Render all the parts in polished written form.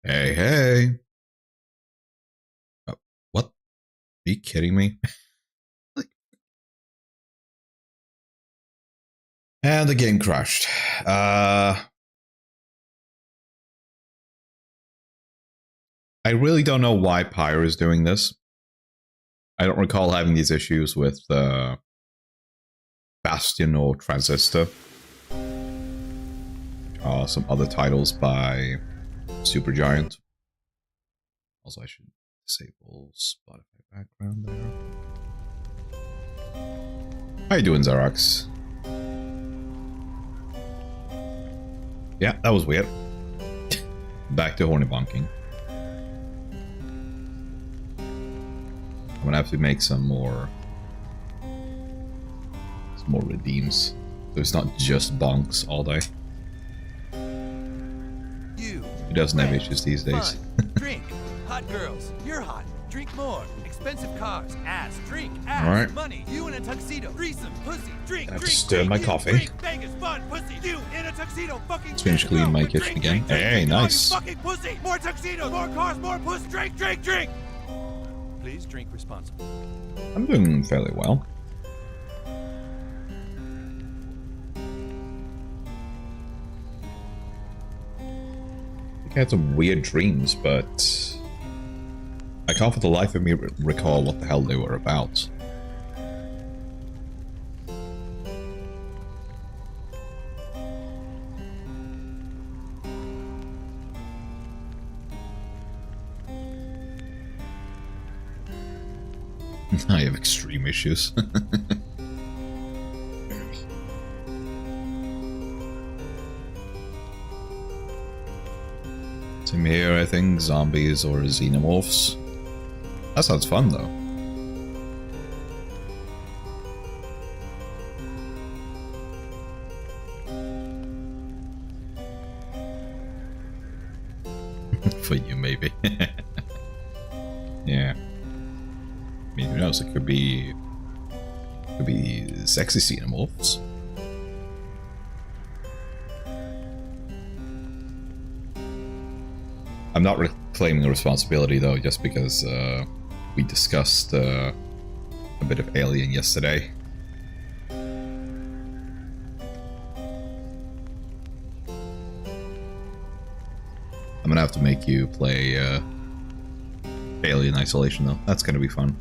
Hey, hey. What? Are you kidding me? And the game crashed. I really don't know why Pyre is doing this. I don't recall having these issues with Bastion or Transistor. Some other titles by Supergiant. Also, I should disable Spotify background there. How you doing, Xerox? Yeah, that was weird. Back to horny bonking. I'm gonna have to make some more redeems, so it's not just bonks all day. Who doesn't have issues these days? Drink, hot girls, you're hot. Drink more. Expensive cars, ass, drink, ass, right. Money, you in a tuxedo, threesome, pussy, drink, I have to drink, stir drink, my you, coffee. Drink, Vegas, fun, pussy, you in a tuxedo, fucking. Let's finish cleaning my kitchen again. Hey, nice. Fucking pussy, more tuxedos, more cars, more pussy, drink, drink, drink. Please drink responsibly. I'm doing fairly well. I had some weird dreams, but I can't for the life of me recall what the hell they were about. I have extreme issues. Same here, I think. Zombies or xenomorphs. That sounds fun, though. For you, maybe. Yeah. I mean, who knows? It could be sexy xenomorphs. I'm not claiming the responsibility, though, just because we discussed a bit of Alien yesterday. I'm gonna have to make you play Alien Isolation, though. That's gonna be fun.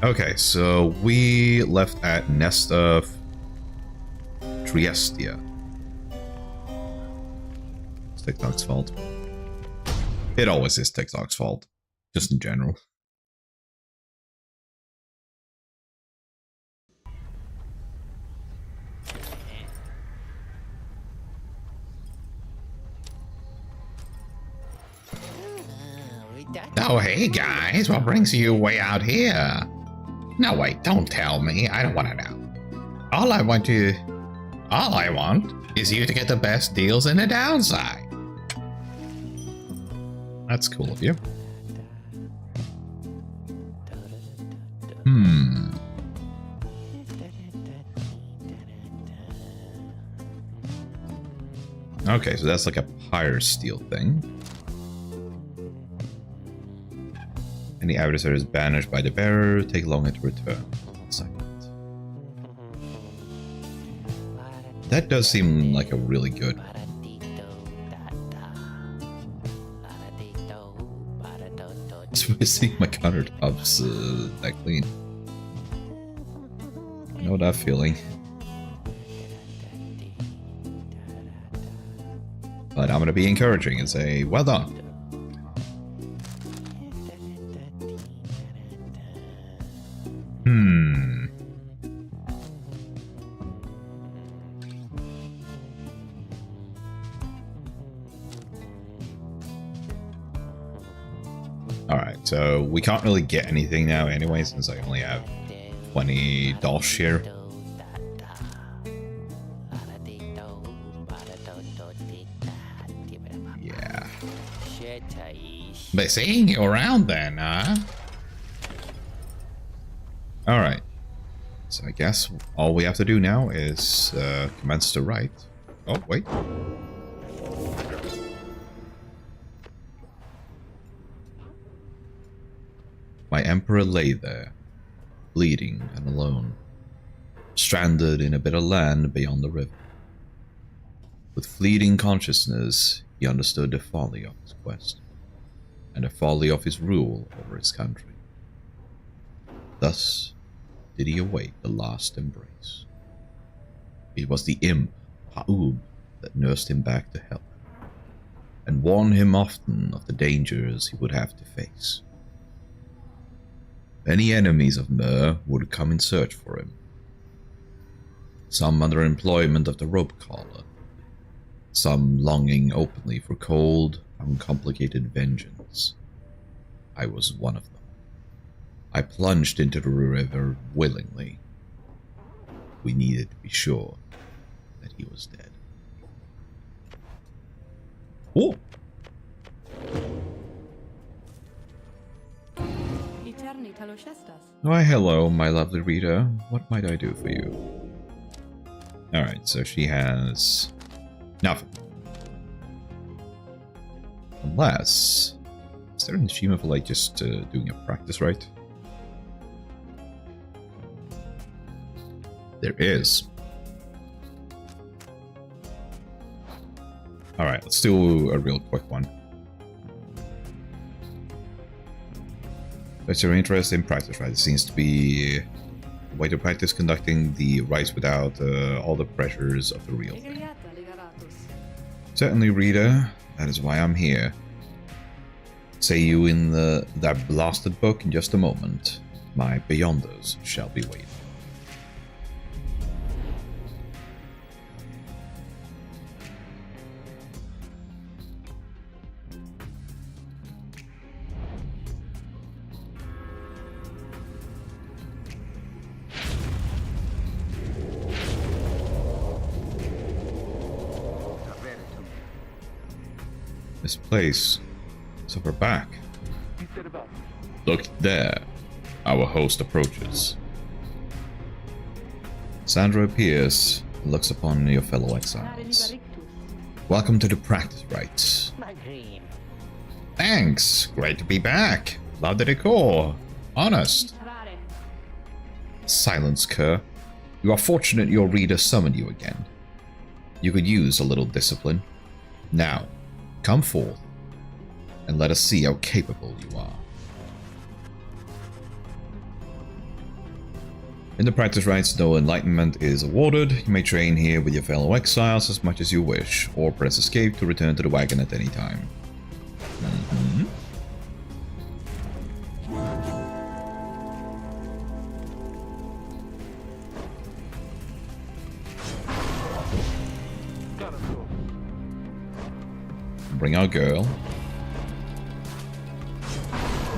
Okay, so we left at Nest of Triestia. It's TikTok's fault. It always is TikTok's fault, just in general. Oh, hey guys, what brings you way out here? No, wait, don't tell me. I don't want to know. All I want is you to get the best deals in the downside. That's cool of you. Okay, so that's like a Pyre steel thing. Any adversary is banished by the bearer. Take longer to return. 1 second. That does seem like a really good. It's really seeing my countertops that clean. I know that feeling. But I'm gonna be encouraging and say, well done. Alright, so we can't really get anything now anyway, since I only have 20 dosh here. Yeah. But seeing you around then, huh? Alright. So I guess all we have to do now is commence to write. Oh, wait. My emperor lay there, bleeding and alone, stranded in a bit of land beyond the river. With fleeting consciousness, he understood the folly of his quest, and the folly of his rule over his country. Thus did he await the last embrace. It was the imp, Ha'ub, that nursed him back to health, and warned him often of the dangers he would have to face. Many enemies of Myr would come in search for him, some under employment of the rope collar, some longing openly for cold, uncomplicated vengeance. I was one of them. I plunged into the river willingly. We needed to be sure that he was dead. Oh! Why, hello, my lovely Rita. What might I do for you? Alright, so she has nothing. Unless... Is there an achievement for, like, just doing a practice rite? There is. Alright, let's do a real quick one. That's your interest in practice, right? It seems to be a way to practice conducting the rites without all the pressures of the real thing. Certainly, Rita. That is why I'm here. Say you in that blasted book in just a moment. My Beyonders shall be waiting. This place is over back. Look there. Our host approaches. Sandra appears and looks upon your fellow exiles. Welcome to the practice rites. Thanks. Great to be back. Love the decor. Honest. Silence, Kerr. You are fortunate your reader summoned you again. You could use a little discipline. Now, come forth, and let us see how capable you are. In the practice rites, no enlightenment is awarded. You may train here with your fellow exiles as much as you wish, or press escape to return to the wagon at any time. Bring our girl.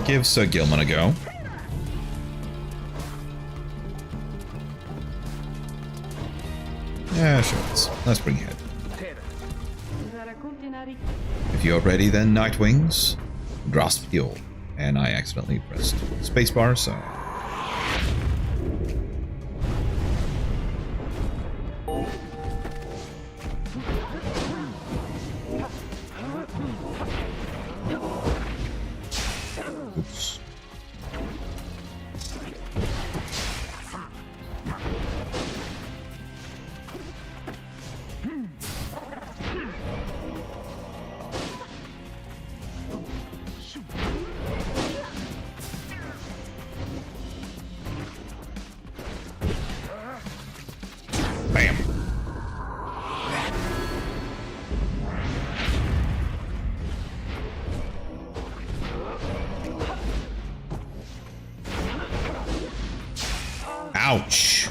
Give Sir Gilman a go. Yeah, sure. Let's bring head. If you're ready then, Nightwings, grasp the orb. And I accidentally pressed spacebar, so... Oops. Bam. Ouch.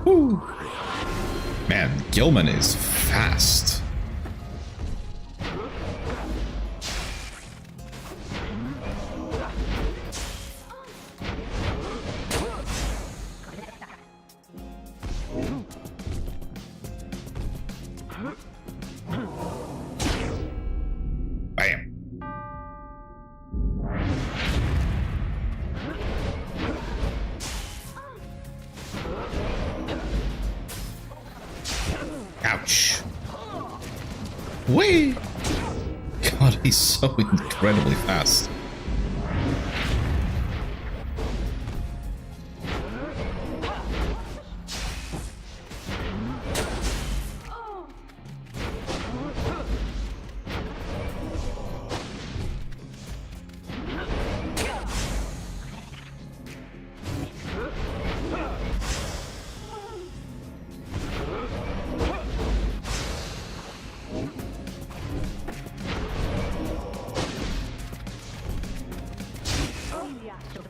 Whew. Man, Gilman is fast. Bam. Whee! God, he's so incredibly fast.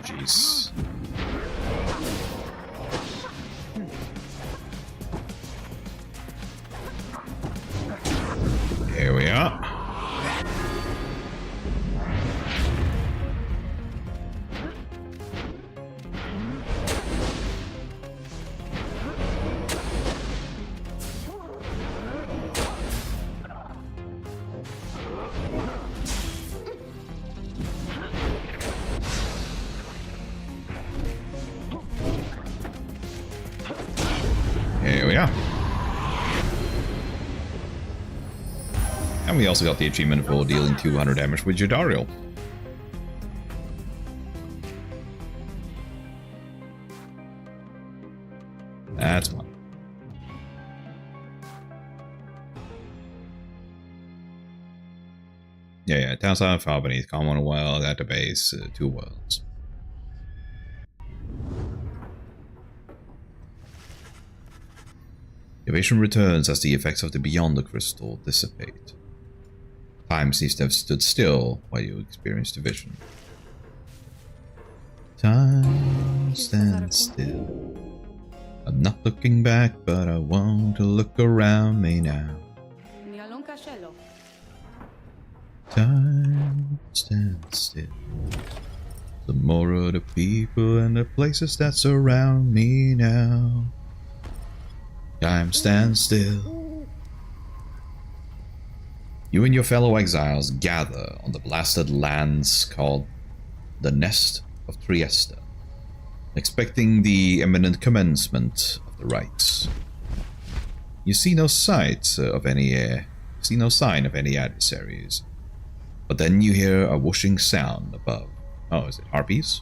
Jeez. Here we are. Here we are. And we also got the achievement for dealing 200 damage with Jadariel. That's fun. Yeah, Townside, far beneath Commonwealth, database, 2 worlds. Your vision returns as the effects of the Beyond the Crystal dissipate. Time seems to have stood still while you experience the vision. Time stands still. I'm not looking back, but I want to look around me now. Time stands still. The more of the people and the places that surround me now. Time stands still. You and your fellow exiles gather on the blasted lands called the Nest of Trieste, expecting the imminent commencement of the rites. You see no sign of any adversaries, but then you hear a whooshing sound above. Oh, is it harpies?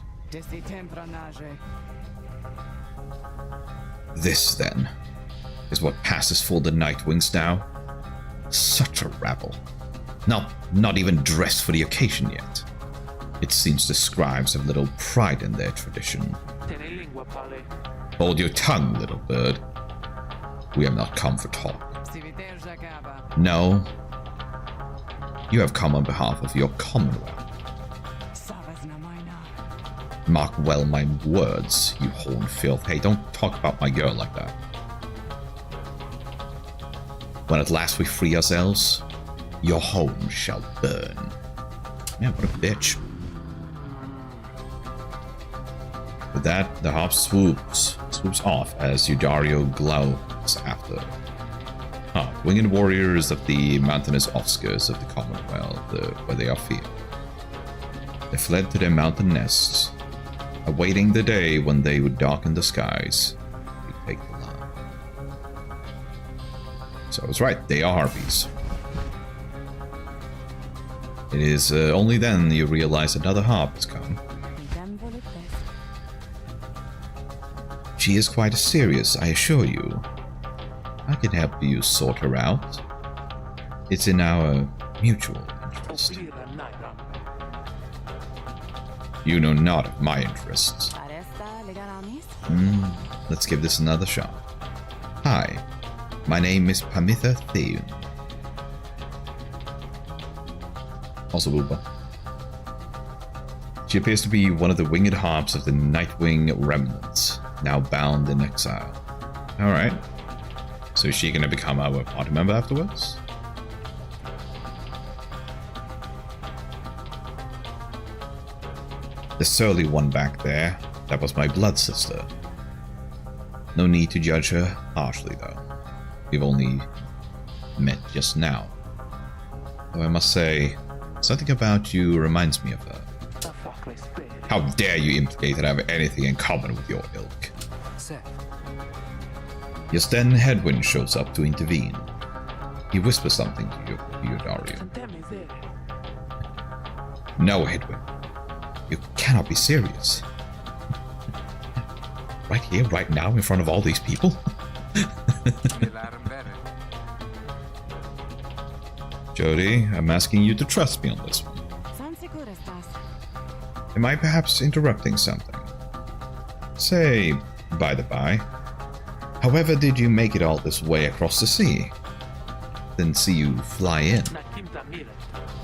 This, then, is what passes for the Nightwings now. Such a rabble. Not even dressed for the occasion yet. It seems the scribes have little pride in their tradition. Hold your tongue, little bird. We have not come for talk. No. You have come on behalf of your commonwealth. Mark well my words, you horn filth. Hey, don't talk about my girl like that. When at last we free ourselves, your home shall burn. Yeah, what a bitch. With that, the harp swoops off as Udario glows after. Winged warriors of the mountainous outskirts of the Commonwealth, where they are feared. They fled to their mountain nests, awaiting the day when they would darken the skies and take the land. So I was right, they are harpies. It is only then you realize another harp has come. She is quite serious, I assure you. I can help you sort her out. It's in our mutual interest. You know not of my interests. Let's give this another shot. Hi, my name is Pamitha Theun. Also Uba. She appears to be one of the winged harps of the Nightwing remnants, now bound in exile. Alright. So is she going to become our party member afterwards? The surly one back there, that was my blood sister. No need to judge her harshly, though. We've only met just now. Though I must say, something about you reminds me of her. How dare you implicate that I have anything in common with your ilk? Just then Headwind shows up to intervene. He whispers something to you, Dario. No, Edwin. You cannot be serious. Right here, right now, in front of all these people? Jody, I'm asking you to trust me on this one. Am I perhaps interrupting something? Say, by the by, however did you make it all this way across the sea? Then see you fly in.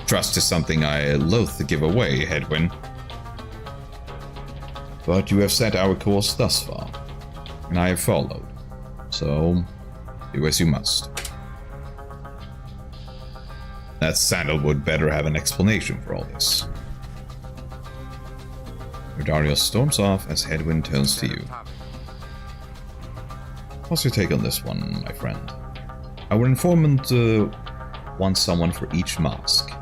Trust is something I loathe to give away, Edwin. But you have set our course thus far, and I have followed. So, do as you must. That Sandalwood better have an explanation for all this. Dario storms off as Edwin turns to you. What's your take on this one, my friend? Our informant wants someone for each mask.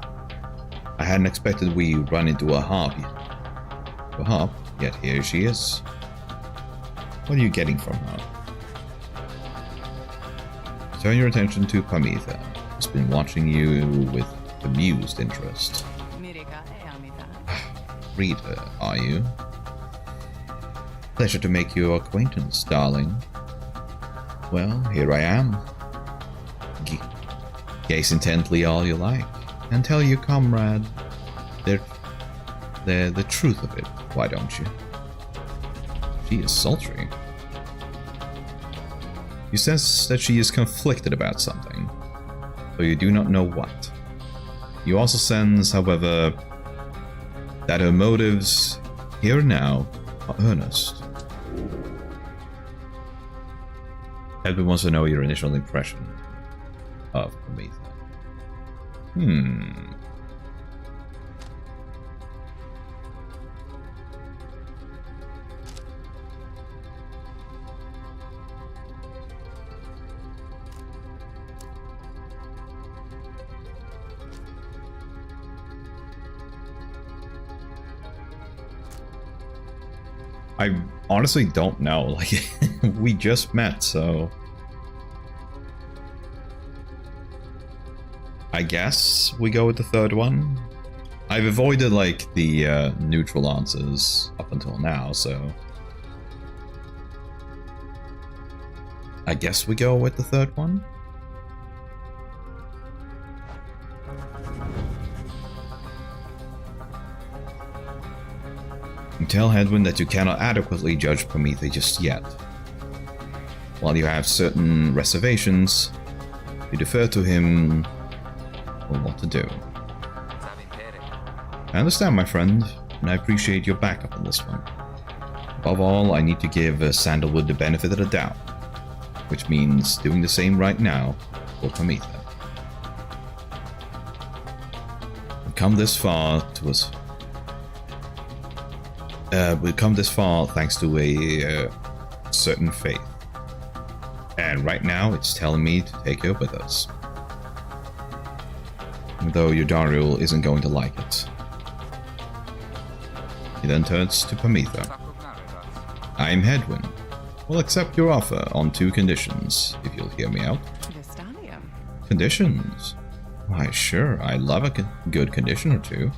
I hadn't expected we run into a harp, yet here she is. What are you getting from her? Turn your attention to Pamitha, who's been watching you with amused interest. Read her, are you? Pleasure to make your acquaintance, darling. Well, here I am. Gaze intently all you like, and tell your comrade the truth of it, why don't you? She is sultry. You sense that she is conflicted about something, though you do not know what. You also sense, however, that her motives, here and now, are earnest. Edwin wants to know your initial impression of Pamitha. I honestly don't know. Like, we just met, so I guess we go with the third one. I've avoided like the neutral answers up until now, so I guess we go with the third one. Tell Edwin that you cannot adequately judge Pamitha just yet. While you have certain reservations, you defer to him on what to do. I understand, my friend, and I appreciate your backup on this one. Above all, I need to give Sandalwood the benefit of the doubt, which means doing the same right now for Pamitha. We've come this far thanks to a certain faith. And right now, it's telling me to take her with us. Though your Daryl isn't going to like it. He then turns to Pamitha. I'm Edwin. We'll accept your offer on 2 conditions, if you'll hear me out. Conditions? Why, sure, I love a good condition or 2.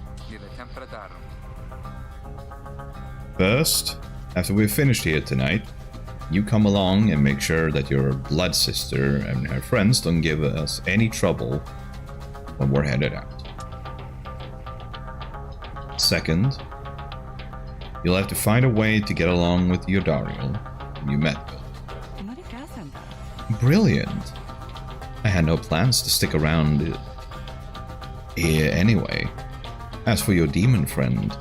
First, after we've finished here tonight, you come along and make sure that your blood sister and her friends don't give us any trouble when we're headed out. Second, you'll have to find a way to get along with your Daryl whom you met with. Brilliant! I had no plans to stick around here anyway. As for your demon friend,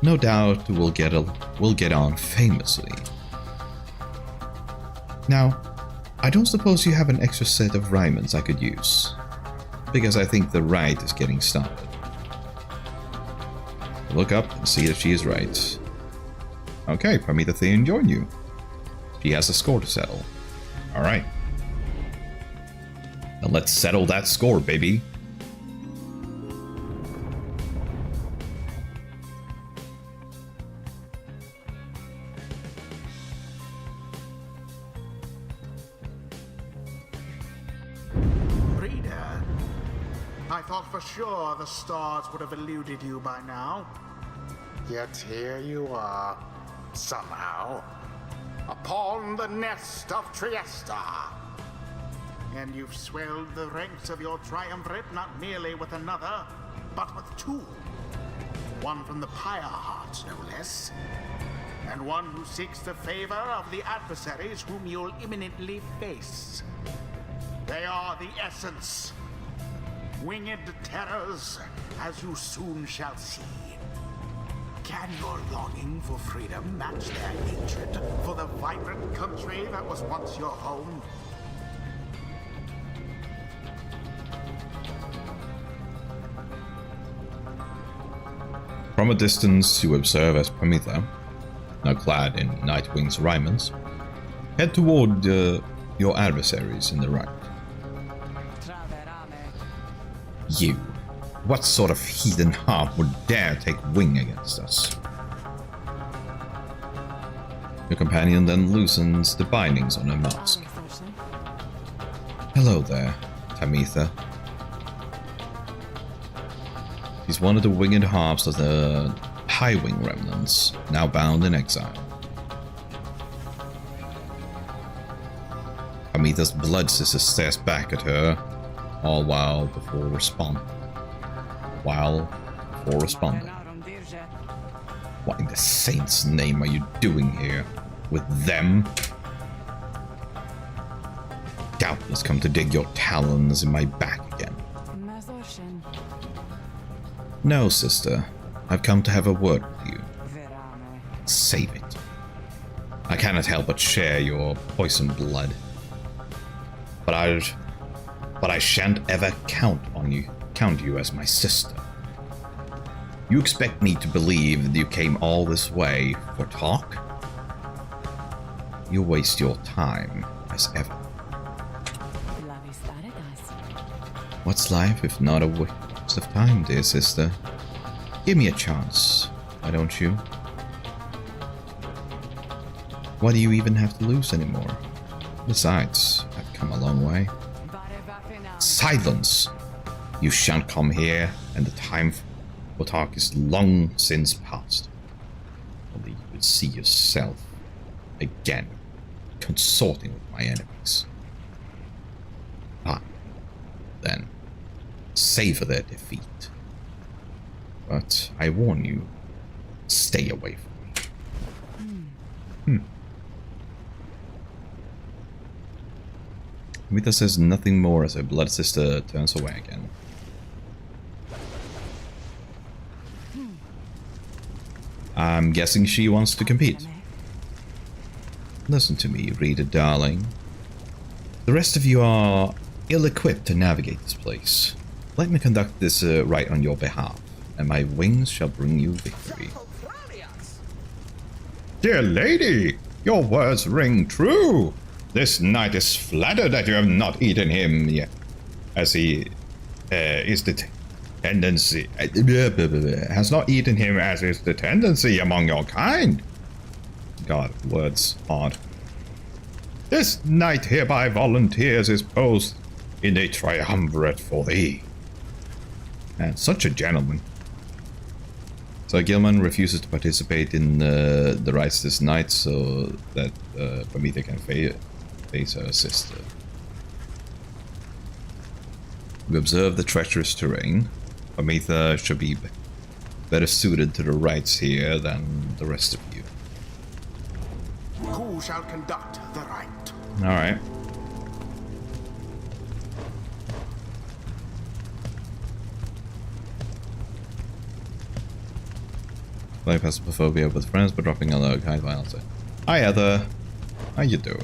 no doubt we'll get on famously. Now, I don't suppose you have an extra set of rhymes I could use, because I think the rite is getting started. Look up and see that she is right. Okay, Pamitha Thean join you. She has a score to settle. Alright. Now let's settle that score, baby. I thought for sure the stars would have eluded you by now. Yet here you are, somehow, upon the nest of Trieste. And you've swelled the ranks of your triumvirate not merely with another, but with two. One from the Pyre hearts, no less. And one who seeks the favor of the adversaries whom you'll imminently face. They are the essence. Winged terrors, as you soon shall see. Can your longing for freedom match their hatred for the vibrant country that was once your home? From a distance, you observe as Pyre, now clad in Nightwing's raiments, head toward your adversaries in the right. You. What sort of heathen harp would dare take wing against us? Your companion then loosens the bindings on her mask. Hello there, Tamitha. She's one of the winged harps of the High Wing remnants, now bound in exile. Tamitha's blood sister stares back at her, all while before responding. What in the saint's name are you doing here? With them? Doubtless come to dig your talons in my back again. No, sister. I've come to have a word with you. Save it. I cannot help but share your poisoned blood. But I shan't ever count you as my sister. You expect me to believe that you came all this way for talk? You waste your time, as ever. What's life if not a waste of time, dear sister? Give me a chance, why don't you? What do you even have to lose anymore? Besides, I've come a long way. Silence! You shan't come here, and the time for talk is long since past. Only you would see yourself again consorting with my enemies. Then savor their defeat. But I warn you, stay away from me. Mita says nothing more as her blood sister turns away again. I'm guessing she wants to compete. Listen to me, Rita darling. The rest of you are ill-equipped to navigate this place. Let me conduct this right on your behalf, and my wings shall bring you victory. Dear lady, your words ring true. This knight is flattered that you have not eaten him yet, as he is the tendency. Has not eaten him as is the tendency among your kind. God, words hard. This knight hereby volunteers his post in a triumvirate for thee. And such a gentleman. So Gilman refuses to participate in the rites this night so that Pyre can face her sister. We observe the treacherous terrain. Pyre should be better suited to the rites here than the rest of you. Who shall conduct the rite? Alright. Play Phasmophobia with friends, but dropping a low high violence. Hi Heather. How you doing?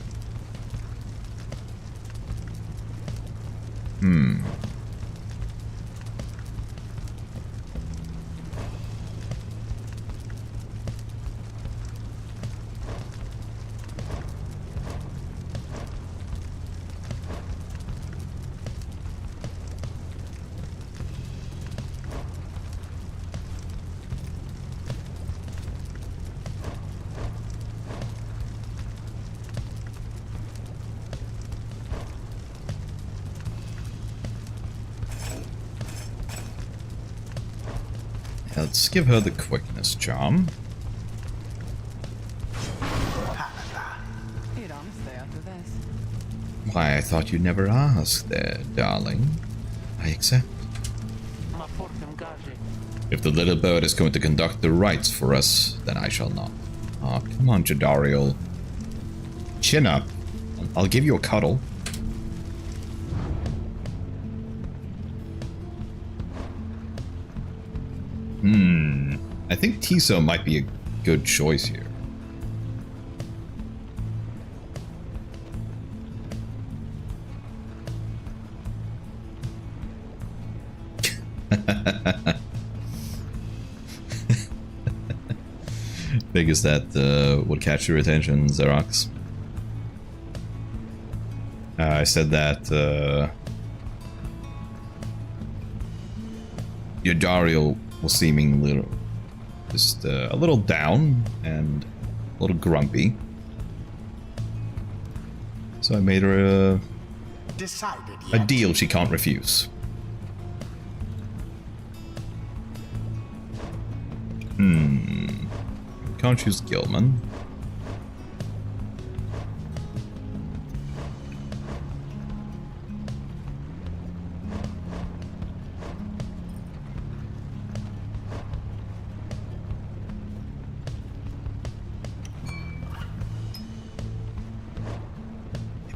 Let's give her the quickness charm. Why, I thought you'd never ask there, darling. I accept. If the little bird is going to conduct the rites for us, then I shall not. Oh, come on, Jadariel. Chin up. I'll give you a cuddle. I think Tiso might be a good choice here. Figures that would catch your attention, Xerox. I said that Yadariel was seeming just a little down and a little grumpy. So I made her a deal she can't refuse. Can't choose Gilman.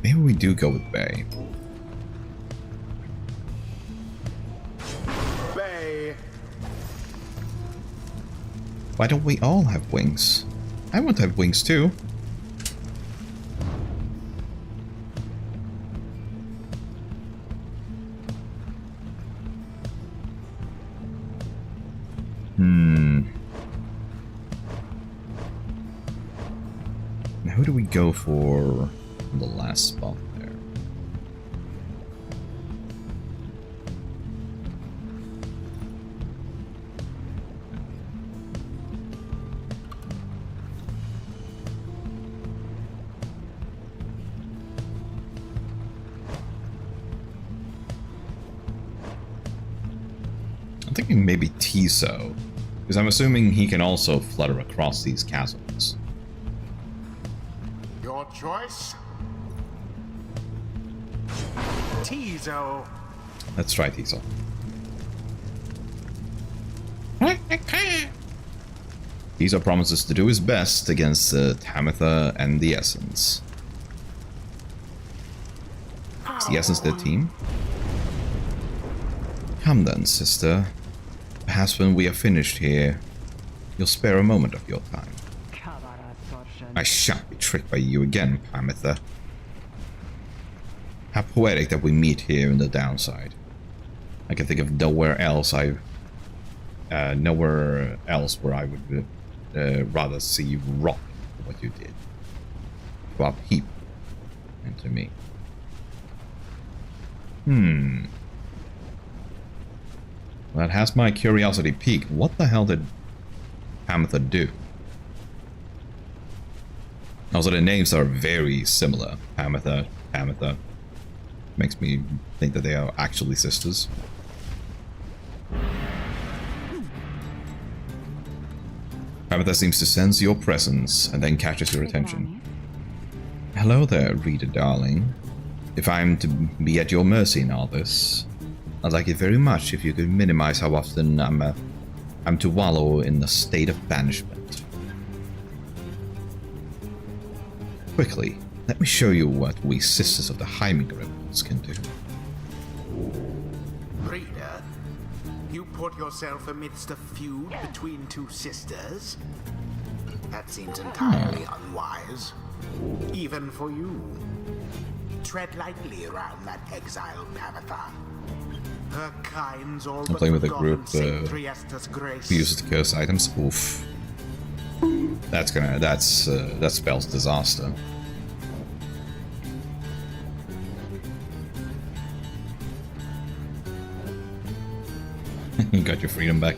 Maybe we do go with Bay. Bay. Why don't we all have wings? I want to have wings too. Now who do we go for the last spot there? I'm thinking maybe Tiso, because I'm assuming he can also flutter across these chasms. Your choice? Tiso. Let's try Tiso. Tiso promises to do his best against Tamitha and the Essence. Is the Essence their team? Come then, sister. Perhaps when we are finished here, you'll spare a moment of your time. I shan't be tricked by you again, Tamitha. How poetic that we meet here in the downside. I can think of nowhere else where I would rather see you rot for what you did. To our people and to me. That has my curiosity piqued. What the hell did Tamitha do? Also, the names are very similar. Tamitha. Makes me think that they are actually sisters. Tamitha seems to sense your presence and then catches your attention. Hello there, reader darling. If I'm to be at your mercy in all this, I'd like it very much if you could minimize how often I'm to wallow in a state of banishment. Quickly, let me show you what we Sisters of the Heiming Rebels can do. Reader, you put yourself amidst a feud between two sisters? That seems entirely unwise. Even for you. Tread lightly around that exiled Tamitha. Her kind's all I'm playing with a group grace. who uses the curse items. Oof. That spells disaster. You got your freedom back.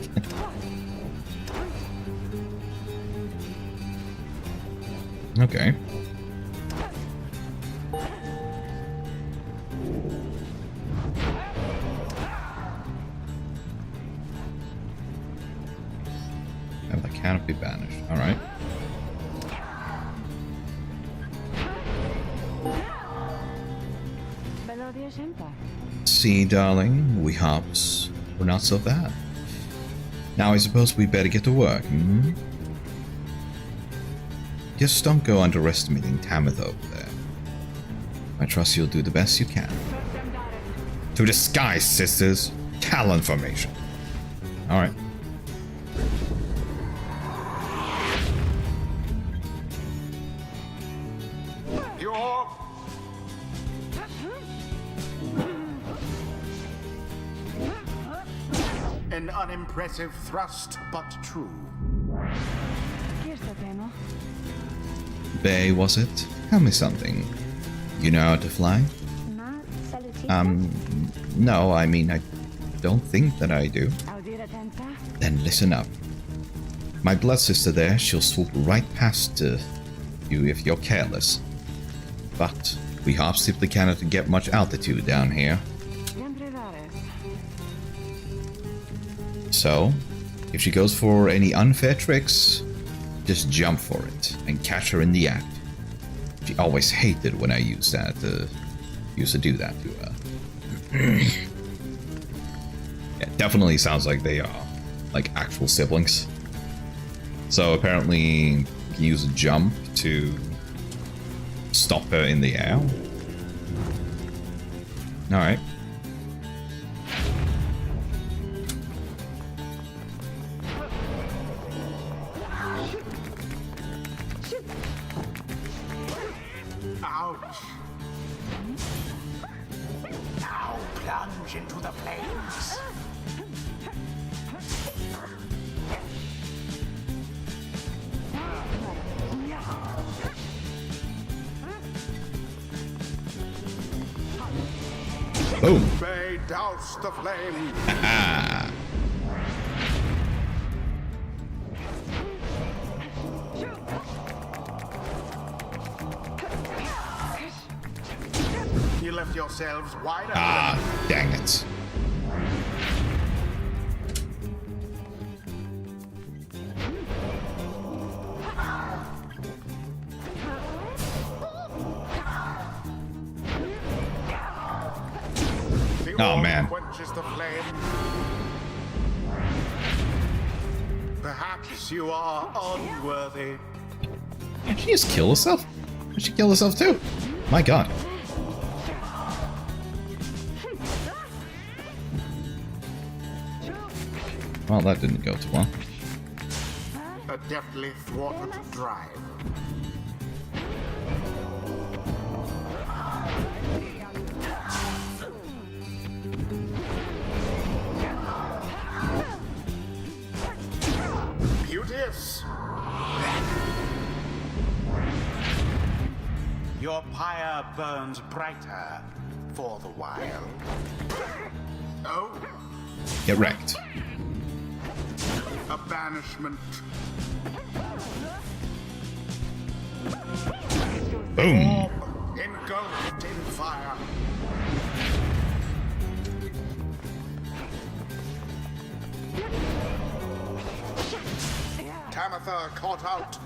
Okay. And that cannot be banished. Alright. See, darling, we hops were not so bad. Now I suppose we better get to work, hmm? Just don't go underestimating Tamitha over there. I trust you'll do the best you can. To the sky, sisters. Talon formation. Alright. You're... An unimpressive thrust, but true. Bay, was it? Tell me something. You know how to fly? No, I mean, I don't think that I do. Then listen up. My blood sister there, she'll swoop right past you if you're careless. But we hops simply cannot get much altitude down here. So, if she goes for any unfair tricks, just jump for it and catch her in the act. She always hated when I used to do that to her. Yeah, definitely sounds like they are like actual siblings. So apparently you can use a jump to Stop her in the air. Alright. Ouch. Now plunge into the flames. Boom. Bay douse the flame. Ah. You left yourselves wide open. Ah, dang it. Oh, man. Quenches the flame. Perhaps you are unworthy. Did she just kill herself? Did she kill herself too? My god. Well, that didn't go too well. A deftly thwarted drive. Beauteous. Your pyre burns brighter for the while. Oh, Get wrecked. a banishment. Boom. Engulfed in fire. Tamitha caught out.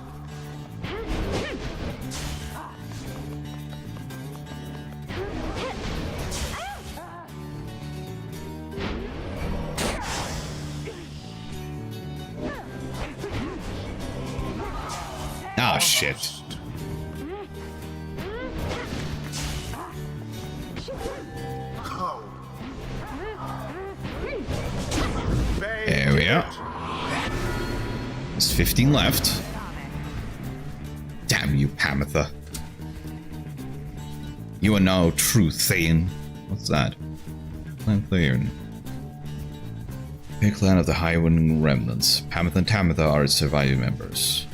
Ah, shit. Oh. There we are. There's 15 left. Damn you, Tamitha. You are no true Thane. What's that? Clan Thayern. A clan of the Highwind Remnants. Tamitha and Tamitha are its surviving members.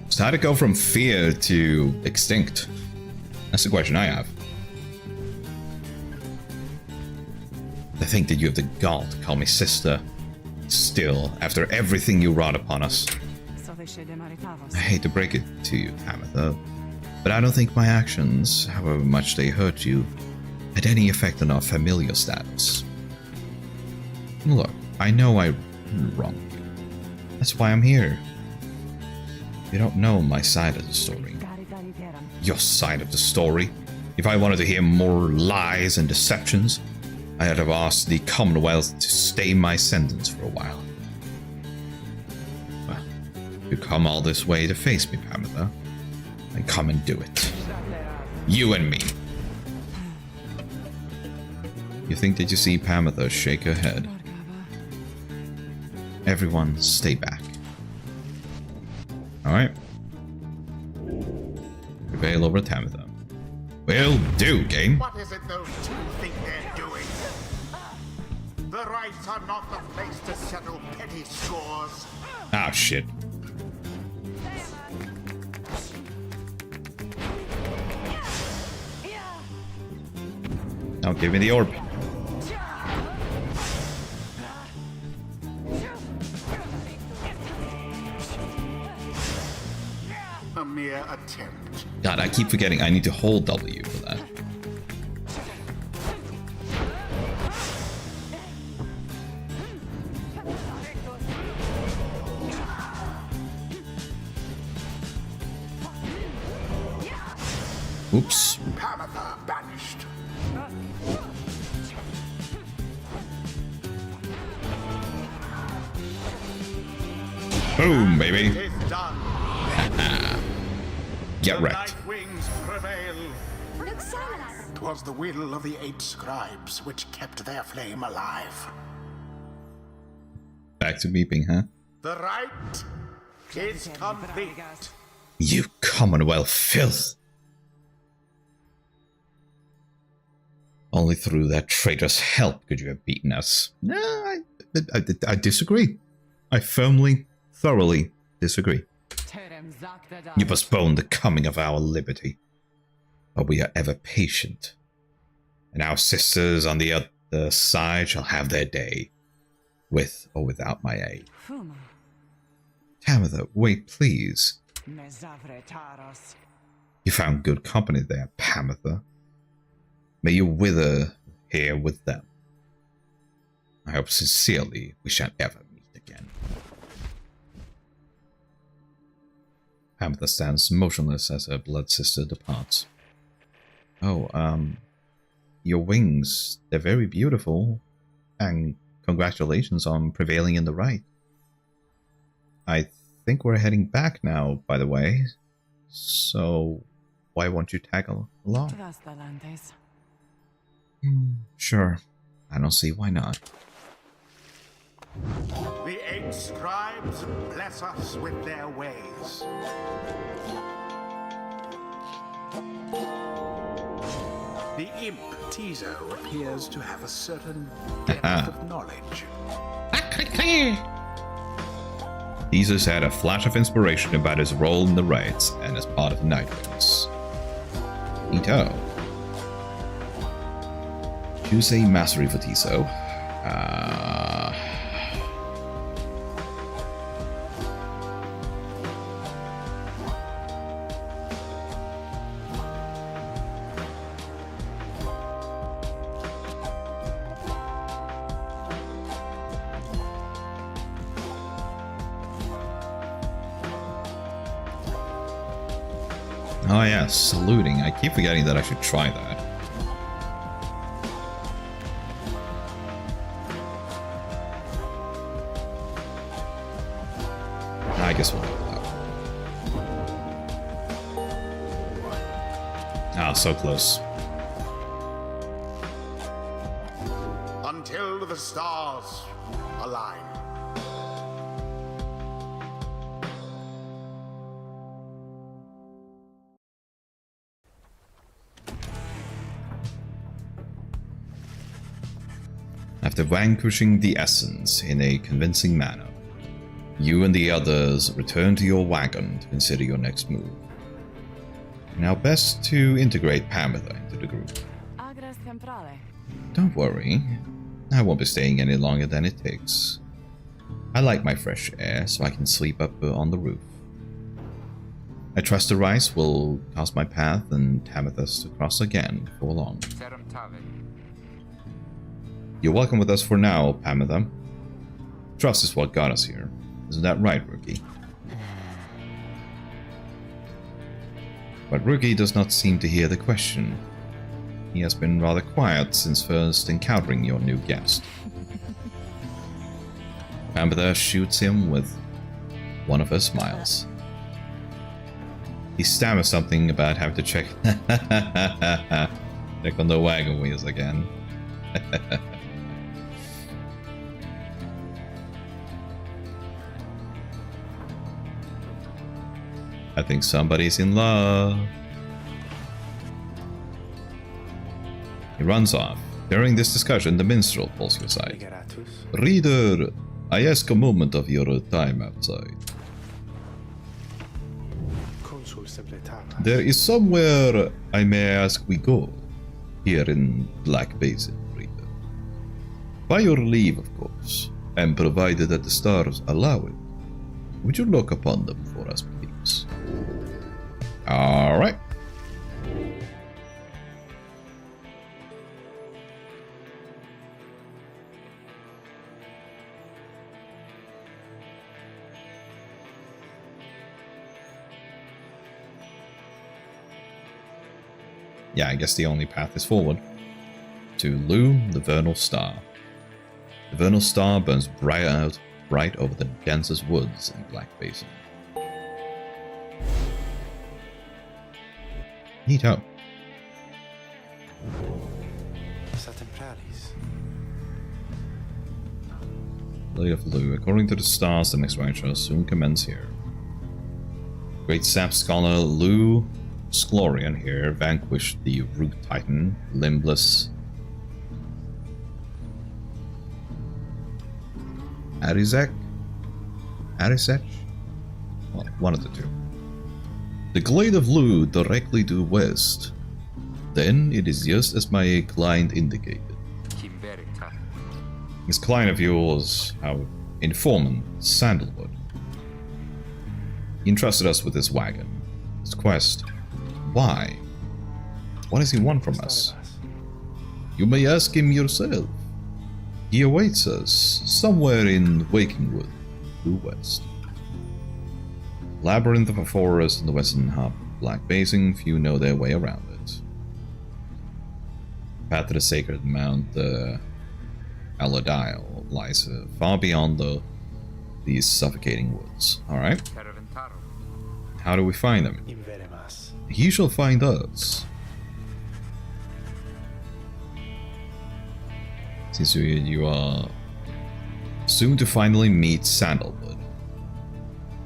So how'd it go from fear to extinct? That's the question I have. To think that you have the gall to call me sister. Still, after everything you wrought upon us. I hate to break it to you, Tamitha, but I don't think my actions, however much they hurt you, had any effect on our familial status. Look, I know I'm wrong. That's why I'm here. You don't know my side of the story. Your side of the story? If I wanted to hear more lies and deceptions, I had have asked the Commonwealth to stay my sentence for a while. Well, you come all this way to face me, Pamitha, then come and do it. You and me. You think that you see Pamitha shake her head? Everyone, stay back. Alright. Prevail over Tamitha. Will do, game. What is it those two think they're doing? The rights are not the place to settle petty scores. Ah, shit. Now give me the orb. A mere attempt. God, I keep forgetting I need to hold W for that. Oops. Pamitha banished. Boom, baby. It is done. Get The wrecked. Night Wings prevail. 'Twas the will of the 8 scribes which kept their flame alive. Back to beeping, huh? The right is complete. You Commonwealth filth. Only through that traitor's help could you have beaten us. No, I disagree. I firmly, thoroughly disagree. You postpone the coming of our liberty, but we are ever patient, and our sisters on the other side shall have their day, with or without my aid. Tamitha, wait, please. You found good company there, Pamitha. May you wither here with them. I hope sincerely we shall ever meet again. Pamitha stands motionless as her blood sister departs. Oh, your wings, they're very beautiful, and congratulations on prevailing in the right. I think we're heading back now, by the way, so why won't you tag along? Sure, I don't see why not. The 8 scribes bless us with their ways. The imp Tizo appears to have a certain depth of knowledge. Jesus had a flash of inspiration about his role in the raids and as part of the Night Wings. Ito. Choose a mastery for Tizo. Oh yeah, saluting. I keep forgetting that I should try that. I guess we'll do that. Ah, so close. Until the stars align. After vanquishing the Essence in a convincing manner, you and the others return to your wagon to consider your next move. Now best to integrate Pamitha into the group. Don't worry, I won't be staying any longer than it takes. I like my fresh air, so I can sleep up on the roof. I trust the rice will cross my path and Tamitha's to cross again before long. You're welcome with us for now, Pamitha. Trust is what got us here. Isn't that right, Rookie? But Rookie does not seem to hear the question. He has been rather quiet since first encountering your new guest. Amber shoots him with one of her smiles. He stammers something about having to check check on the wagon wheels again. I think somebody's in love. He runs off. During this discussion, the minstrel pulls you aside. Reader, I ask a moment of your time outside. There is somewhere I may ask we go, here in Black Basin, reader. By your leave, of course, and provided that the stars allow it. Would you look upon them for us, please? Alright. Yeah, I guess the only path is forward. To Lu, the Vernal Star. The Vernal Star burns bright over the densest woods in Black Basin. Neato. Blade of Lu. According to the stars, the next ride shall soon commence here. Great sap scholar Lu Sklorian here vanquished the Root Titan, limbless Arizek? Well, one of the two. The Glade of Lu directly due west. Then it is just as my client indicated. This client of yours, our informant, Sandalwood. He entrusted us with this wagon, this quest. Why? What does he want from us? You may ask him yourself. He awaits us somewhere in Wakingwood, due west. Labyrinth of a forest in the western half of Black Basin, few know their way around it. Path to the sacred Mount Aladial lies far beyond these suffocating woods. Alright. How do we find them? He shall find us. Since you are soon to finally meet Sandalwood.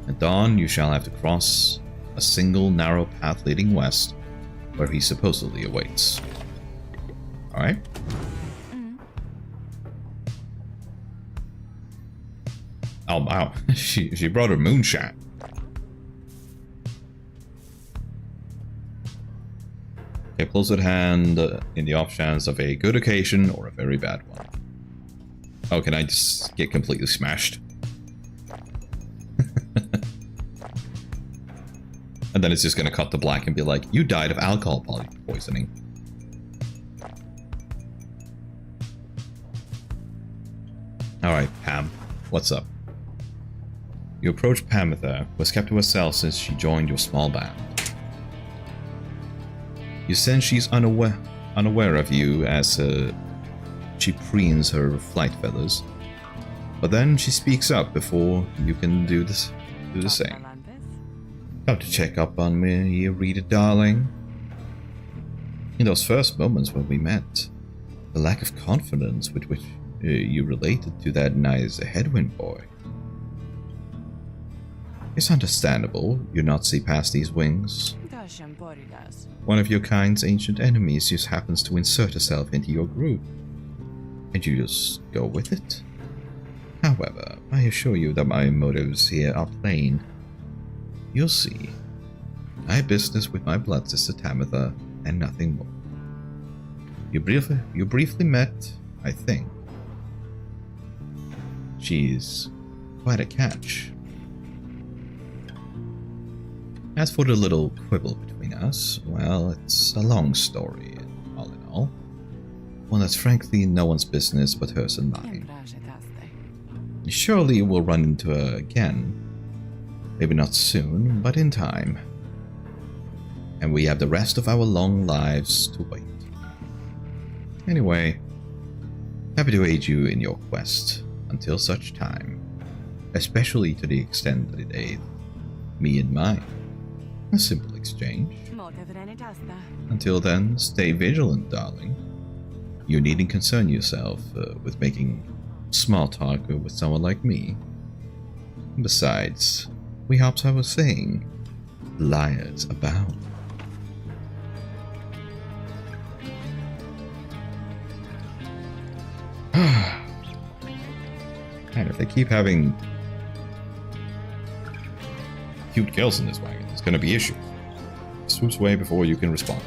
At dawn, you shall have to cross a single narrow path leading west, where he supposedly awaits. Alright? Oh wow, she brought her moonshine. Okay, close at hand in the off chance of a good occasion or a very bad one. Oh, can I just get completely smashed? And then it's just gonna cut to black and be like, you died of alcohol poisoning. Alright, Pam, what's up? You approach Pamitha, who was kept to herself since she joined your small band. You sense she's unaware of you as she preens her flight feathers, but then she speaks up before you can do the same. Come to check up on me, Rita darling. In those first moments when we met, the lack of confidence with which you related to that nice headwind boy. It's understandable you not see past these wings. One of your kind's ancient enemies just happens to insert herself into your group, and you just go with it. However, I assure you that my motives here are plain. You'll see. I have business with my blood sister Tamitha, and nothing more. You briefly met, I think. She's quite a catch. As for the little quibble between us, well, it's a long story, all in all. One that's frankly no one's business but hers and mine. Surely we'll run into her again. Maybe not soon, but in time. And we have the rest of our long lives to wait. Anyway, happy to aid you in your quest until such time, especially to the extent that it aids me in mine. A simple exchange. Until then, stay vigilant, darling. You needn't concern yourself with making small talk with someone like me. Besides, we hops I was saying, liars abound. And if they keep having cute girls in this wagon, there's gonna be issues. Swoops away before you can respond.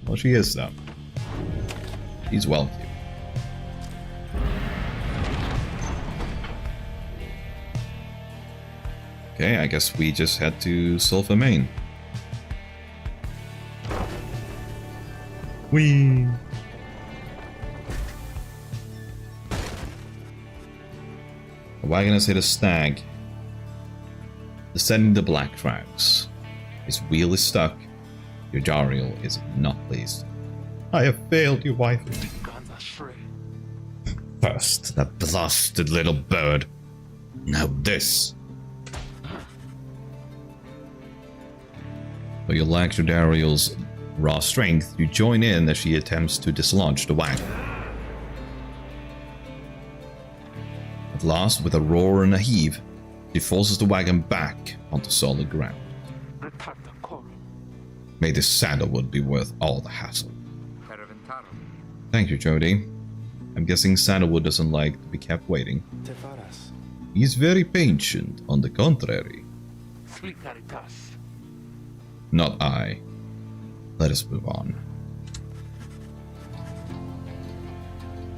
Well, she is, though. She's well cute. Okay, I guess we just had to Sulfur Main. Whee! The wagon has hit a snag, descending the black tracks. His wheel is stuck. Your Jariel is not pleased. I have failed you, wife. First, that blasted little bird. Now this. Though you lack your Jariel's raw strength, you join in as she attempts to dislodge the wagon. At last, with a roar and a heave, she forces the wagon back onto solid ground. May this sandalwood be worth all the hassle. Thank you, Jody. I'm guessing sandalwood doesn't like to be kept waiting. He's very patient, on the contrary. Not I. Let us move on.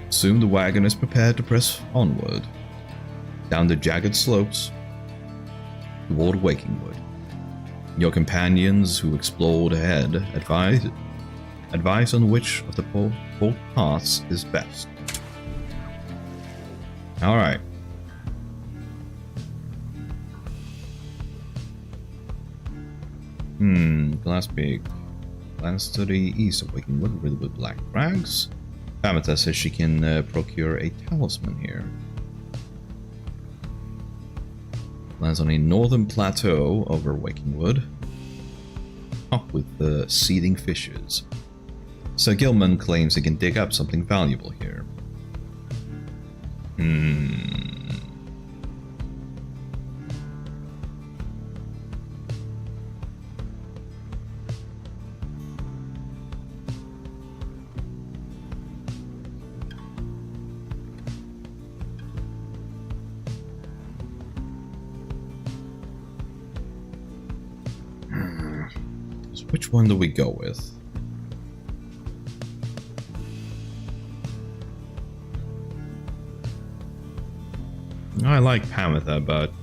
Soon the wagon is prepared to press onward, down the jagged slopes, toward Wakingwood. Your companions who explored ahead advise on which of the both paths is best. Alright. Glass Peak. Plans to the east of Wakingwood riddled with black crags. Pamita says she can procure a talisman here. Lands on a northern plateau over Wakingwood, up with the seething fishes. Sir Gilman claims he can dig up something valuable here. Which one do we go with? I like Pamita, but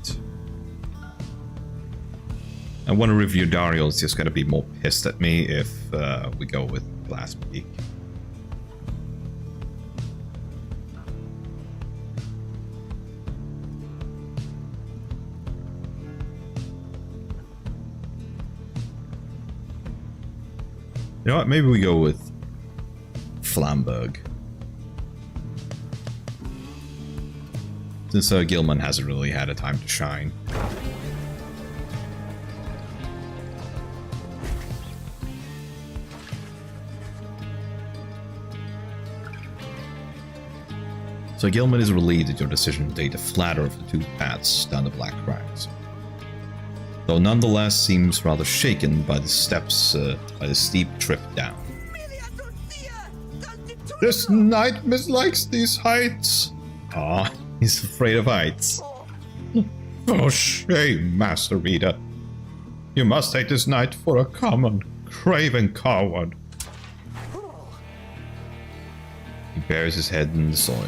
I want to review Dario. It's just gonna be more pissed at me if we go with Glass Peak. You know what? Maybe we go with Flamberg. Since Gilman hasn't really had a time to shine. So Gilman is relieved at your decision to take the flatter of the two paths down the black crags. Though nonetheless seems rather shaken by the steep trip down. This knight mislikes these heights. Ah, he's afraid of heights. For shame, Master Reader. You must take this knight for a common, craven coward. He buries his head in the soil.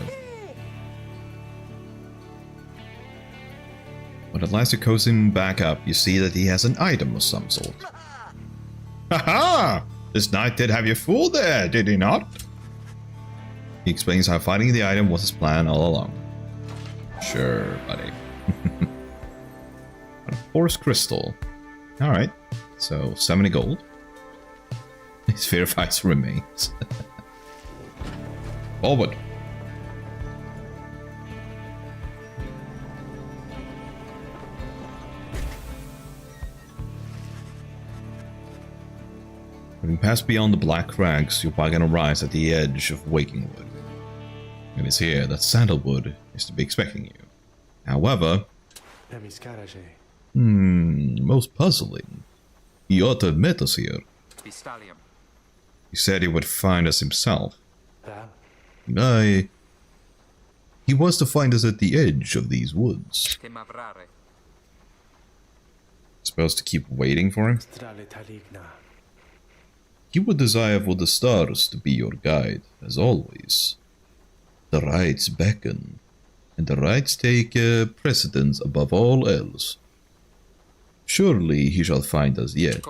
But at last you cozy him back up, you see that he has an item of some sort. Haha! This knight did have you fooled there, did he not? He explains how finding the item was his plan all along. Sure, buddy. A forest crystal. Alright, so 70 gold. His fear of ice remains. Forward. Having passed beyond the black crags, your wagon arrives at the edge of Wakingwood. It is here that Sandalwood is to be expecting you. However, most puzzling. He ought to have met us here. He said he would find us himself. He was to find us at the edge of these woods. Supposed to keep waiting for him? You would desire for the stars to be your guide, as always. The rites beckon, and the rites take precedence above all else. Surely he shall find us yet.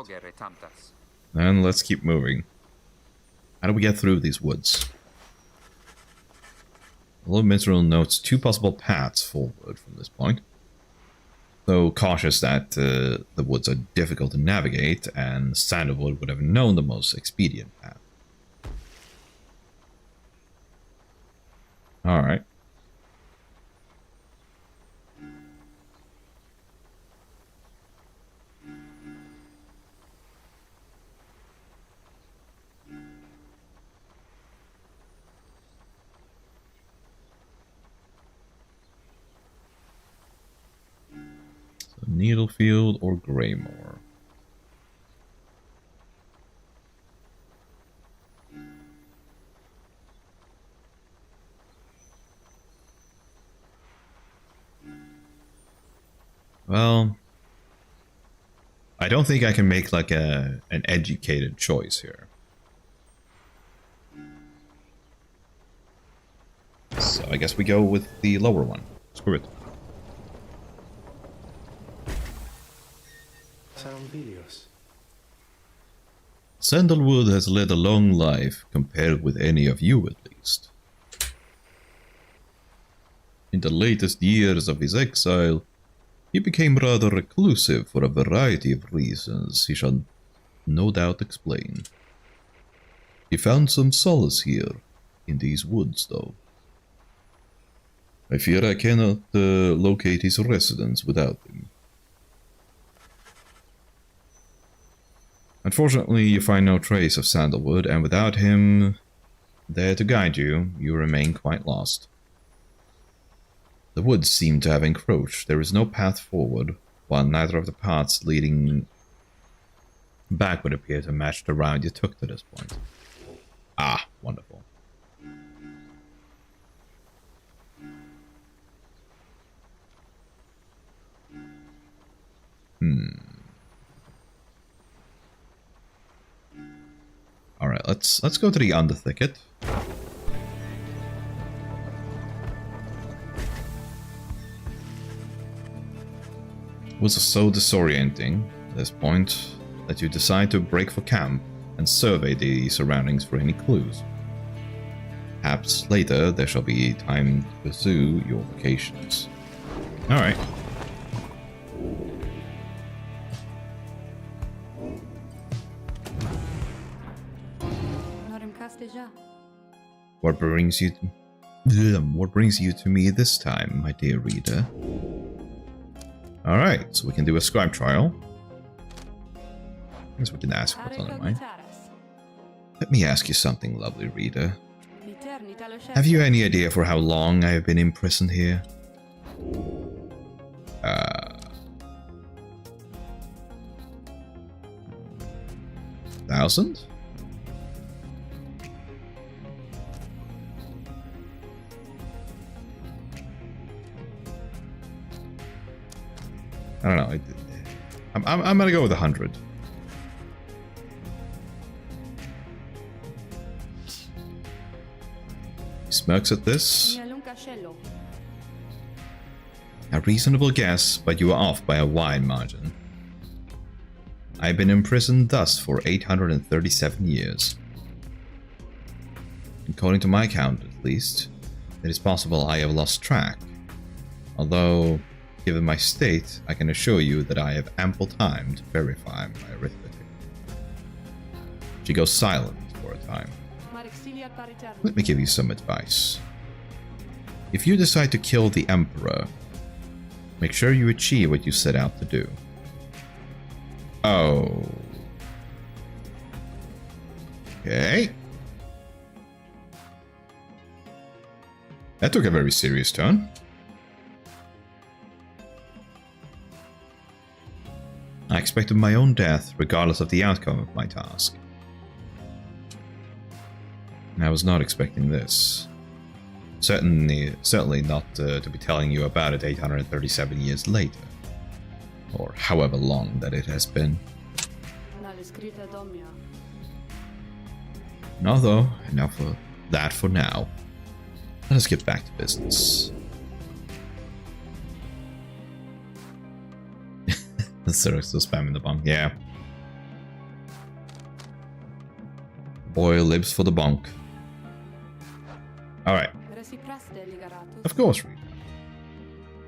And let's keep moving. How do we get through these woods? Although Mithril notes 2 possible paths forward from this point, though cautious that the woods are difficult to navigate, and Sandalwood would have known the most expedient path. Alright. Needlefield or Greymore. Well, I don't think I can make like an educated choice here. So I guess we go with the lower one. Screw it. Sandalwood has led a long life, compared with any of you at least. In the latest years of his exile, he became rather reclusive for a variety of reasons he shall no doubt explain. He found some solace here, in these woods though. I fear I cannot locate his residence without him. Unfortunately, you find no trace of Sandalwood, and without him there to guide you, you remain quite lost. The woods seem to have encroached. There is no path forward, while neither of the paths leading back would appear to match the route you took to this point. Ah, wonderful. Alright, let's go to the Underthicket. It was so disorienting at this point that you decide to break for camp and survey the surroundings for any clues. Perhaps later there shall be time to pursue your vocations. Alright. What brings you to me this time, my dear reader? Alright, so we can do a scribe trial. I guess we can ask what's on their mind. Let me ask you something, lovely reader. Have you any idea for how long I have been imprisoned here? 1,000? I don't know. I'm gonna go with 100. He smirks at this. A reasonable guess, but you are off by a wide margin. I've been imprisoned thus for 837 years. According to my count, at least, it is possible I have lost track. Although, given my state, I can assure you that I have ample time to verify my arithmetic. She goes silent for a time. Let me give you some advice. If you decide to kill the Emperor, make sure you achieve what you set out to do. Oh. Okay. That took a very serious turn. I expected my own death, regardless of the outcome of my task. I was not expecting this. Certainly not to be telling you about it 837 years later. Or however long that it has been. No, though, enough of that for now. Let us get back to business. Still spamming the bomb, yeah. Boy lives for the bonk. Alright. Of course, Rita.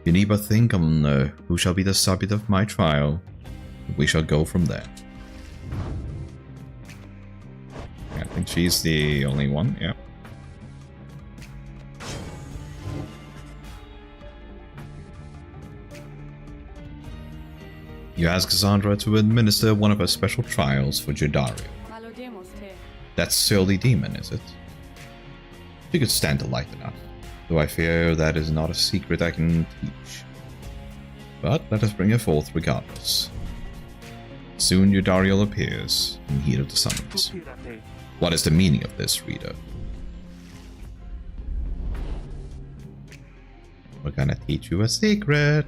You need but think on who shall be the subject of my trial. We shall go from there. Yeah, I think she's the only one, yeah. You ask Cassandra to administer one of her special trials for Jadario. That silly demon, is it? She could stand to lighten up, though I fear that is not a secret I can teach. But let us bring her forth regardless. Soon Jadario appears in heat of the summons. What is the meaning of this, reader? We're gonna teach you a secret.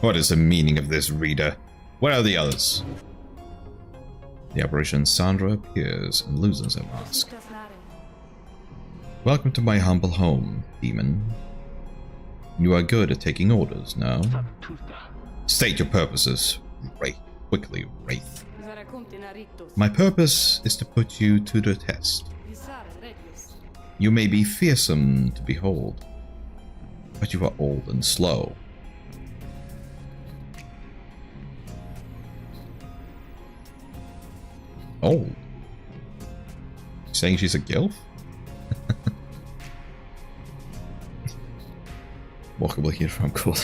What is the meaning of this, reader? Where are the others? The apparition Sandra appears and loosens her mask. Welcome to my humble home, demon. You are good at taking orders, no? State your purposes, quickly, Wraith. My purpose is to put you to the test. You may be fearsome to behold, but you are old and slow. Old? Saying she's a gilf? Walkable here from cool.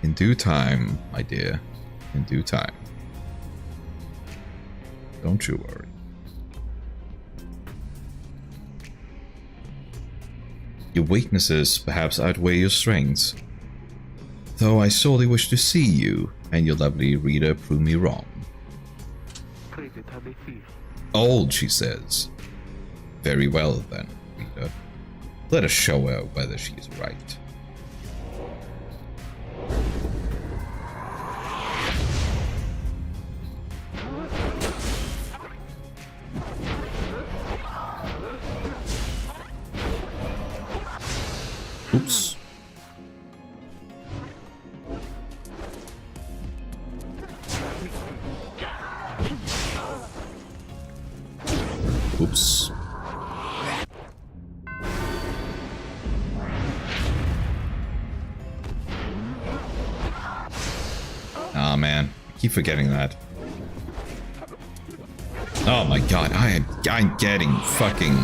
In due time, my dear. In due time. Don't you worry. Your weaknesses perhaps outweigh your strengths. Though I sorely wish to see you and your lovely reader prove me wrong. Old, she says. Very well then, reader. Let us show her whether she is right. Oops. Oops. Oh man, I keep forgetting that. Oh my god, I'm getting fucking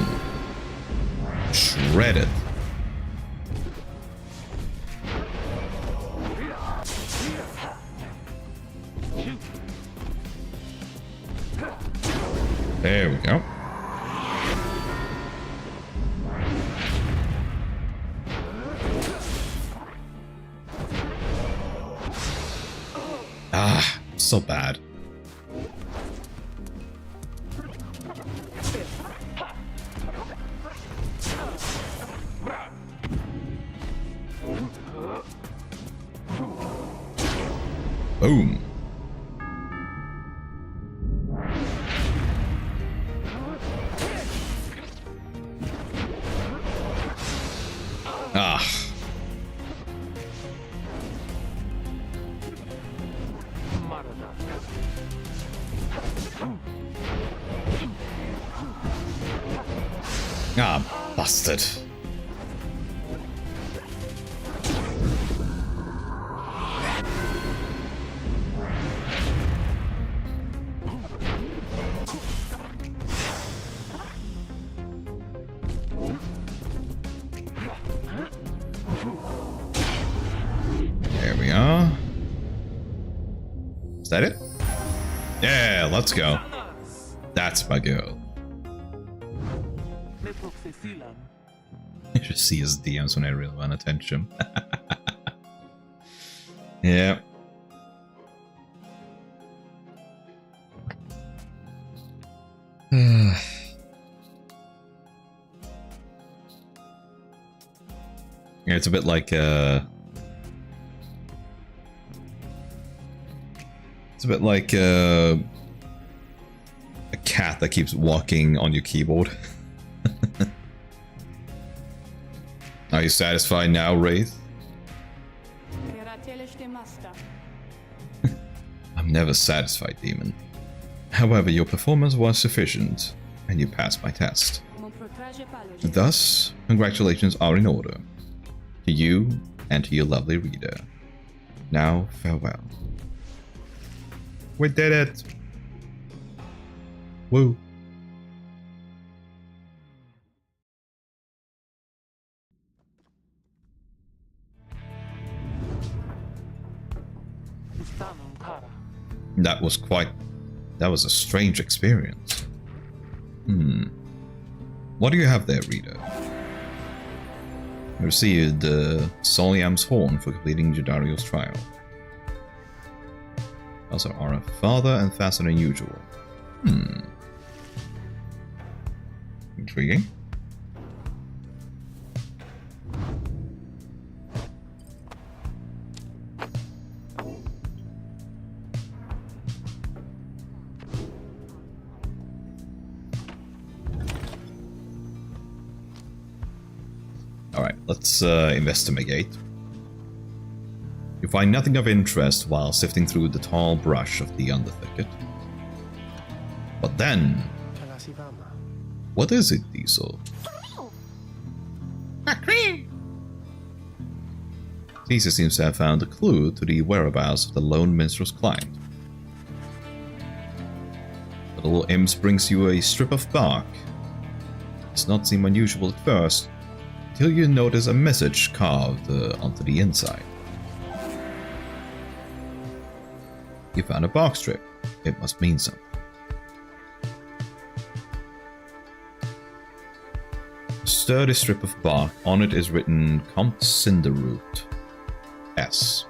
shredded. There we go. Ah, so bad. Boom. Ah. Ah, bastard. There we are. Is that it? Yeah, let's go. That's my girl. You should see his DMs when I really want attention. Yeah. Yeah, it's a bit like it's a bit like a cat that keeps walking on your keyboard. Are you satisfied now, Wraith? I'm never satisfied, demon. However, your performance was sufficient, and you passed my test. Thus, congratulations are in order. To you, and to your lovely reader. Now, farewell. We did it! Woo! That was a strange experience. What do you have there, reader? You received Soliam's horn for completing Jadario's trial. Also are a farther and faster than usual. Intriguing. Alright, let's investigate. You find nothing of interest while sifting through the tall brush of the underthicket. But then... What is it, Diesel? Diesel seems to have found a clue to the whereabouts of the lone minstrel's client. The little imps brings you a strip of bark. It does not seem unusual at first, until you notice a message carved onto the inside. You found a bark strip. It must mean something. A sturdy strip of bark. On it is written Comte Cinderroot. S.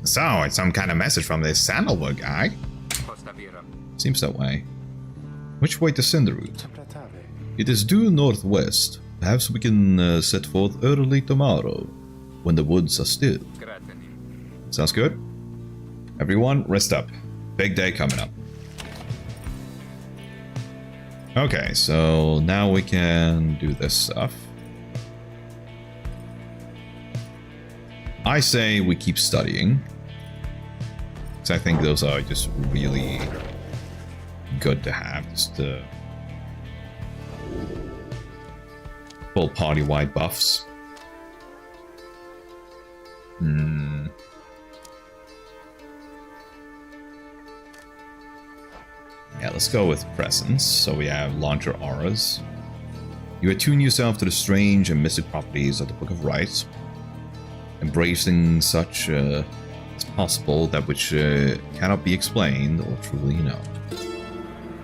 So, it's some kind of message from this Sandalwood guy. Seems that way. Which way to Cinderroot? It is due northwest. Perhaps we can set forth early tomorrow, when the woods are still. Sounds good? Everyone, rest up. Big day coming up. Okay, so now we can do this stuff. I say we keep studying, because I think those are just really good to have. Just full party-wide buffs. Yeah, let's go with presence. So we have launcher auras. You attune yourself to the strange and mystic properties of the Book of Rites, embracing such as possible that which cannot be explained or truly known.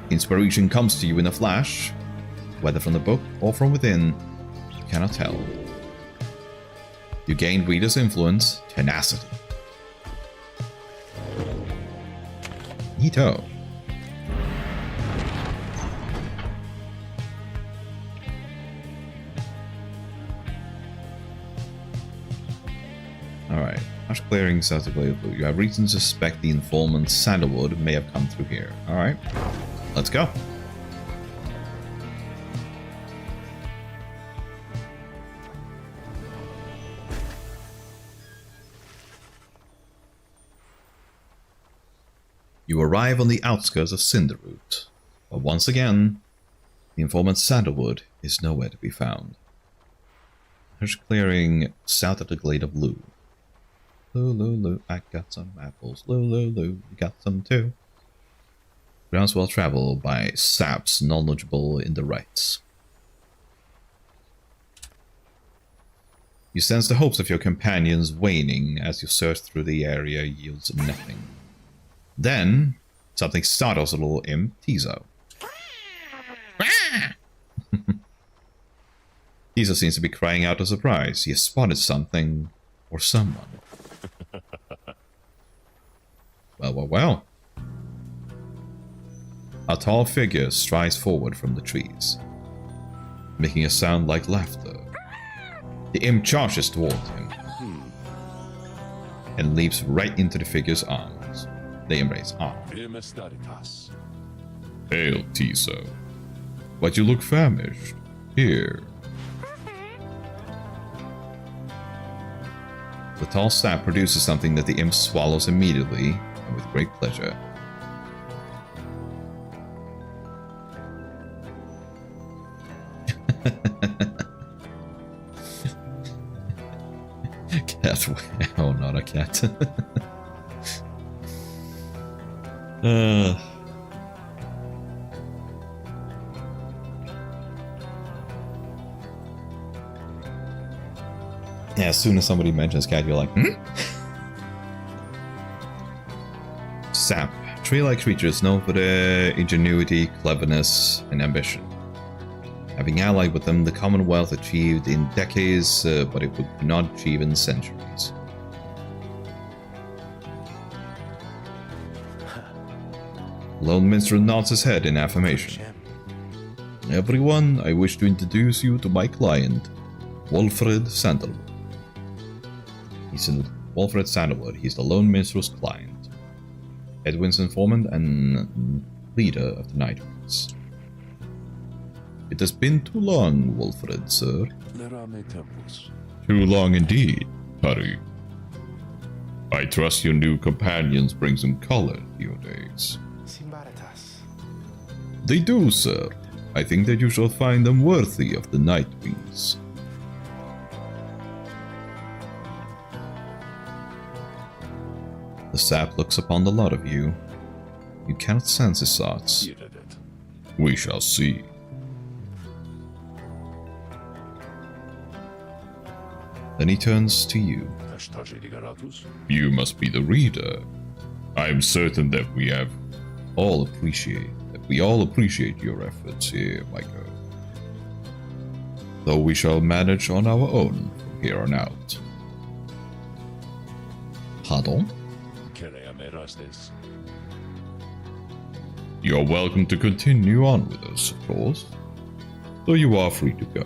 Inspiration comes to you in a flash, whether from the book or from within, you cannot tell. You gain reader's influence, tenacity. Neato. Alright. Harsh clearing south of Glade of Blue. You have reason to suspect the informant Sandalwood may have come through here. Alright. Let's go. You arrive on the outskirts of Cinderroot, but once again, the informant Sandalwood is nowhere to be found. There's clearing south of the Glade of Blue. Loo, I got some apples. Loo, you got some too. Grounds well traveled by saps knowledgeable in the rites. You sense the hopes of your companions waning as you search through the area yields nothing. Then, something startles a little imp, Tizo. Tizo seems to be crying out in surprise. He has spotted something or someone. Well. A tall figure strides forward from the trees, making a sound like laughter. The imp charges toward him and leaps right into the figure's arms. They embrace arms. Hail, Tizo. But you look famished. Here. The tall sap produces something that the imp swallows immediately and with great pleasure. Cat. Oh, not a cat. Yeah, as soon as somebody mentions cat, you're like, Sap. Tree-like creatures known for their ingenuity, cleverness, and ambition. Having allied with them, the Commonwealth achieved in decades, but it would not achieve in centuries. Lone Minstrel nods his head in affirmation. Everyone, I wish to introduce you to my client, Wolfred Sandalwood. Wolfred Sandalwood. He's the Lone Minstrel's client, Edwin's informant and leader of the Nightwings. It has been too long, Wolfred, sir. Too long indeed, Pyre. I trust your new companions bring some color to your days. They do, sir. I think that you shall find them worthy of the Nightwings. The sap looks upon the lot of you. You cannot sense his thoughts. We shall see. Then he turns to you. You must be the reader. I am certain that we all appreciate your efforts here, my girl. Though we shall manage on our own from here on out. Pardon? You are welcome to continue on with us, of course. Though you are free to go.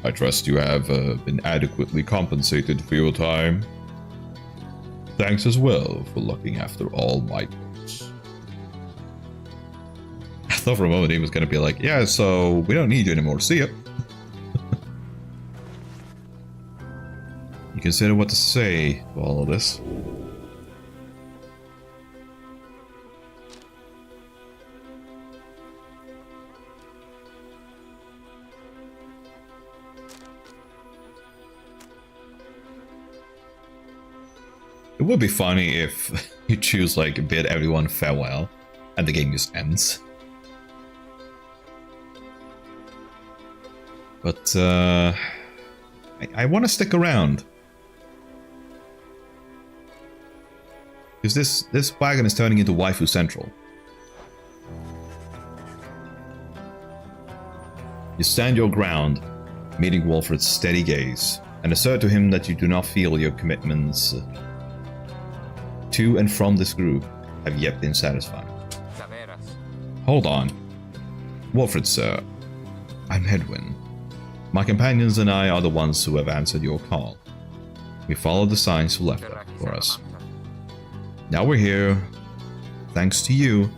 I trust you have been adequately compensated for your time. Thanks as well for looking after all my goods. I thought for a moment he was going to be like, yeah, so we don't need you anymore. See ya. You consider what to say to all of this. It would be funny if you choose like bid everyone farewell and the game just ends. But I want to stick around. Because this wagon is turning into Waifu Central. You stand your ground, meeting Wolfred's steady gaze, and assert to him that you do not feel your commitments to and from this group have yet been satisfied. Hold on. Wolfred, sir. I'm Edwin. My companions and I are the ones who have answered your call. We followed the signs who left them for us. Now we're here, thanks to you,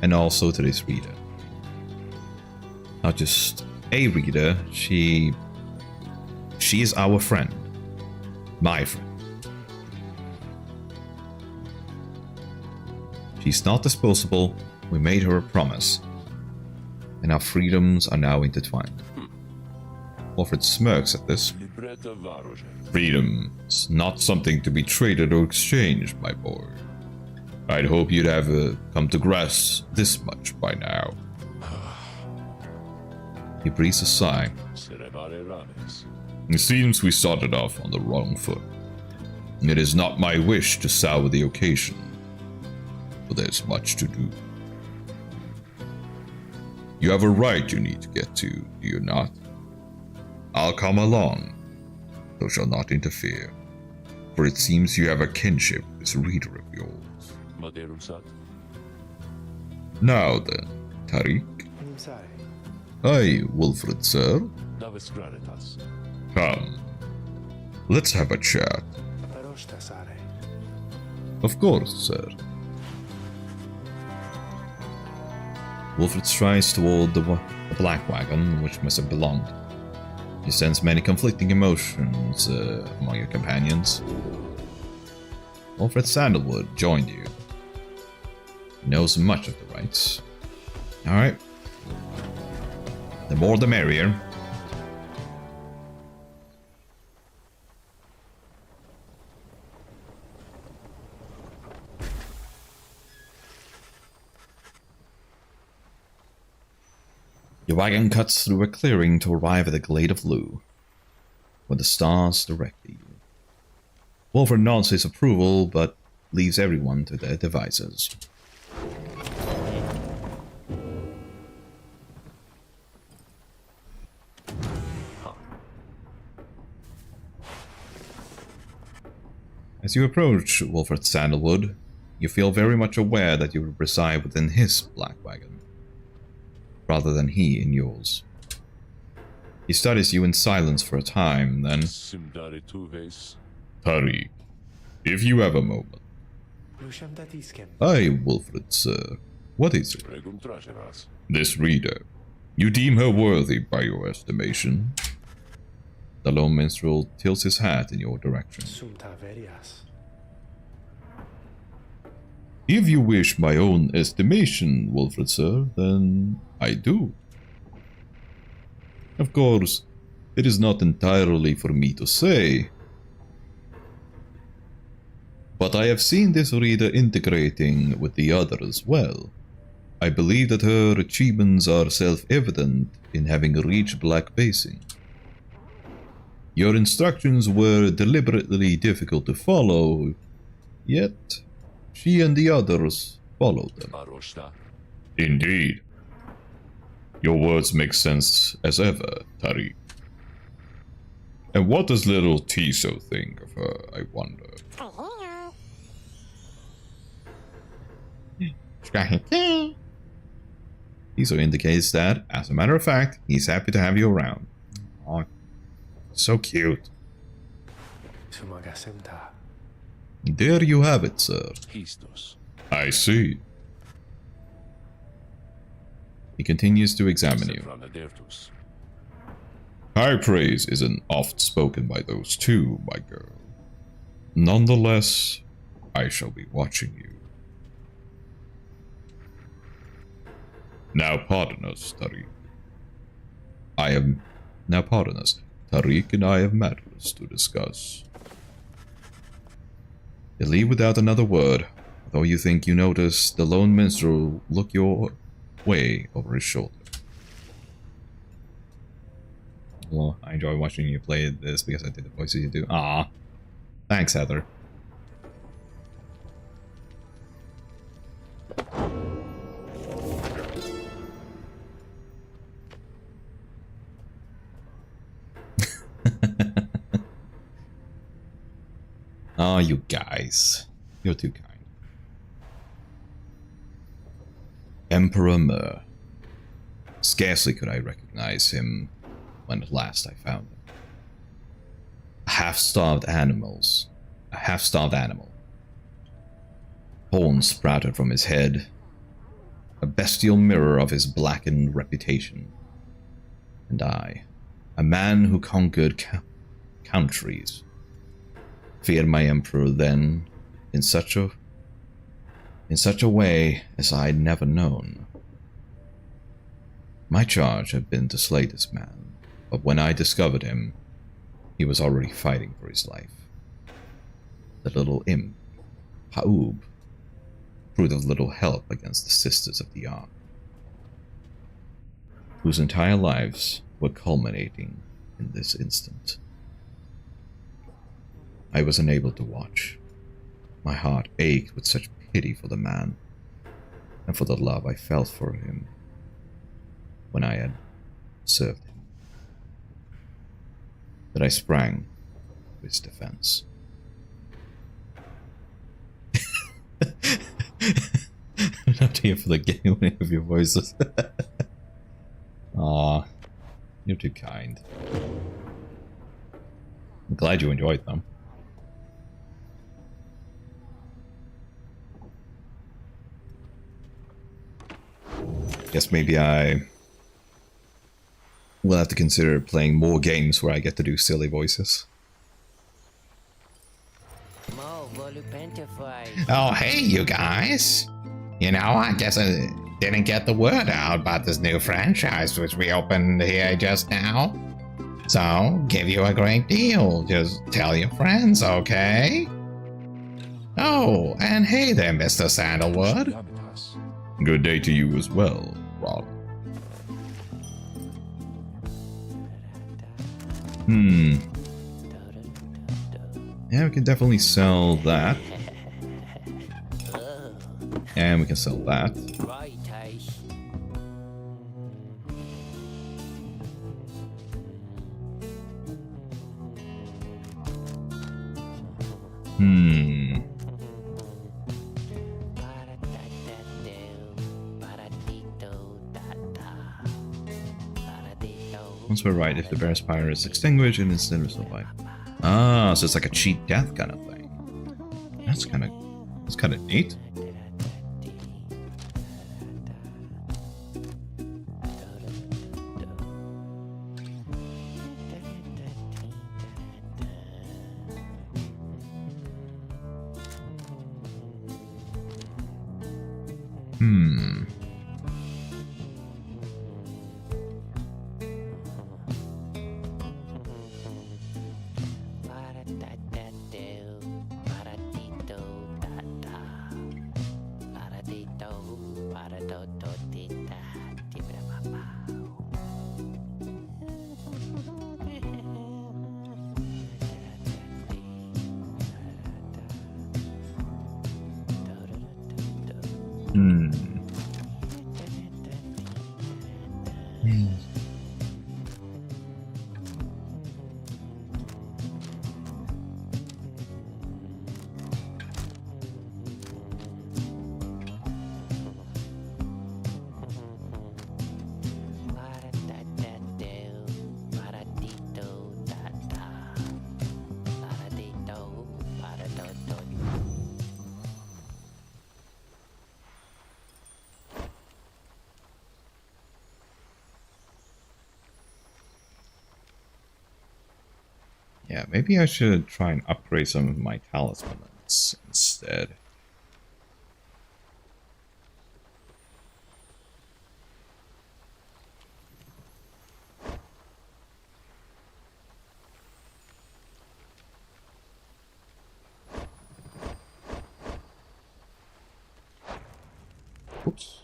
and also to this reader. Not just a reader, she is our friend. My friend. She's not disposable, we made her a promise. And our freedoms are now intertwined. Alfred smirks at this. Freedom is not something to be traded or exchanged, my boy. I'd hope you'd have come to grasp this much by now. He breathes a sigh. It seems we started off on the wrong foot. It is not my wish to sour the occasion, but there's much to do. You have a right you need to get to, do you not? I'll come along, though shall not interfere, for it seems you have a kinship with this reader of yours. Now then, Tariq. Aye, Wilfred, sir. Come, let's have a chat. Of course, sir. Wilfred strides toward the black wagon, which must have belonged. You sense many conflicting emotions among your companions. Wilfred Sandalwood joined you. He knows much of the rites. Alright. The more the merrier. Your wagon cuts through a clearing to arrive at the Glade of Lu, where the stars direct you. Wolford nods his approval, but leaves everyone to their devices. As you approach Wolford Sandalwood, you feel very much aware that you reside within his black wagon, rather than he in yours. He studies you in silence for a time, then... Tariq, if you have a moment. Aye, Wilfred, sir. What is it? This reader. You deem her worthy by your estimation? The lone minstrel tilts his hat in your direction. If you wish my own estimation, Wilfred, sir, then I do. Of course, it is not entirely for me to say, but I have seen this reader integrating with the others well. I believe that her achievements are self-evident in having reached Black Basin. Your instructions were deliberately difficult to follow, yet she and the others followed them. Indeed. Your words make sense as ever, Tariq. And what does little Tiso think of her, I wonder? Tiso indicates that, as a matter of fact, he's happy to have you around. Oh, so cute. There you have it, sir. I see. He continues to examine you. High praise isn't oft spoken by those two, my girl. Nonetheless, I shall be watching you. Now pardon us, Tariq. Now pardon us. Tariq and I have matters to discuss. You leave without another word, though you think you notice the lone minstrel look your way over his shoulder. Well, I enjoy watching you play this because I did the voices you do. Ah, thanks, Heather. Oh, you guys. You're too kind. Emperor Mur. Scarcely could I recognize him when at last I found him. half-starved animal. Horns sprouted from his head, a bestial mirror of his blackened reputation. And I, a man who conquered countries, feared my emperor then in such a way as I'd never known. My charge had been to slay this man, but when I discovered him, he was already fighting for his life. The little imp, Haub, proved of little help against the Sisters of the Ark, whose entire lives were culminating in this instant. I was unable to watch. My heart ached with such pity for the man, and for the love I felt for him when I had served him, that I sprang to his defense. I'm not here for the getting of your voices. Aw, you're too kind. I'm glad you enjoyed them. Guess maybe I will have to consider playing more games where I get to do silly voices. Oh, hey, you guys. You know, I guess I didn't get the word out about this new franchise which we opened here just now. So, give you a great deal. Just tell your friends, okay? Oh, and hey there, Mr. Sandalwood. Good day to you as well, Rob. Yeah, we can definitely sell that. And we can sell that. Once we're right, if the bear's pyre is extinguished and instead of survive. Ah, so it's like a cheat death kind of thing. That's kind of neat. Yeah, maybe I should try and upgrade some of my talismans instead. Oops.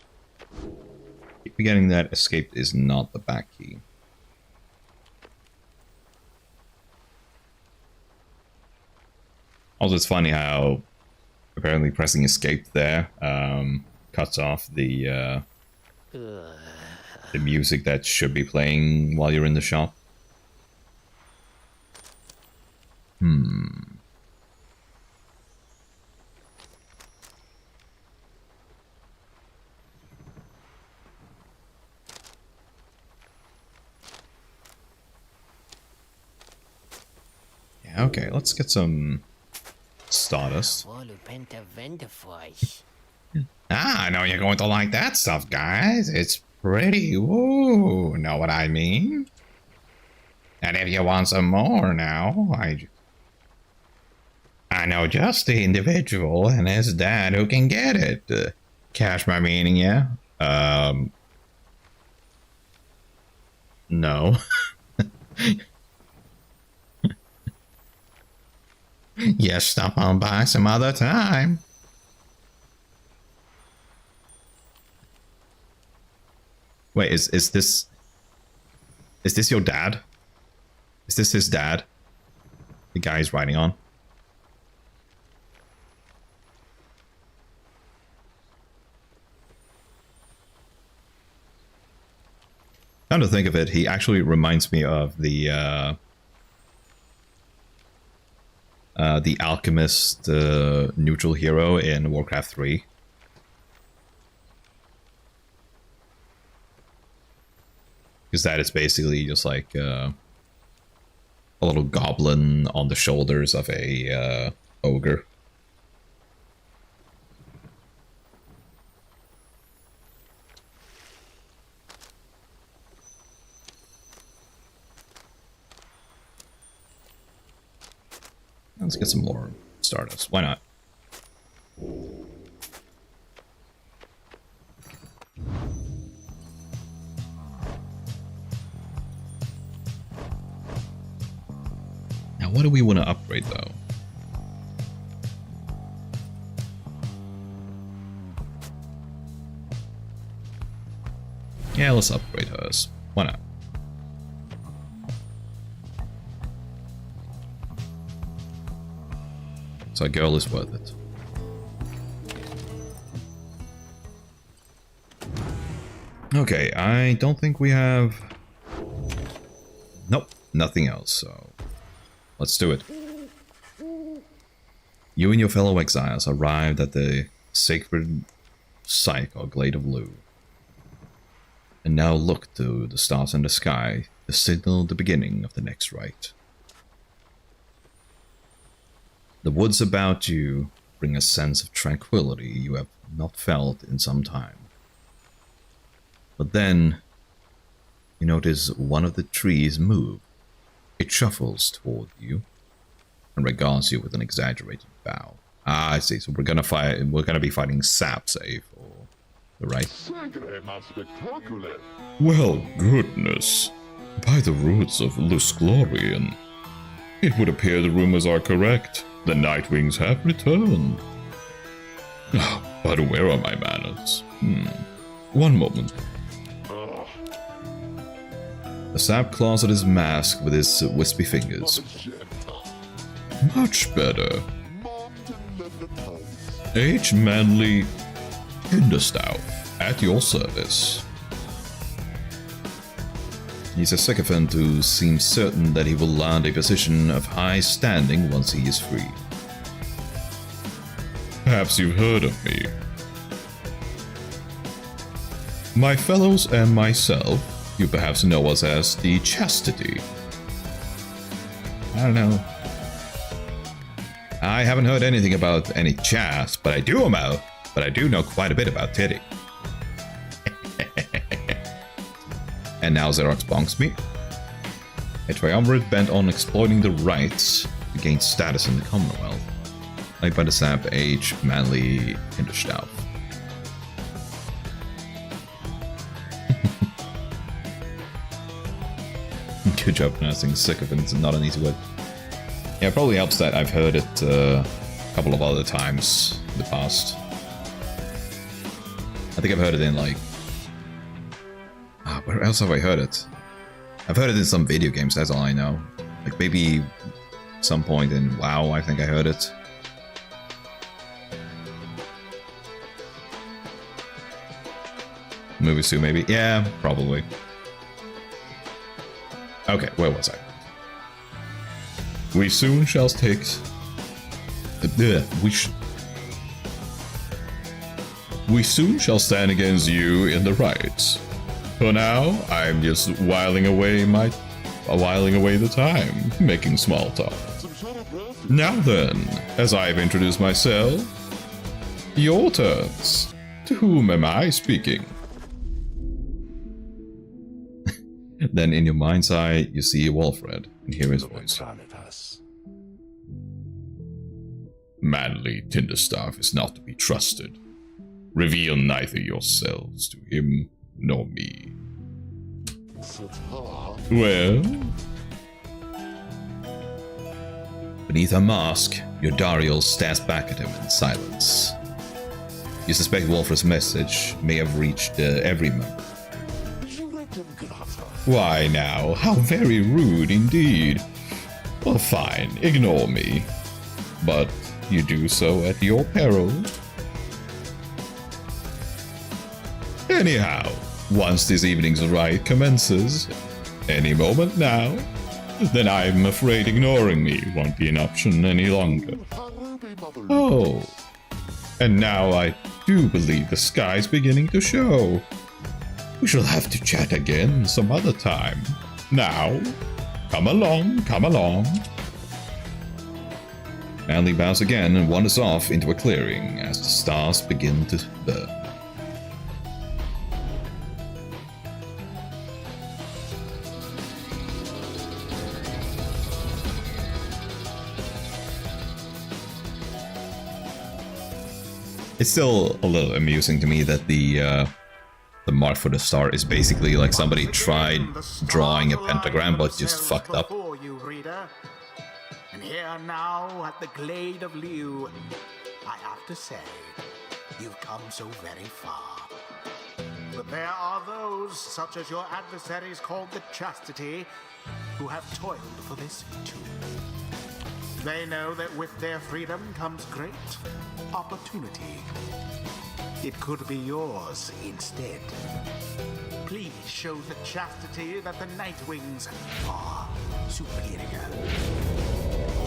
Keep forgetting that escape is not the back key. Also, it's funny how apparently pressing escape there cuts off the music that should be playing while you're in the shop. Yeah, Okay, let's get some stardust. Ah, I know you're going to like that stuff, guys. It's pretty. Ooh, know what I mean? And if you want some more now, I know just the individual and his dad who can get it. Catch my meaning, yeah? No. Yeah, stop on by some other time. Wait, is this your dad? Is this his dad? The guy he's riding on? Come to think of it, he actually reminds me of the alchemist neutral hero in Warcraft 3. Because that is basically just like a little goblin on the shoulders of a ogre. Let's get some more stardust. Why not? Now, what do we want to upgrade, though? Yeah, let's upgrade hers. Why not? So a girl is worth it. Okay, I don't think we have... Nope, nothing else, so... Let's do it. You and your fellow exiles arrived at the sacred site or Glade of Lu. And now look to the stars in the sky to signal the beginning of the next rite. The woods about you bring a sense of tranquility you have not felt in some time. But then, you notice one of the trees move. It shuffles toward you and regards you with an exaggerated bow. Ah, I see. So we're gonna be fighting Sap, say, for the right. Well, goodness. By the roots of Lusglorian, it would appear the rumors are correct. The Nightwings have returned. But where are my manners? One moment. The Sap claws at his mask with his wispy fingers. Much better. H. Manly Hinderstauf, at your service. He's a sycophant who seems certain that he will land a position of high standing once he is free. Perhaps you've heard of me. My fellows and myself, you perhaps know us as the Chastity. I don't know. I haven't heard anything about any chast, but I do know quite a bit about Titty. And now Xerox bonks me. A triumvirate bent on exploiting the rights to gain status in the Commonwealth. Led by the Sap H. Manly Hinderstauf. Good job pronouncing sycophant, not an easy word. Yeah, it probably helps that I've heard it a couple of other times in the past. I think I've heard it in like... where else have I heard it? I've heard it in some video games, that's all I know. Like maybe some point in WoW, I think I heard it. Movies too, maybe? Yeah, probably. Okay, where was I? We soon shall take... We soon shall stand against you in the rights. For now, I'm just whiling away the time, making small talk. Now then, as I've introduced myself, your turns. To whom am I speaking? Then in your mind's eye, you see Walfred and hear his voice. Manly Tinderstaff is not to be trusted. Reveal neither yourselves to him nor me. Well? Beneath her mask, Yodariel stares back at him in silence. You suspect Walfred's message may have reached every member. Why now, how very rude indeed. Well, fine, ignore me. But you do so at your peril. Anyhow, once this evening's rite commences, any moment now, then I'm afraid ignoring me won't be an option any longer. Oh, and now I do believe the sky's beginning to show. We shall have to chat again some other time. Now, come along, come along. Manly bows again and wanders off into a clearing as the stars begin to burn. It's still a little amusing to me that the mark for the star is basically like somebody tried drawing a pentagram but just fucked up. And here now at the Glade of Liu, I have to say, you've come so very far. But there are those, such as your adversaries called the Chastity, who have toiled for this too. They know that with their freedom comes great opportunity. It could be yours instead. Please show the Chastity that the Nightwings are superior.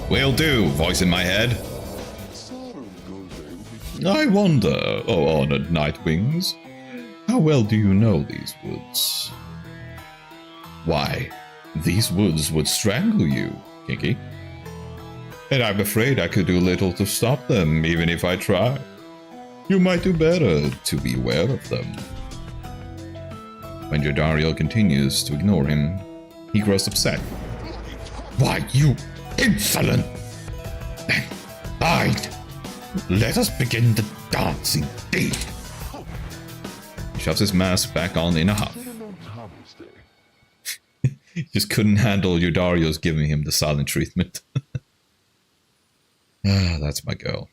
Will do, voice in my head. I wonder, oh honored Nightwings, how well do you know these woods? Why, these woods would strangle you, Kinky. And I'm afraid I could do little to stop them, even if I tried. You might do better to be aware of them. When Yodariel continues to ignore him, he grows upset. Why, you insolent! Fine! Let us begin the dance indeed! He shoves his mask back on in a huff. He just couldn't handle Yodariel's giving him the silent treatment. Ah, that's my girl.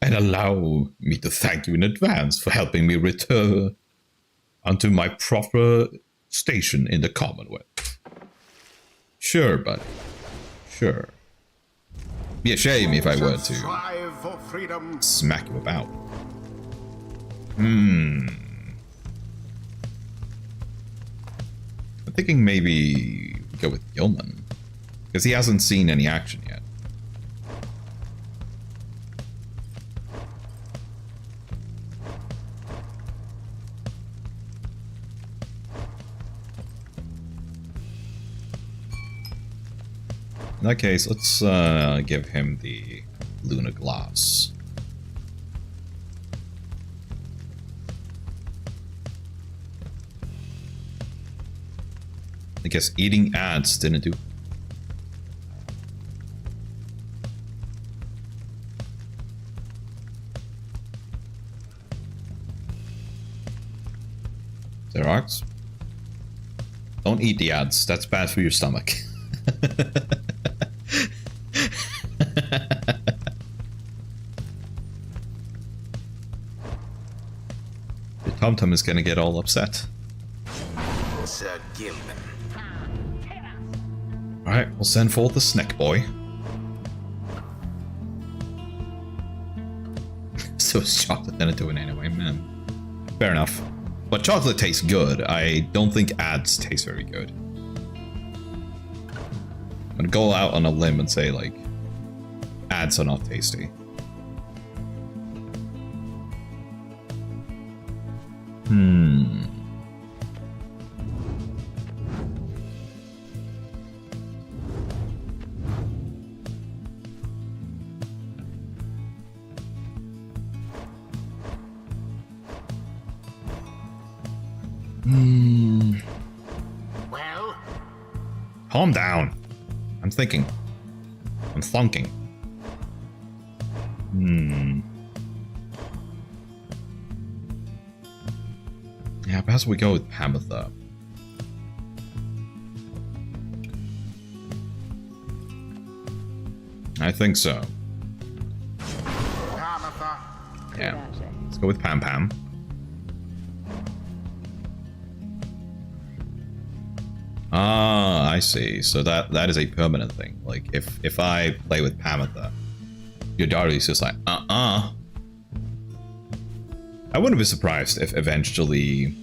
And allow me to thank you in advance for helping me return unto my proper station in the Commonwealth. Sure, buddy. Sure. Be a shame if I were to smack you about. I'm thinking maybe go with Gilman, because he hasn't seen any action yet. In that case, let's give him the Luna Glass. I guess eating ants didn't do. Xerox? Don't eat the ants, that's bad for your stomach. The Tum-Tum is gonna get all upset. Sir Gilman. Alright, we'll send forth the snack boy. So it's chocolate than it doing anyway, man. Fair enough. But chocolate tastes good. I don't think ads taste very good. I'm gonna go out on a limb and say, like, ads are not tasty. Well, Calm down. I'm thinking. I'm thunking. Yeah, perhaps we go with Pamitha. I think so. Pamitha. Yeah. Let's go with Pam Pam. Ah, I see. So that is a permanent thing. Like if I play with Pamitha, Yodari's just like, I wouldn't be surprised if eventually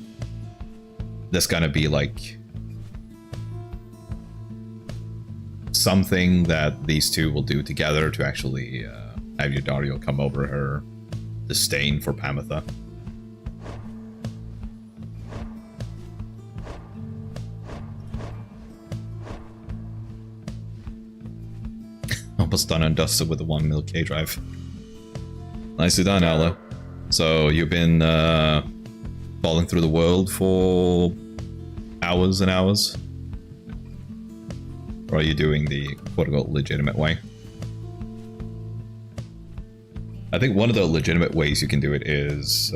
there's gonna be like something that these two will do together to actually have Yodario come over her disdain for Pamitha. Almost done and dusted with the 1 mil K drive. Nicely done, Ella. So you've been falling through the world for hours and hours? Or are you doing the quote-unquote legitimate way? I think one of the legitimate ways you can do it is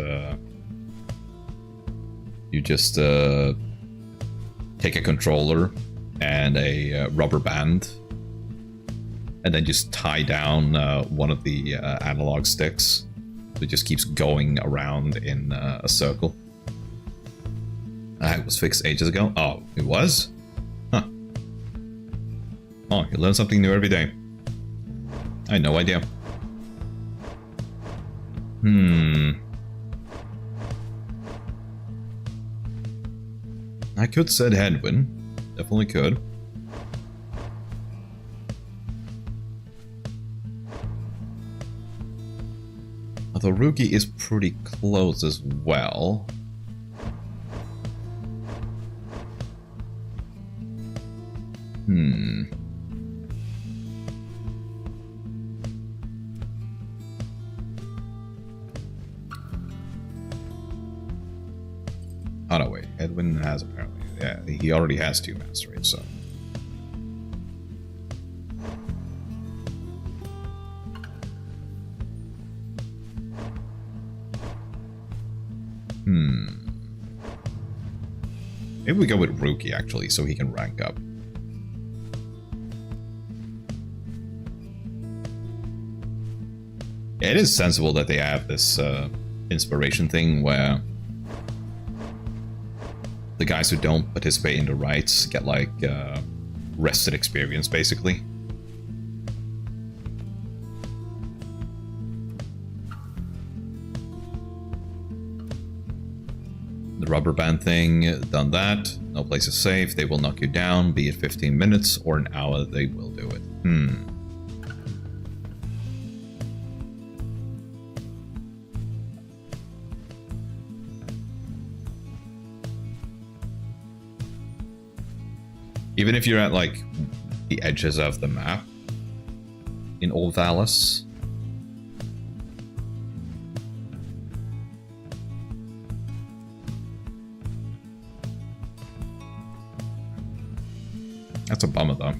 you just take a controller and a rubber band and then just tie down one of the analog sticks. So it just keeps going around in a circle. It was fixed ages ago. Oh, it was? Huh. Oh, you learn something new every day. I had no idea. I could set Hedwyn. Definitely could. Although Ruki is pretty close as well. Oh no, wait. Edwin has apparently... Yeah, he already has 2 mastery, so... Maybe we go with Ruki, actually, so he can rank up. It is sensible that they have this inspiration thing where the guys who don't participate in the rites get, like, rested experience, basically. The rubber band thing, done that. No place is safe. They will knock you down, be it 15 minutes or an hour, they will do it. Even if you're at, like, the edges of the map in Old Valis. That's a bummer, though.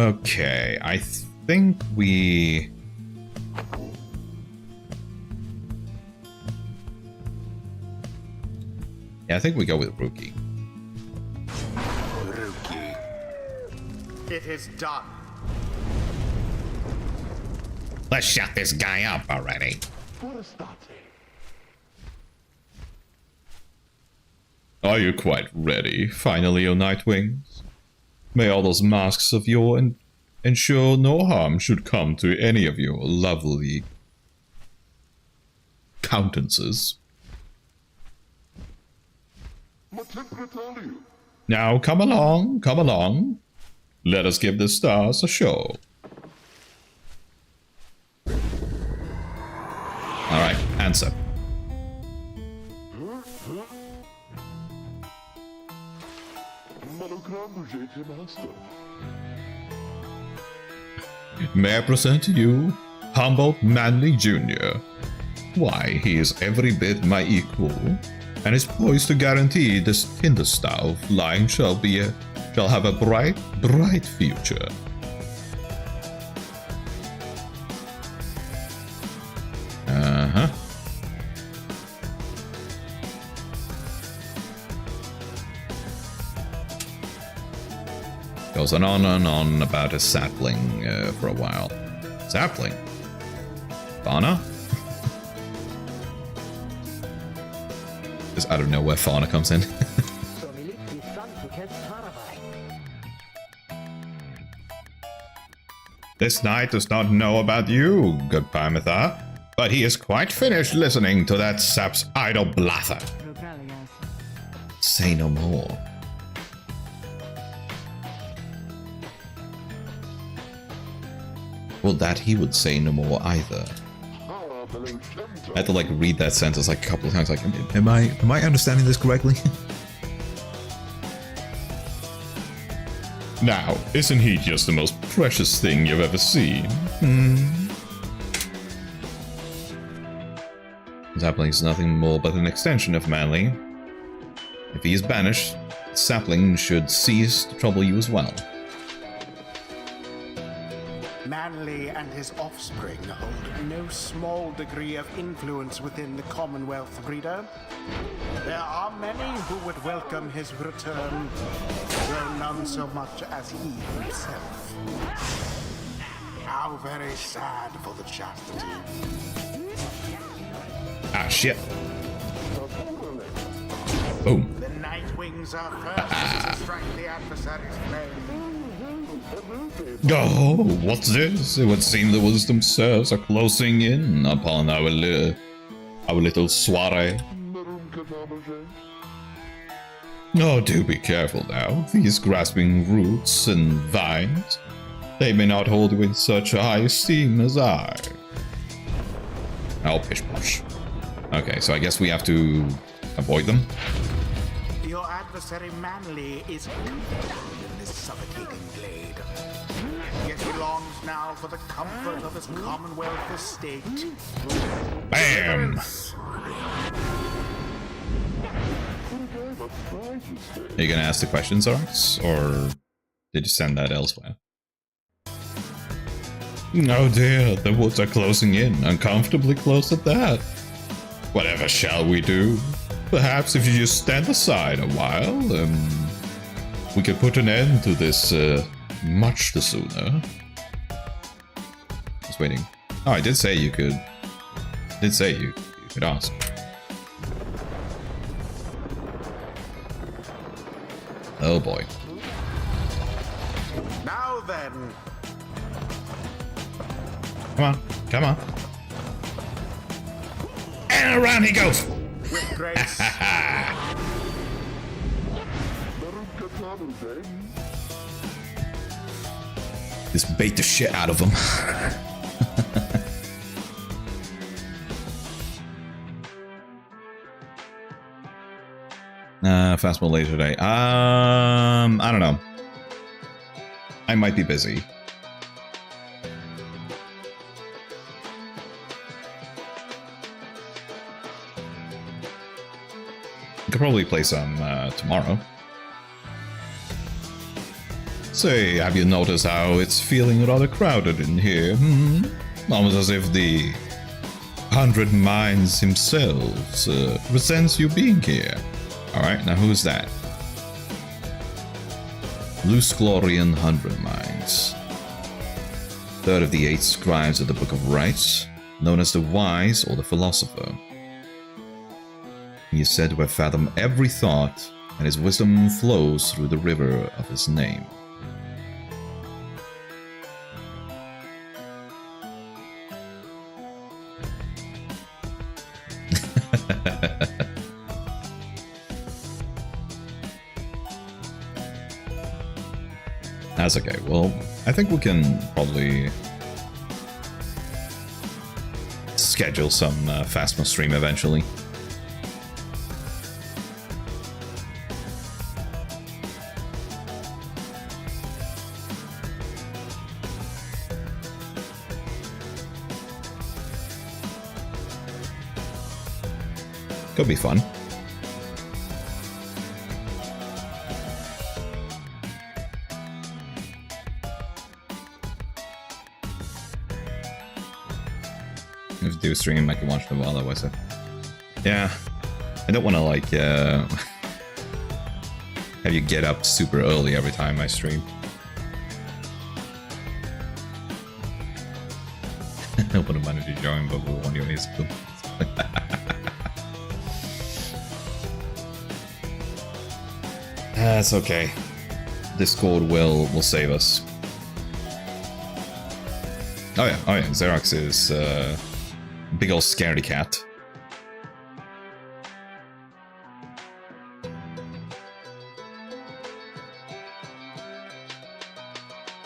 Okay, I think we... Yeah, I think we go with Ruki. Ruki. It is done. Let's shut this guy up already. Are you quite ready, finally, O Nightwings? May all those masks of yours ensure no harm should come to any of your lovely countenances. Now come along, come along. Let us give the stars a show. Alright, answer. May I present to you Humboldt Manley Jr., Why, he is every bit my equal, and is poised to guarantee this Tinderstau line shall have a bright, bright future. Uh-huh. Goes on and on about a sapling for a while. Sapling? Fauna? Just out of nowhere, fauna comes in. This knight does not know about you, good Pyre, but he is quite finished listening to that sap's idle blather. Say no more. Well, that he would say no more either. I had to like read that sentence like a couple of times. Like, am I understanding this correctly? Now, isn't he just the most precious thing you've ever seen? Sapling is nothing more but an extension of Manly. If he is banished, Sapling should cease to trouble you as well. Manly and his offspring hold no small degree of influence within the Commonwealth, Breeder. There are many who would welcome his return, though none so much as he himself. How very sad for the chastity. Ah, shit. Boom. The Nightwings are first to strike the adversary's flame. Oh, what's this? It would seem the wisdom sirs are closing in upon our little soiree. Oh, do be careful now. These grasping roots and vines, they may not hold you in such a high esteem as I. Oh, pish posh. Okay, so I guess we have to avoid them. Your adversary Manly is confined in this suffocating glade. Yet he longs now for the comfort of his Commonwealth estate. Bam! Are you gonna ask the questions, Arx? Or did you send that elsewhere? Oh dear, the woods are closing in, uncomfortably close at that. Whatever shall we do? Perhaps if you just stand aside a while, we could put an end to this, much the sooner. Just waiting. Oh, I did say you could. I did say you could ask. Oh boy. Now then. Come on, come on. And around he goes. With grace. Just bait the shit out of him. Fastball later today. I don't know. I might be busy. I could probably play some tomorrow. Say, have you noticed how it's feeling rather crowded in here? Almost as if the 100 Minds himself resents you being here. Alright, now who's that? Loose Glorian 100 Minds. Third of the 8 scribes of the Book of Rites, known as the Wise or the Philosopher. He is said to have fathomed every thought, and his wisdom flows through the river of his name. That's okay. Well, I think we can probably schedule some Phasma stream eventually. Could be fun. If you do stream, I can watch them otherwise. Yeah. I don't want to, like, have you get up super early every time I stream. I wouldn't mind if you join, but we want your music. That's okay. Discord will save us. Oh yeah, Xerox is big ol' scaredy cat.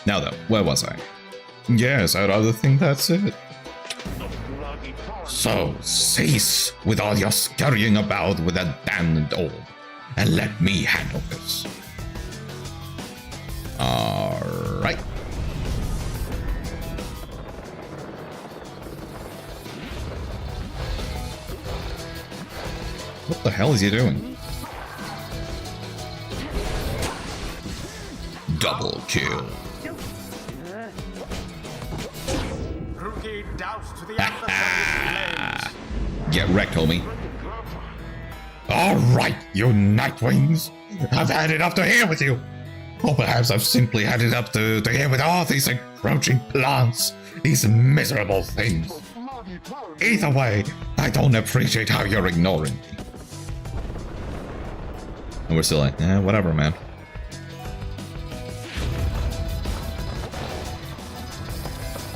Now though, where was I? Yes, I'd rather think that's it. So, cease with all your scurrying about with that damned orb, and let me handle this. Alright. What the hell is he doing? Double kill. Get wrecked, homie. Alright, you Nightwings. I've had it up to here with you. Or perhaps I've simply had it up to here with all these encroaching plants. These miserable things. Either way, I don't appreciate how you're ignoring me. And we're still like, whatever, man.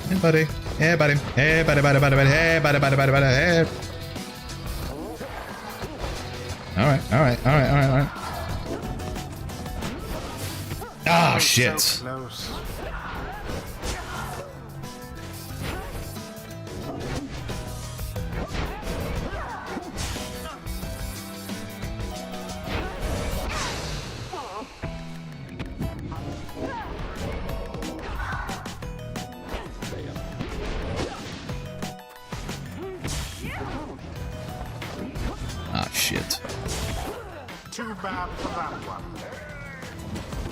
Hey, buddy. Hey, buddy. Hey, buddy, buddy, buddy, buddy. Hey, buddy, buddy, buddy, buddy. Hey. Alright. Ah, shit. So close. Ah, shit. Too bad for that one.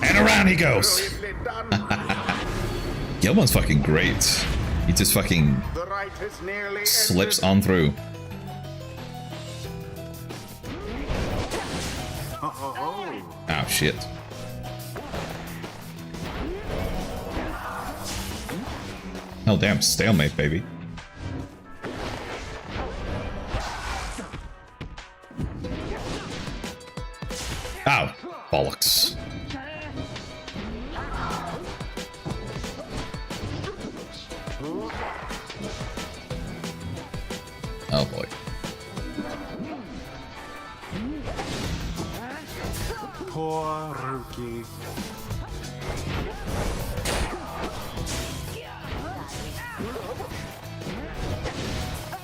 And around he goes. Brilliantly done. Gilman's fucking great. He just fucking The right is nearly slips ended. on through. Oh, shit. Hell damn, stalemate, baby. Ow, bollocks. Oh boy. Poor Rookie.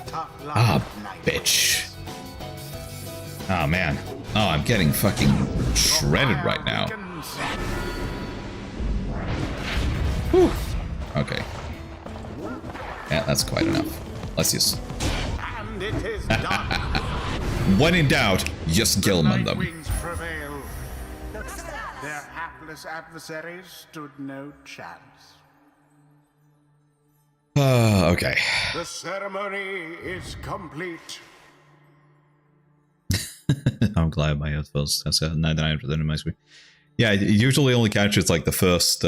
Tough luck, Ah, Knight. bitch. Oh man. Oh, I'm getting fucking shredded right now. Whew. Okay. Yeah, that's quite enough. Let's just... And it is done. When in doubt, just Gilman them. Nightwings prevail. Their hapless adversaries stood no chance. Okay. The ceremony is complete. I'm glad my headphones. That's a 99% of my screen. Yeah, it usually only catches like the first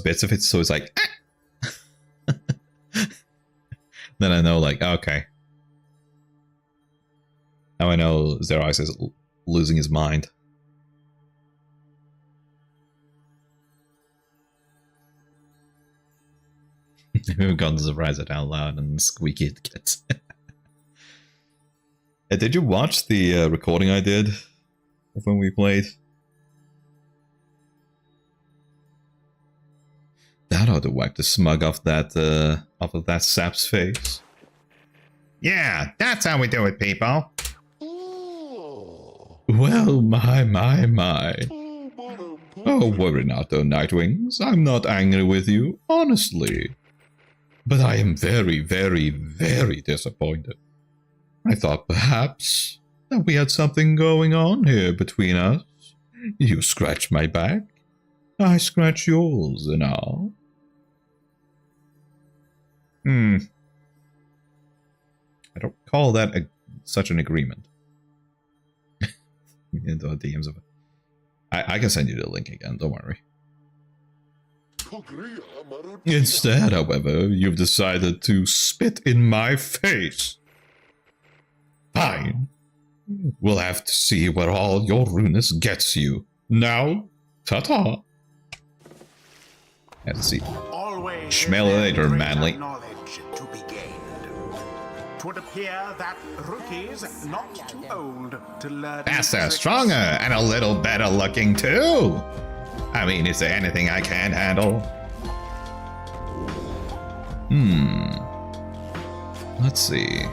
bits of it, so it's like then I know, like, okay. Now I know Xerox is losing his mind. We've gone to surprise it out loud and squeaky it gets. Did you watch the recording I did of when we played? That ought to wipe the smug off that sap's face. Yeah, that's how we do it, people. Well, my. Oh, worry not, though, Nightwings. I'm not angry with you, honestly. But I am very, very, very disappointed. I thought perhaps that we had something going on here between us. You scratch my back, I scratch yours and all. I don't call that such an agreement. Into DMs of it. I can send you the link again, don't worry. Instead, however, you've decided to spit in my face. Fine. We'll have to see where all your rudeness gets you. Now, ta-ta. Have to see. Always Smell is there later, greater manly. knowledge to be gained. 'Twould appear that rookies not too old to learn Faster, tricks. stronger, and a little better looking too. I mean, is there anything I can't handle? Let's see.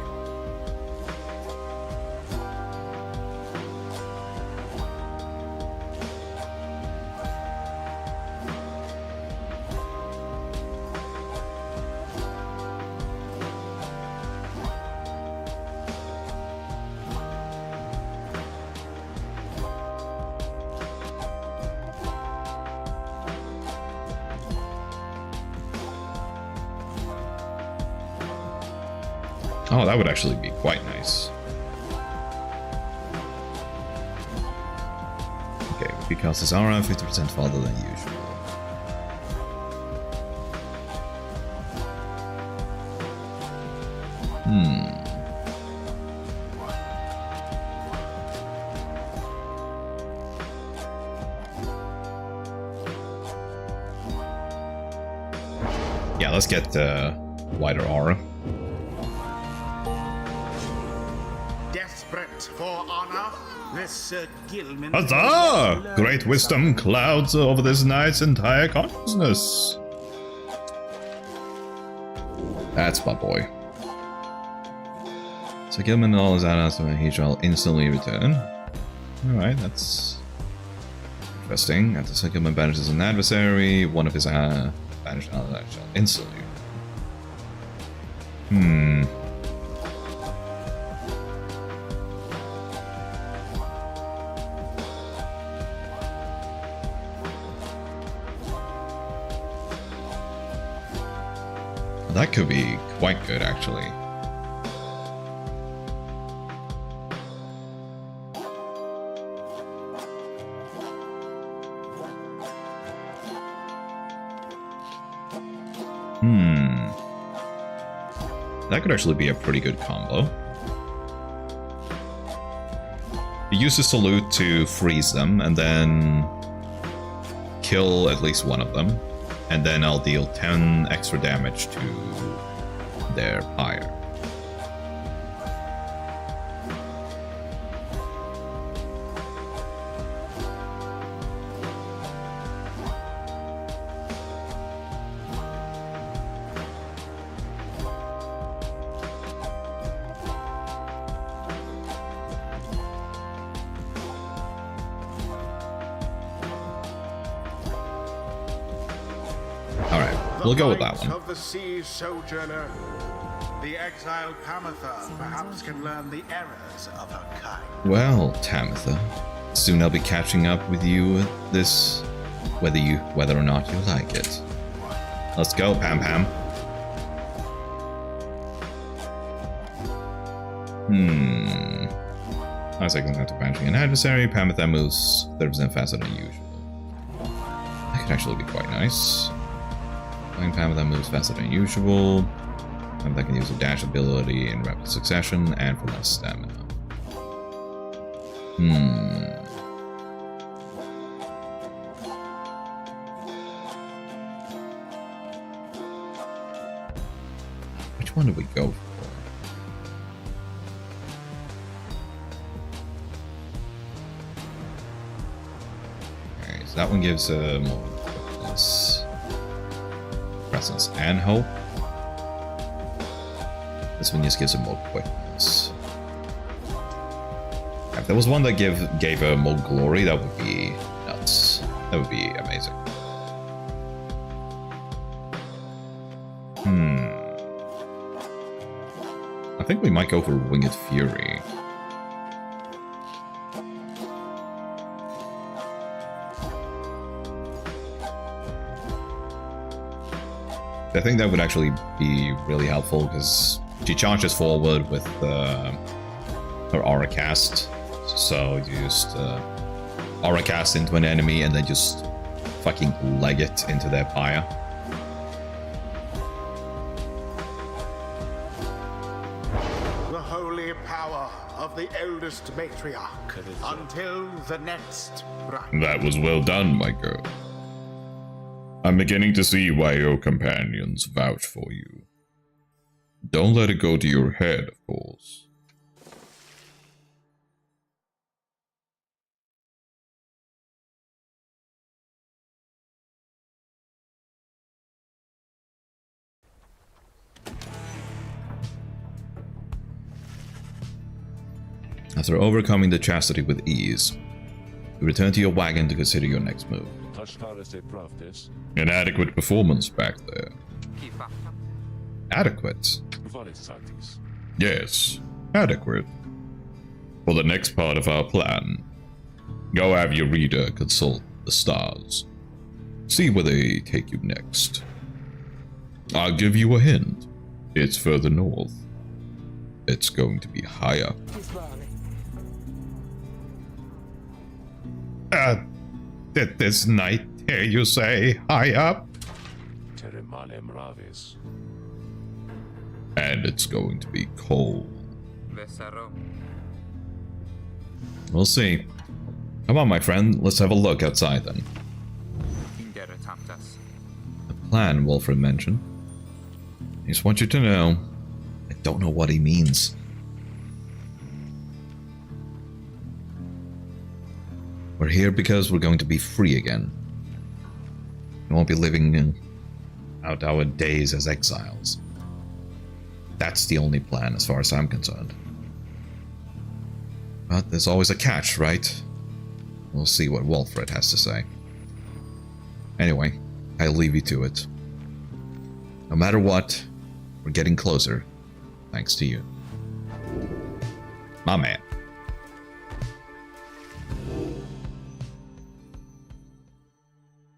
Oh, that would actually be quite nice. Okay, because his aura 50% farther than usual. Yeah, let's get wider aura. Desperate for honor, this Sir Gilman. Huzzah! Great wisdom clouds over this knight's entire consciousness. That's my boy. So Gilman and all his allies, he shall instantly return. Alright, that's interesting. After Sir Gilman banishes an adversary, one of his banished allies shall instantly. That could be quite good, actually. That could actually be a pretty good combo. You use the salute to freeze them, and then kill at least one of them. And then I'll deal 10 extra damage to their Pyre. We'll go with that one. Of the sea sojourner, the exiled Tamitha perhaps can learn the errors of her kind. Well, Tamitha, soon I'll be catching up with you with this, whether or not you like it. Let's go, Pam Pam. I was like, after banishing an adversary, Pamitha moves 30% faster than usual. That could actually be quite nice. Pamitha moves faster than usual. Pamitha can use a dash ability in rapid succession and for less stamina. Which one do we go for? Okay, so that one gives more quickness, presence, and hope. This one just gives her more quickness. If there was one that gave her more glory, that would be nuts. That would be amazing. think we might go for Winged Fury. I think that would actually be really helpful because she charges forward with her Aura Cast. So you just Aura Cast into an enemy and then just fucking leg it into their pyre. The holy power of the eldest matriarch until the next right. That was well done, my girl. I'm beginning to see why your companions vouch for you. Don't let it go to your head, of course. After overcoming the chastity with ease, you return to your wagon to consider your next move. Inadequate performance back there. Adequate? Yes, adequate. For the next part of our plan, go have your reader consult the stars. See where they take you next. I'll give you a hint. It's further north. It's going to be higher. This night, here you say, high up? And it's going to be cold. We'll see. Come on, my friend, let's have a look outside then. The plan Wilfred mentioned. I just want you to know, I don't know what he means. We're here because we're going to be free again. We won't be living out our days as exiles. That's the only plan as far as I'm concerned. But there's always a catch, right? We'll see what Wilfred has to say. Anyway, I'll leave you to it. No matter what, we're getting closer, thanks to you. My man.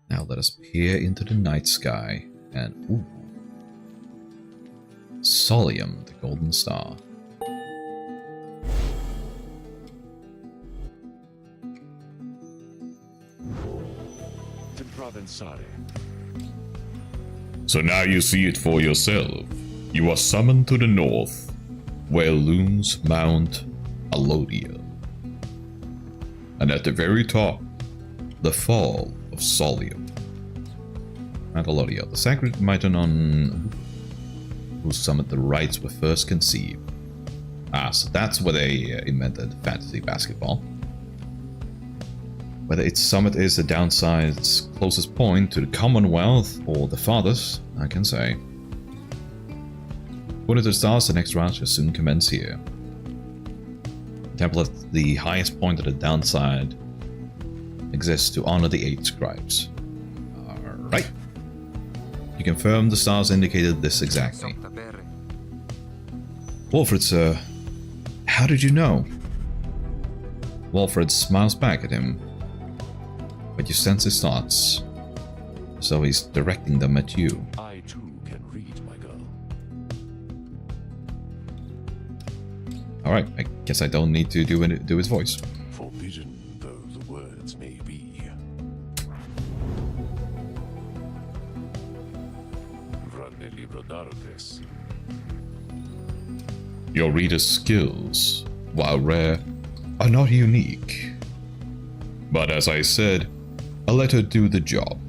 Now let us peer into the night sky and ooh, Solium, the golden star. So now you see it for yourself. You are summoned to the north, where looms Mount Alodia. And at the very top, the fall of Solium. Mount Alodia, the sacred mountain on whose summit the rites were first conceived. Ah, so that's where they invented fantasy basketball. Whether its summit is the downside's closest point to the Commonwealth or the farthest, I can say. According to the stars, the next round shall soon commence here. The temple at the highest point of the downside exists to honor the 8 scribes. Alright. You confirm the stars indicated this exactly. Wilfred, sir, how did you know? Wilfred smiles back at him, but you sense his thoughts, so he's directing them at you. I too can read, my girl. Alright, I guess I don't need to do his voice. Forbidden though the words may be. Your reader's skills, while rare, are not unique. But as I said, I'll let her do the job.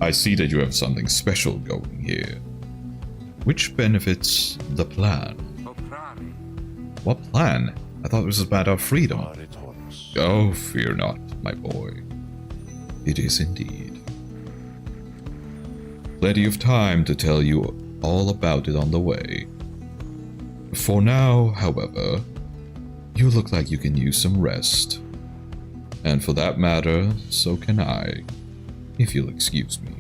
I see that you have something special going here, which benefits the plan. What plan? I thought this was about our freedom. Oh, fear not, my boy. It is indeed. Plenty of time to tell you all about it on the way. For now, however, you look like you can use some rest. And for that matter, so can I, if you'll excuse me.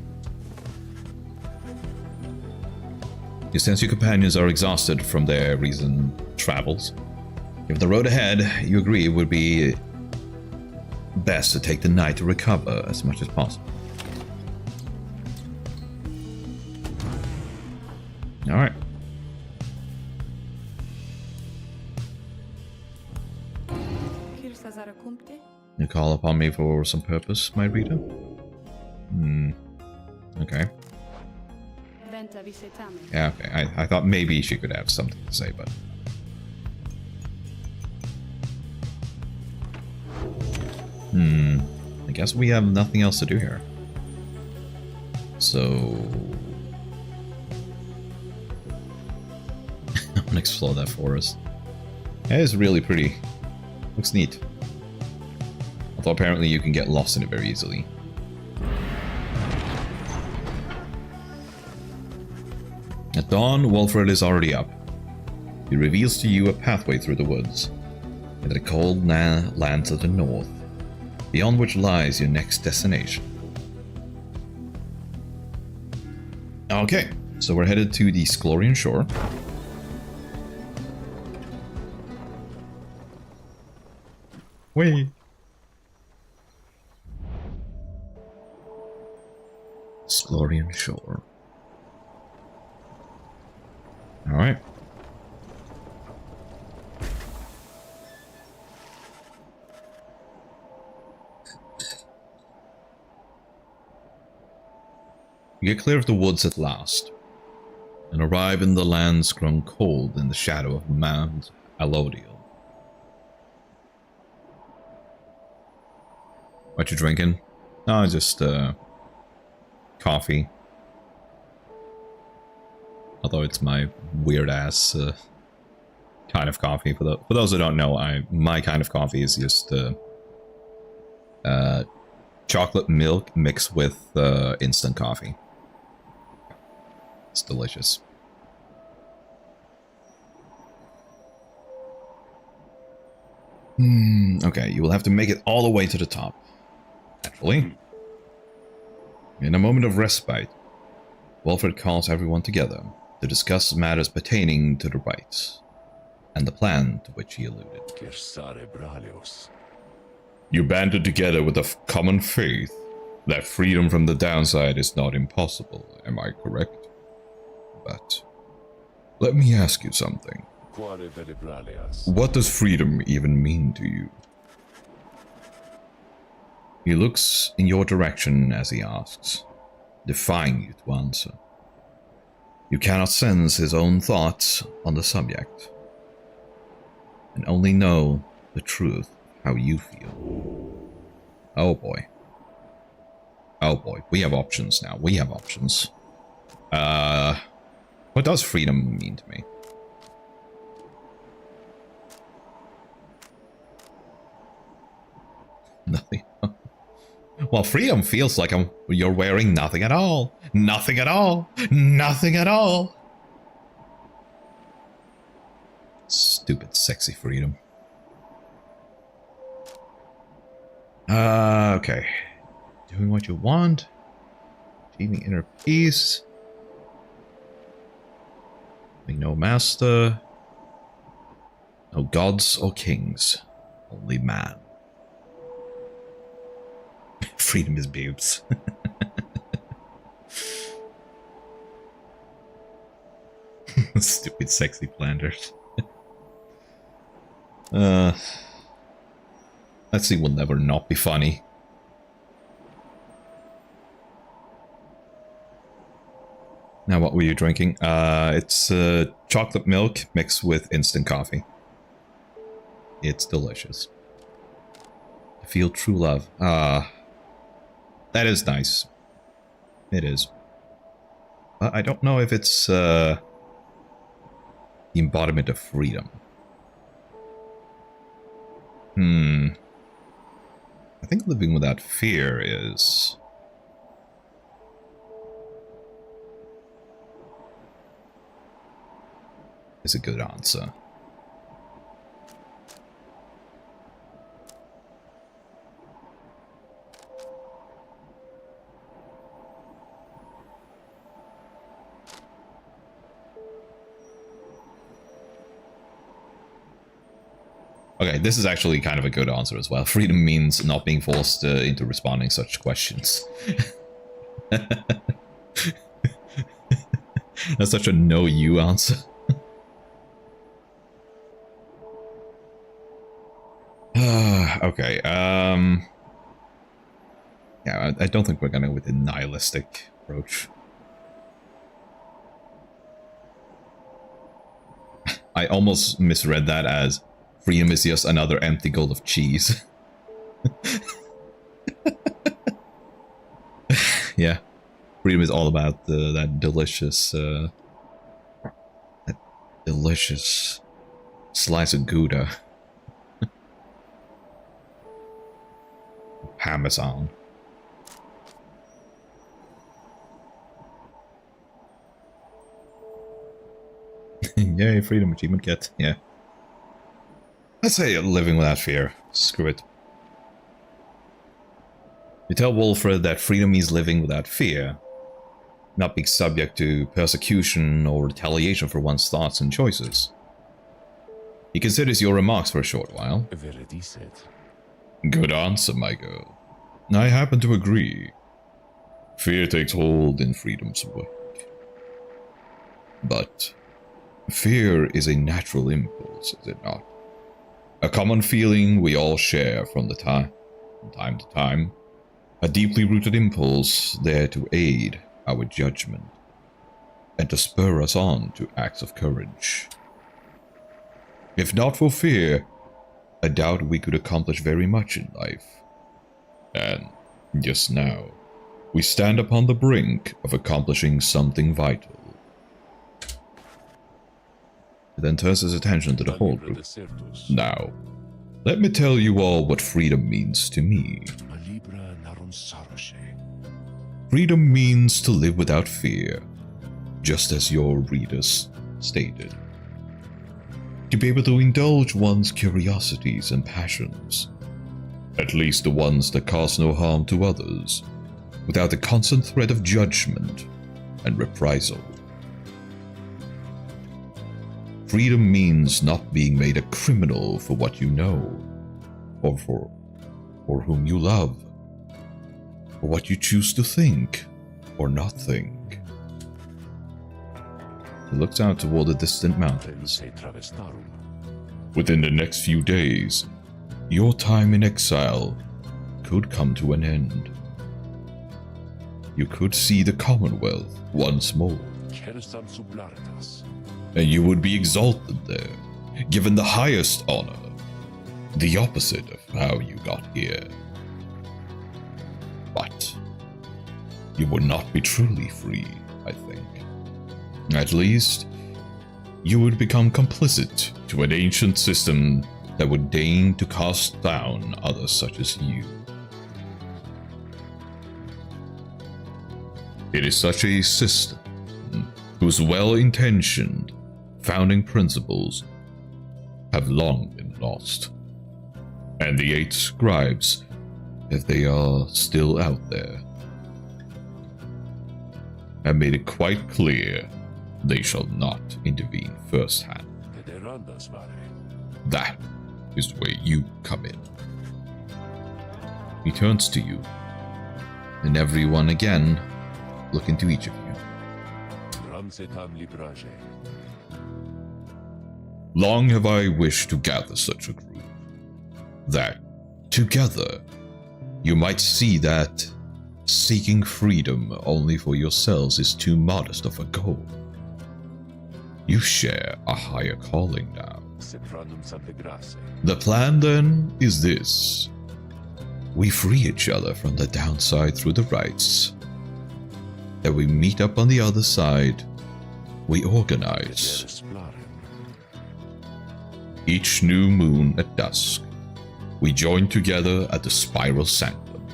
You sense your companions are exhausted from their recent travels. If the road ahead, you agree it would be best to take the night to recover as much as possible. Alright. You call upon me for some purpose, my reader? Okay. Yeah, okay. I thought maybe she could have something to say, but... I guess we have nothing else to do here. So... I'm gonna explore that forest. It is really pretty. Looks neat. Although apparently you can get lost in it very easily. At dawn, Wolfred is already up. He reveals to you a pathway through the woods, into the cold lands of the north, beyond which lies your next destination. Okay, so we're headed to the Sklorian shore. Wait. Sklorian shore. Alright. You get clear of the woods at last, and arrive in the lands grown cold in the shadow of Mount Alodiel. What you drinking? No, just coffee. Although it's my weird ass kind of coffee. For those who don't know, my kind of coffee is just chocolate milk mixed with instant coffee. It's delicious. Okay, you will have to make it all the way to the top. Naturally. In a moment of respite, Wolfred calls everyone together to discuss matters pertaining to the rites and the plan to which he alluded. You banded together with a common faith that freedom from the downside is not impossible, am I correct? But let me ask you something. What does freedom even mean to you? He looks in your direction as he asks, defying you to answer. You cannot sense his own thoughts on the subject, and only know the truth, how you feel. Oh boy. Oh boy, we have options now. We have options. What does freedom mean to me? Nothing. Well, freedom feels like you're wearing nothing at all. Nothing at all. Nothing at all. Stupid, sexy freedom. Okay. Doing what you want. Achieving inner peace. Being no master. No gods or kings. Only man. Freedom is boobs. Stupid sexy planters. That scene will never not be funny. Now what were you drinking? It's chocolate milk mixed with instant coffee. It's delicious. I feel true love. That is nice. It is. But I don't know if it's the embodiment of freedom. I think living without fear is a good answer. Okay, this is actually kind of a good answer as well. Freedom means not being forced into responding such questions. That's such a no you answer. Okay, yeah, I don't think we're gonna go with the nihilistic approach. I almost misread that as freedom is just another empty goal of cheese. Yeah, freedom is all about that delicious slice of Gouda. Parmesan. Yay, freedom achievement get. Yeah. Let's say living without fear. Screw it. You tell Wolfred that freedom means living without fear, not being subject to persecution or retaliation for one's thoughts and choices. He considers your remarks for a short while. Very decent. Good answer, my girl. I happen to agree. Fear takes hold in freedom's wake. But fear is a natural impulse, is it not? A common feeling we all share from time to time. A deeply rooted impulse there to aid our judgment and to spur us on to acts of courage. If not for fear, I doubt we could accomplish very much in life. And just now, we stand upon the brink of accomplishing something vital. He then turns his attention to the whole group. Now, let me tell you all what freedom means to me. Freedom means to live without fear, just as your readers stated. To be able to indulge one's curiosities and passions, at least the ones that cause no harm to others, without the constant threat of judgment and reprisal. Freedom means not being made a criminal for what you know, or whom you love, or what you choose to think or not think. He looks out toward the distant mountains. Within the next few days, your time in exile could come to an end. You could see the Commonwealth once more. And you would be exalted there, given the highest honor, the opposite of how you got here. But you would not be truly free, I think. At least, you would become complicit to an ancient system that would deign to cast down others such as you. It is such a system whose well-intentioned founding principles have long been lost. And the 8 scribes, if they are still out there, have made it quite clear they shall not intervene firsthand. That is where you come in. He turns to you, and everyone again look into each of you. Long have I wished to gather such a group, that, together, you might see that seeking freedom only for yourselves is too modest of a goal. You share a higher calling now. The plan, then, is this. We free each other from the downside through the rites. Then we meet up on the other side. We organize. Each new moon at dusk, we join together at the Spiral Sanctum.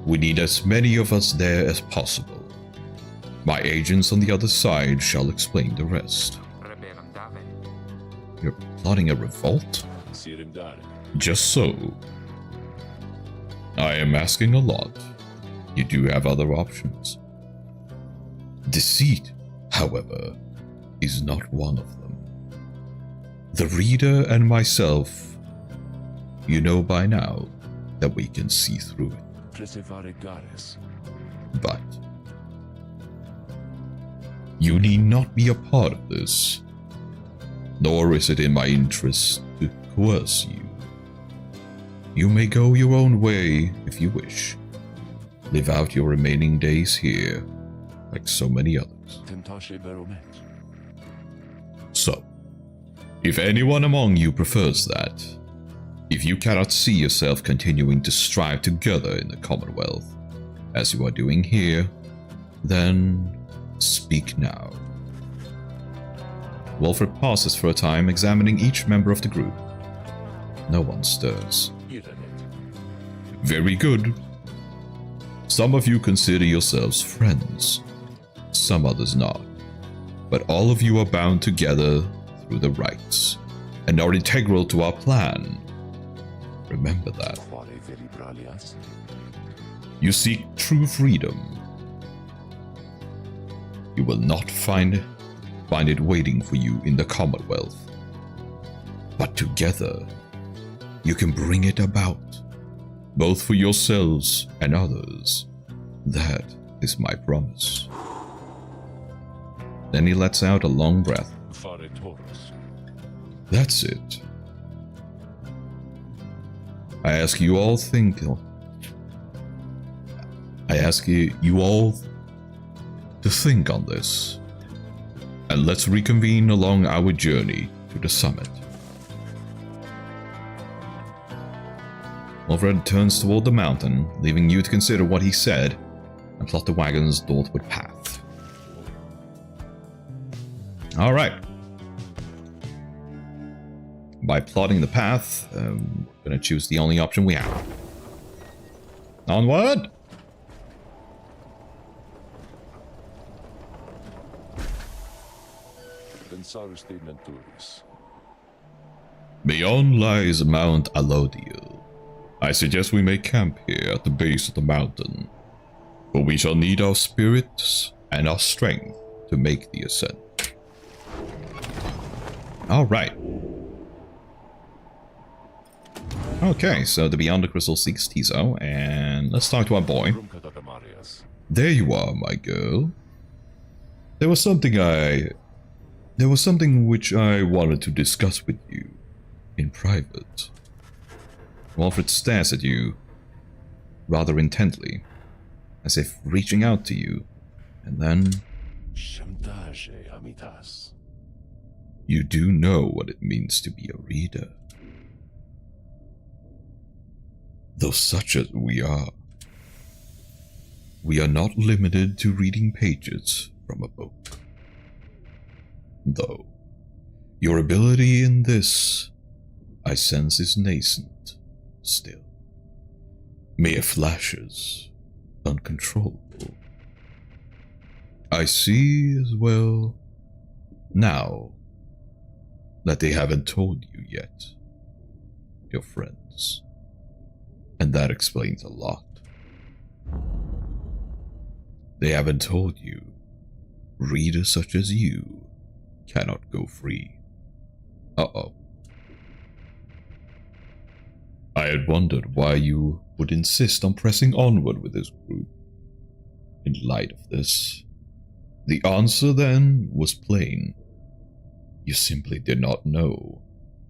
We need as many of us there as possible. My agents on the other side shall explain the rest. You're plotting a revolt? Just so. I am asking a lot. You do have other options. Deceit, however, is not one of them. The reader and myself, you know by now that we can see through it. But you need not be a part of this, nor is it in my interest to coerce you. You may go your own way if you wish. Live out your remaining days here, like so many others. So, if anyone among you prefers that, if you cannot see yourself continuing to strive together in the Commonwealth, as you are doing here, then speak now. Wolfred pauses for a time, examining each member of the group. No one stirs. Very good. Some of you consider yourselves friends, some others not. But all of you are bound together through the rites, and are integral to our plan. Remember that. You seek true freedom. You will not find it waiting for you in the Commonwealth. But together, you can bring it about, both for yourselves and others. That is my promise. Then he lets out a long breath. That's it. I ask you all to think on this, and let's reconvene along our journey to the summit. Wolfred turns toward the mountain, leaving you to consider what he said and plot the wagon's northward path. Alright. By plotting the path, I'm gonna choose the only option we have. Onward! Beyond lies Mount Alodiel. I suggest we make camp here at the base of the mountain, for we shall need our spirits and our strength to make the ascent. Alright. Okay, so the Beyond the Crystal seeks Tiso, and let's talk to our boy. There you are, my girl. There was something which I wanted to discuss with you in private. Wolfred stares at you rather intently, as if reaching out to you, and then... You do know what it means to be a reader. Though such as we are not limited to reading pages from a book. Though, your ability in this, I sense, is nascent still. Mere flashes, uncontrollable. I see as well now that they haven't told you yet, your friends. And that explains a lot. They haven't told you readers such as you cannot go free. Uh-oh. I had wondered why you would insist on pressing onward with this group. In light of this, the answer then was plain. You simply did not know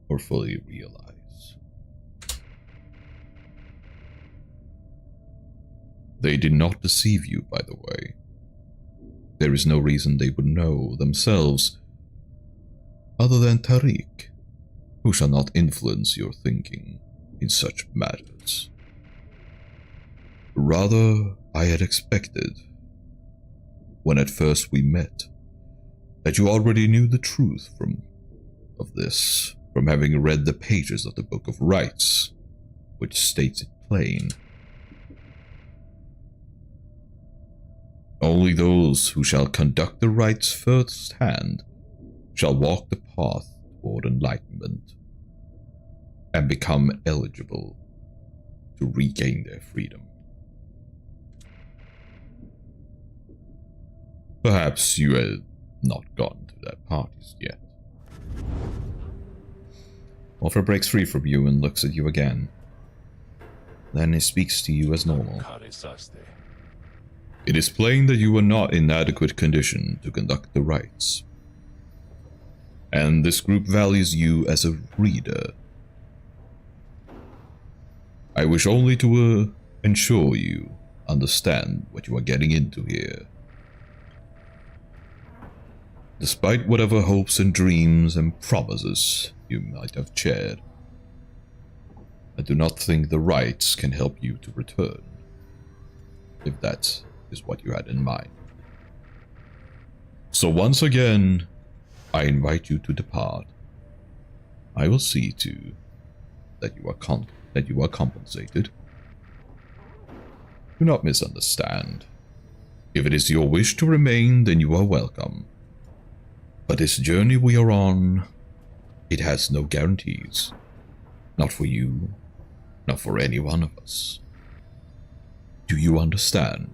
or fully realize. They did not deceive you, by the way. There is no reason they would know themselves, other than Tariq, who shall not influence your thinking in such matters. Rather, I had expected, when at first we met, that you already knew the truth of this, from having read the pages of the Book of Rites, which states it plain. Only those who shall conduct the rites firsthand shall walk the path toward enlightenment and become eligible to regain their freedom. Perhaps you had not gotten to that part yet. Orpher breaks free from you and looks at you again. Then he speaks to you as normal. It is plain that you are not in adequate condition to conduct the rites. And this group values you as a reader. I wish only to ensure you understand what you are getting into here. Despite whatever hopes and dreams and promises you might have shared, I do not think the rites can help you to return, if that is what you had in mind. So once again, I invite you to depart. I will see to that you are compensated. Do not misunderstand. If it is your wish to remain, then you are welcome. But this journey we are on, it has no guarantees. Not for you, not for any one of us. Do you understand?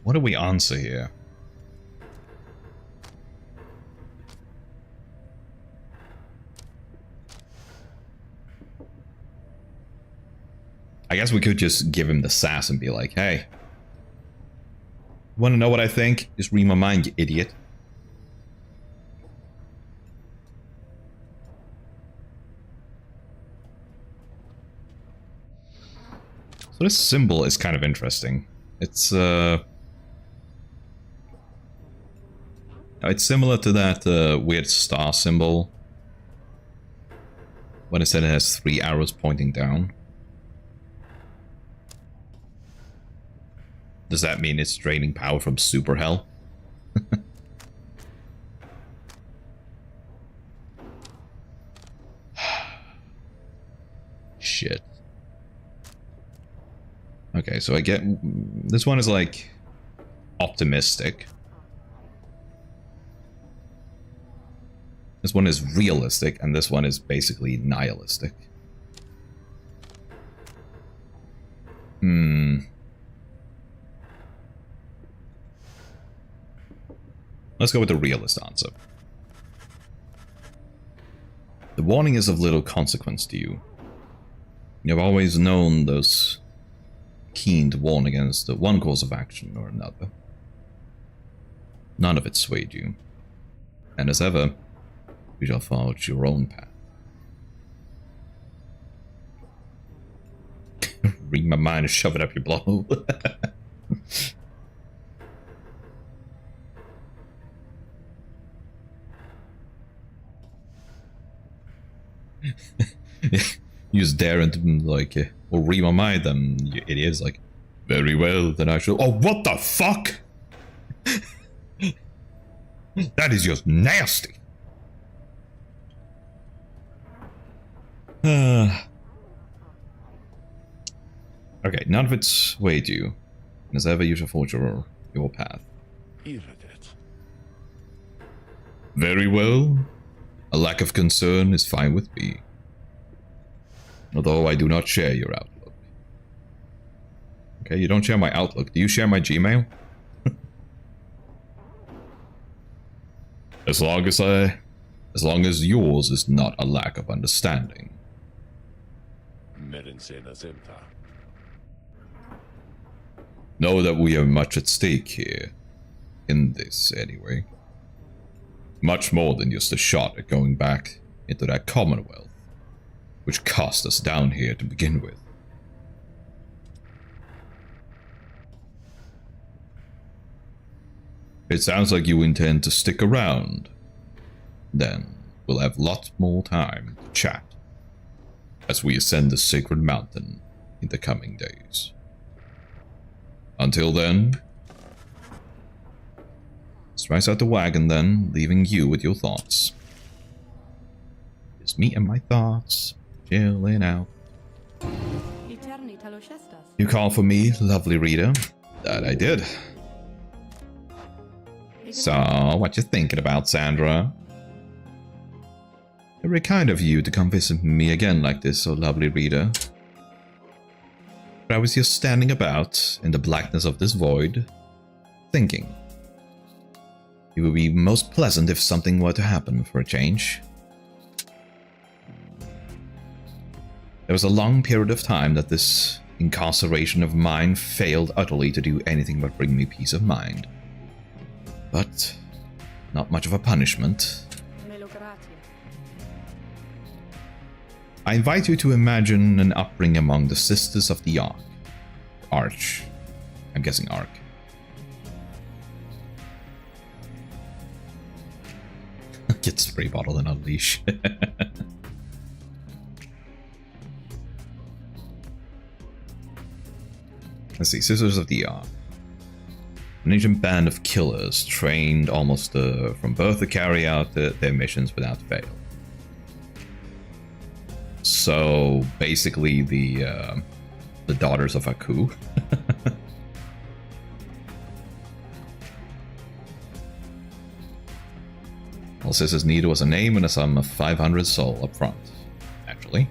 What do we answer here? I guess we could just give him the sass and be like, hey, want to know what I think? Just read my mind, you idiot. So this symbol is kind of interesting. It's similar to that weird star symbol. When it said it has 3 arrows pointing down. Does that mean it's draining power from super hell? Shit. Okay, so I get... This one is like... optimistic. This one is realistic, and this one is basically nihilistic. Let's go with the realist answer. The warning is of little consequence to you. You have always known those keen to warn against the one course of action or another. None of it swayed you. And as ever, you shall forge your own path. Read my mind and shove it up your blow. Use Darren to, like, or read my mind, then you idiots, like, very well, then I shall. Oh, what the fuck? That is just nasty. Okay, none of it's swayed you. As ever, you shall forge your path. Very well. A lack of concern is fine with me. Although I do not share your outlook. Okay, you don't share my outlook. Do you share my Gmail? As long as yours is not a lack of understanding. Know that we have much at stake here. In this, anyway. Much more than just a shot at going back into that Commonwealth, which cast us down here to begin with. It sounds like you intend to stick around. Then we'll have lots more time to chat as we ascend the sacred mountain in the coming days. Until then, Rise out the wagon then, leaving you with your thoughts. Just me and my thoughts, chilling out. You call for me, lovely reader? That I did. So, what you thinking about, Sandra? Very kind of you to come visit me again like this, oh lovely reader. But I was just standing about, in the blackness of this void, thinking. It would be most pleasant if something were to happen for a change. There was a long period of time that this incarceration of mine failed utterly to do anything but bring me peace of mind. But not much of a punishment. I invite you to imagine an upbringing among the Sisters of the Arch. I'm guessing Ark. Get spray bottle and unleash. Let's see, Sisters of the Ark. An ancient band of killers trained almost from birth to carry out their missions without fail. So basically the daughters of Aku. All Sisters needed was a name and a sum of 500 sol up front. Actually,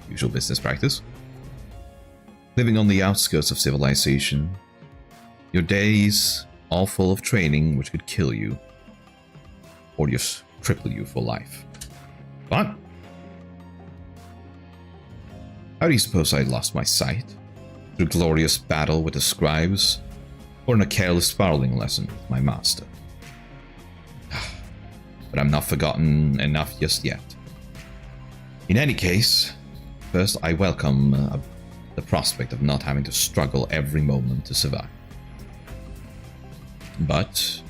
usual business practice. Living on the outskirts of civilization, your days all full of training which could kill you, or just cripple you for life. But how do you suppose I lost my sight? Through glorious battle with the scribes, or in a careless sparring lesson with my master? But I'm not forgotten enough just yet. In any case, first I welcome the prospect of not having to struggle every moment to survive. But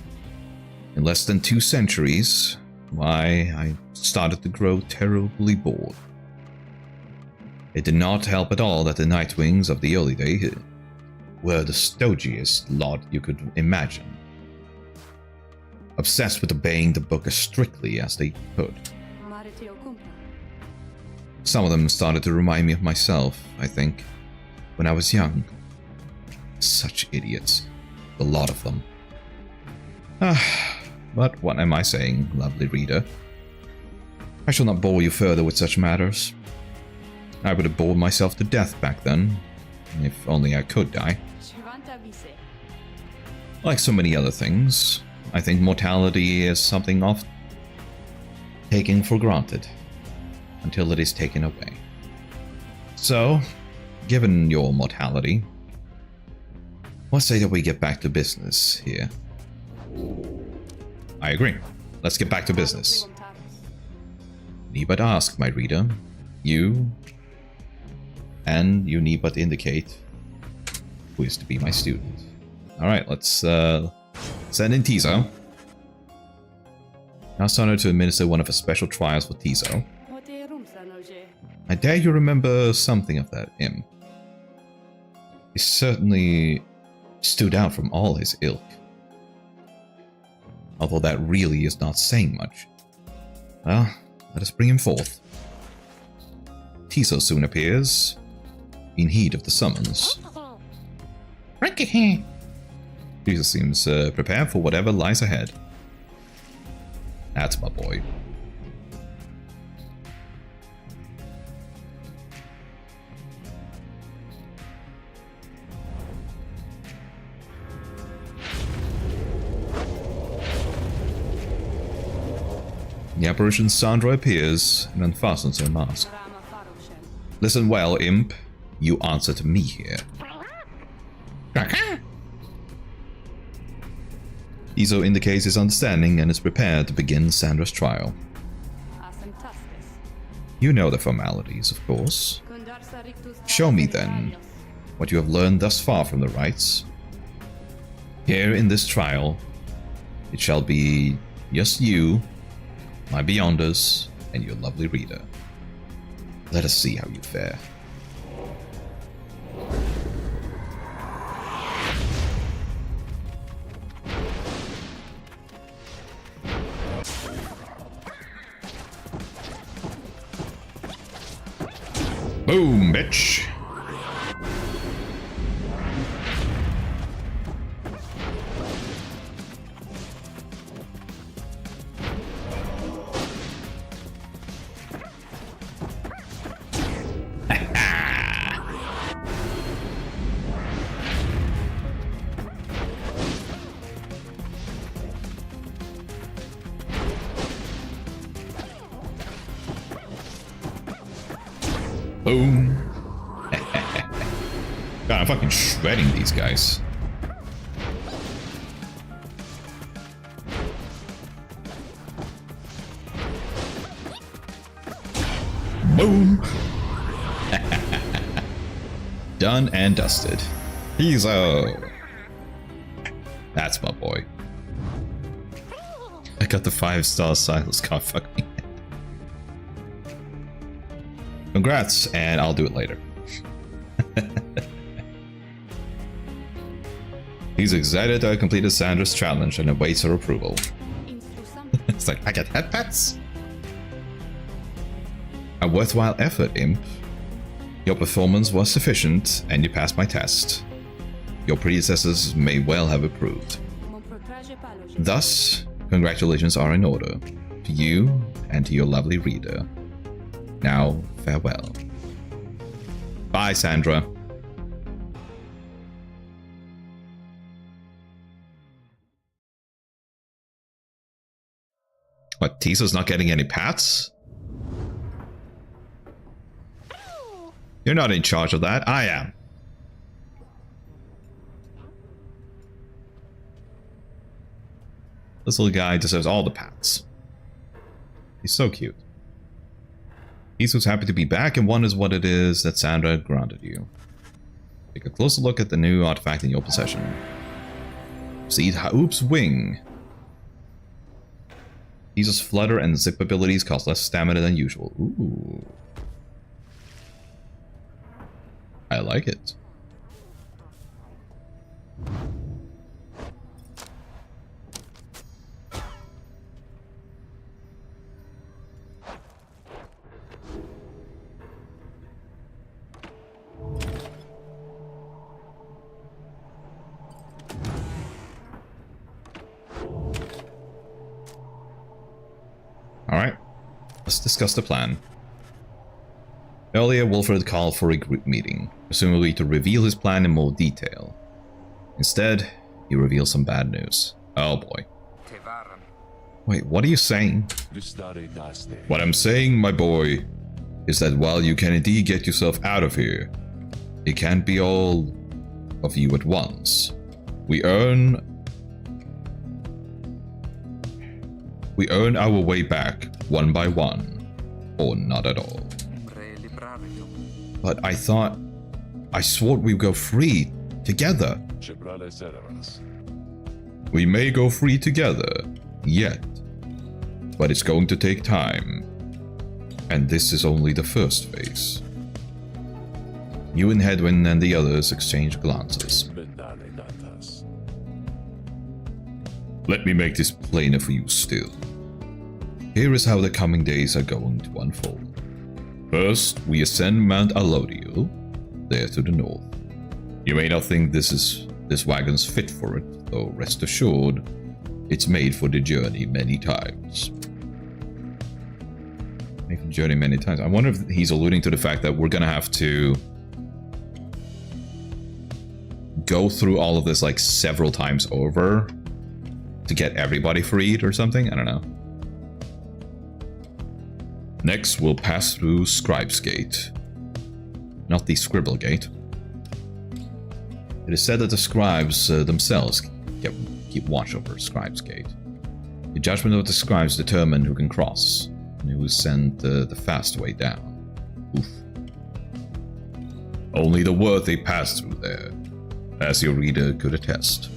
in less than 2 centuries, why, I started to grow terribly bored. It did not help at all that the Nightwings of the early days were the stodgiest lot you could imagine. Obsessed with obeying the book as strictly as they could. Some of them started to remind me of myself, I think, when I was young. Such idiots. A lot of them. But what am I saying, lovely reader? I shall not bore you further with such matters. I would have bored myself to death back then, if only I could die. Like so many other things, I think mortality is something often taken for granted, until it is taken away. So, given your mortality, let's say that we get back to business here. I agree. Let's get back to business. Need but ask, my reader. You need but indicate who is to be my student. Alright, let's send in Tizo. Now it's honored to administer one of the special trials for Tizo. I dare you remember something of that imp. He certainly stood out from all his ilk. Although that really is not saying much. Well, let us bring him forth. Tizo soon appears, in heed of the summons. Tizo seems prepared for whatever lies ahead. That's my boy. The apparition Sandra appears and unfastens her mask. Listen well, imp. You answer to me here. Tizo indicates his understanding and is prepared to begin Sandra's trial. You know the formalities, of course. Show me, then, what you have learned thus far from the rites. Here in this trial, it shall be just you, my Beyonders, and your lovely reader. Let us see how you fare. Boom, bitch. Boom. God, I'm fucking shredding these guys. Boom. Done and dusted. He's That's my boy. I got the 5-star Silas card. Fuck me. Congrats, and I'll do it later. He's excited to have completed Sandra's challenge and awaits her approval. It's like, I get head pats? A worthwhile effort, Imp. Your performance was sufficient, and you passed my test. Your predecessors may well have approved. Thus, congratulations are in order, to you and to your lovely reader. Now, farewell. Bye, Sandra. What, Tiso's not getting any pats? You're not in charge of that, I am. This little guy deserves all the pats. He's so cute. Tiso's happy to be back and wonders what it is that Sandra granted you. Take a closer look at the new artifact in your possession. See Haoop's wing. Tiso's flutter and zip abilities cost less stamina than usual. Ooh. I like it. Alright, let's discuss the plan. Earlier, Wilfred called for a group meeting, presumably to reveal his plan in more detail. Instead, he reveals some bad news. Oh boy. Wait, what are you saying? What I'm saying, my boy, is that while you can indeed get yourself out of here, it can't be all of you at once. We earn our way back, one by one, or not at all. But I swore we'd go free, together. We may go free together, yet, but it's going to take time. And this is only the first phase. You and Hedwyn and the others exchange glances. Let me make this plainer for you still. Here is how the coming days are going to unfold. First, we ascend Mount Alodiel, there to the north. You may not think this wagon's fit for it, though rest assured, it's made for the journey many times. Made for the journey many times. I wonder if he's alluding to the fact that we're gonna have to go through all of this like several times over to get everybody freed or something? I don't know. Next, we'll pass through Scribe's Gate. Not the Scribble Gate. It is said that the scribes themselves keep watch over Scribe's Gate. The judgment of the scribes determine who can cross, and who is sent the fast way down. Oof. Only the worthy pass through there, as your reader could attest.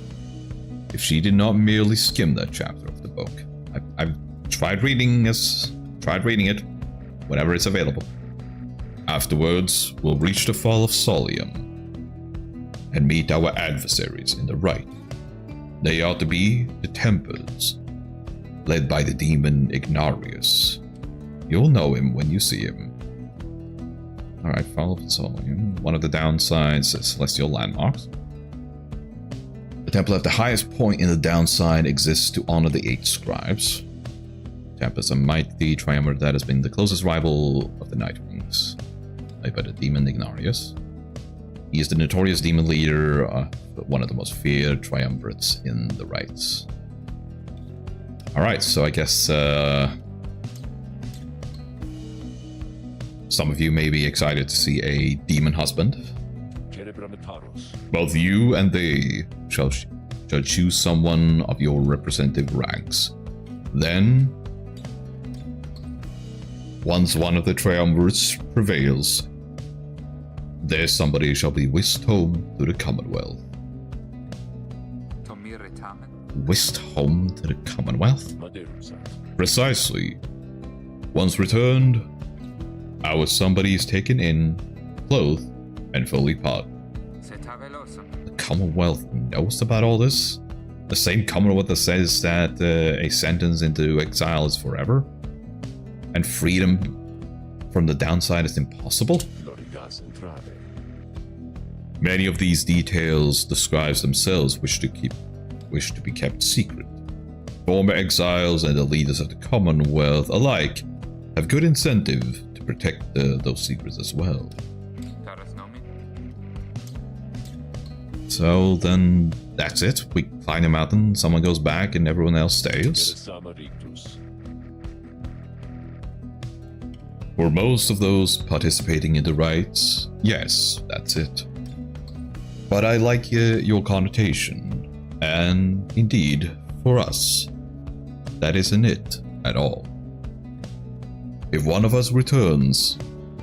If she did not merely skim that chapter of the book. I've tried reading it, whenever it's available. Afterwards, we'll reach the fall of Solium and meet our adversaries in the right. They are to be the Tempers, led by the demon Ignarius. You'll know him when you see him. Alright, follow the soul. One of the downsides is celestial landmarks. The temple at the highest point in the downside exists to honor the 8 scribes. The temple is a mighty triumvirate that has been the closest rival of the Nightwings, led by the demon Ignarius. He is the notorious demon leader, one of the most feared triumvirates in the rites. Alright, so I guess some of you may be excited to see a demon husband. Both you and they shall choose someone of your representative ranks. Then, once one of the triumvirates prevails, there somebody shall be whisked home to the Commonwealth. Whisked home to the Commonwealth? Precisely. Once returned, our somebody is taken in, clothed, and fully part. The Commonwealth knows about all this? The same Commonwealth that says that a sentence into exile is forever? And freedom from the downside is impossible? Many of these details the scribes themselves wish to be kept secret. Former exiles and the leaders of the Commonwealth alike have good incentive to protect those secrets as well. So then that's it. We climb a mountain, someone goes back, and everyone else stays. For most of those participating in the rites, yes, that's it. But I like your connotation, and indeed, for us, that isn't it at all. If one of us returns,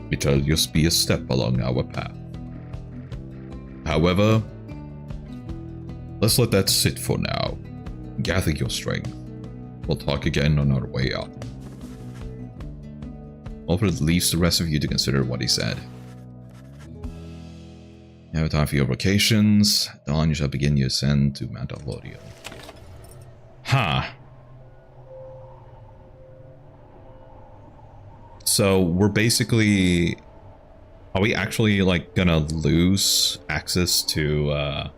it shall just be a step along our path. However, let's let that sit for now. Gather your strength. We'll talk again on our way up. Alfred leaves the rest of you to consider what he said. You have time for your vocations. Dawn, you shall begin your ascent to Mount Alodio. Ha! So we're basically... Are we actually, like, gonna lose access to,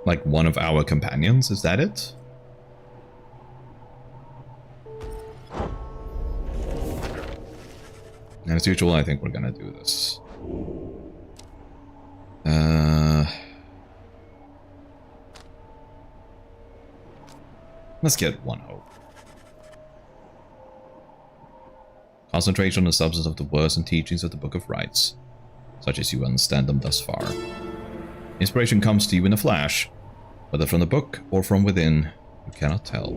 like, one of our companions? Is that it? And as usual, I think we're gonna do this. Let's get one hope. Concentrate on the substance of the words and teachings of the Book of Rites, such as you understand them thus far. Inspiration comes to you in a flash, whether from the book or from within, you cannot tell.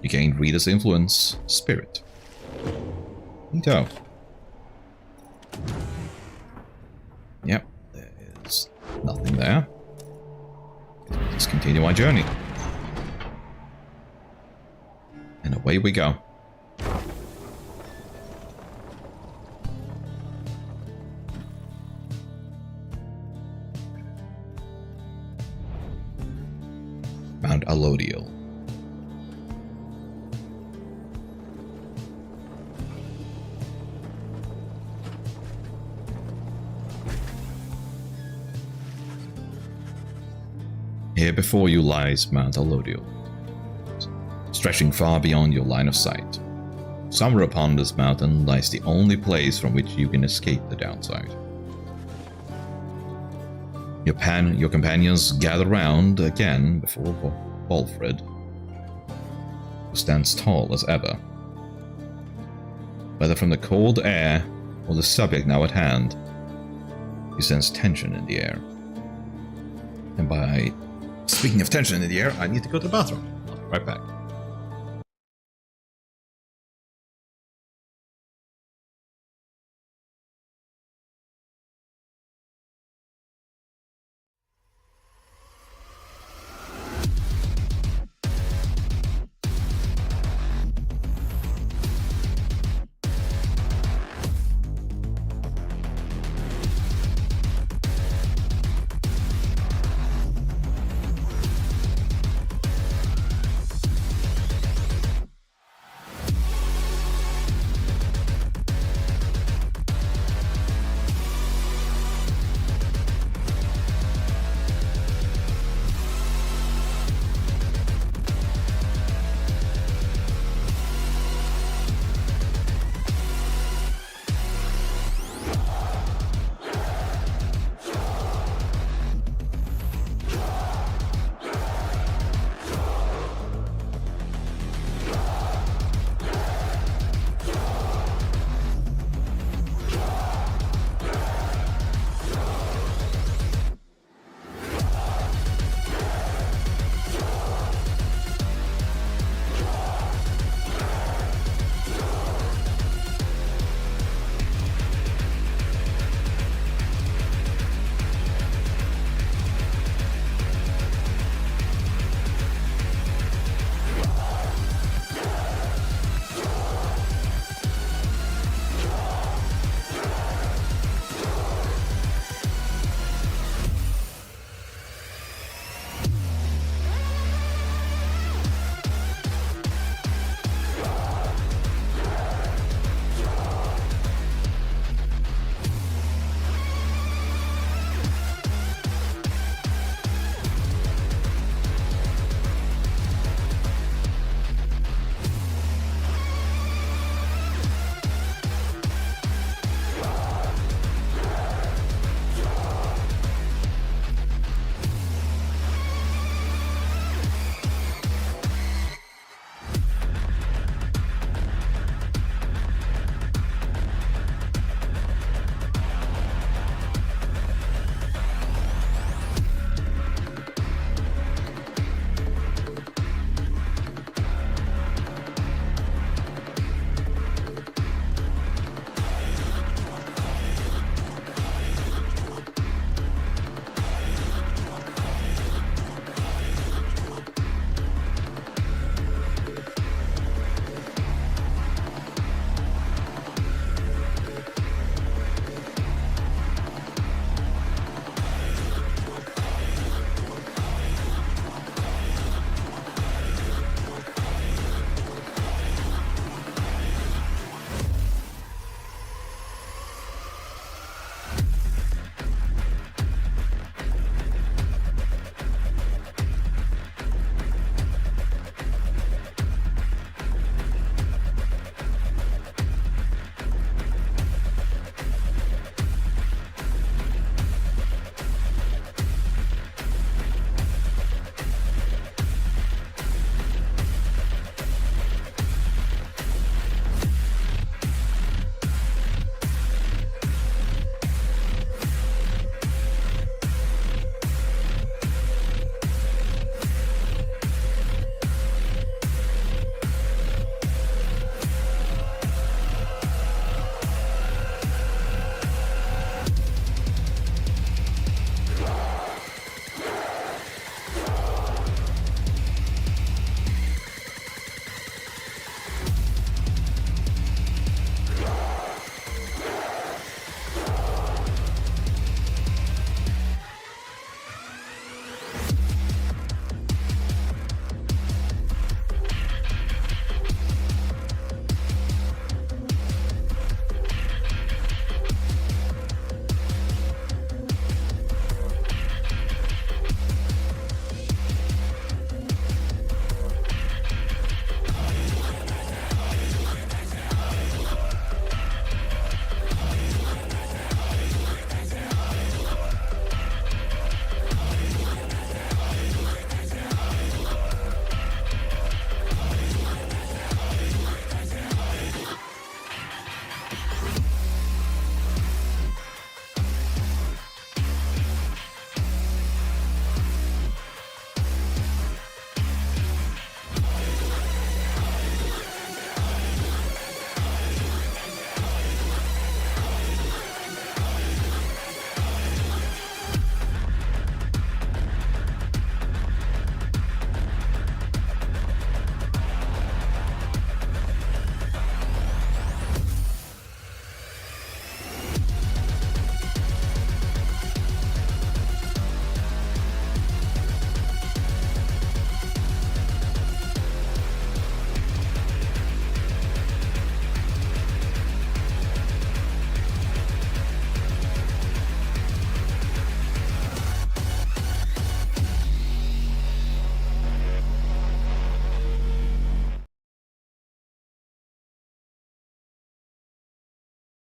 You gain Reader's influence, spirit. Neato. Yep, there is nothing there. Let's continue our journey. And away we go. Mount Alodio. Here before you lies Mount Alodio, stretching far beyond your line of sight. Somewhere upon this mountain lies the only place from which you can escape the downside. Your companions gather round again before Walfred, who stands tall as ever. Whether from the cold air or the subject now at hand, you sense tension in the air. And by speaking of tension in the air, I need to go to the bathroom. I'll be right back.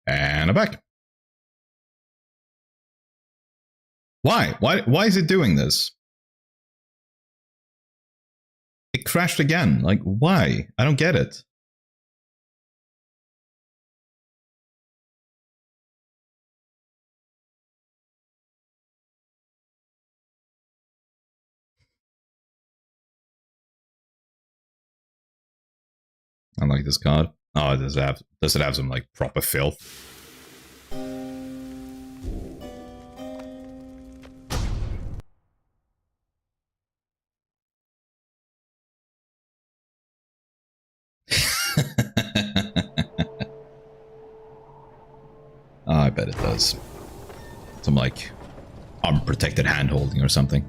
And I'm back. Why? Why is it doing this? It crashed again. Like, why? I don't get it. I like this card. Oh, does it have some like proper filth? Oh, I bet it does. Some like unprotected hand holding or something.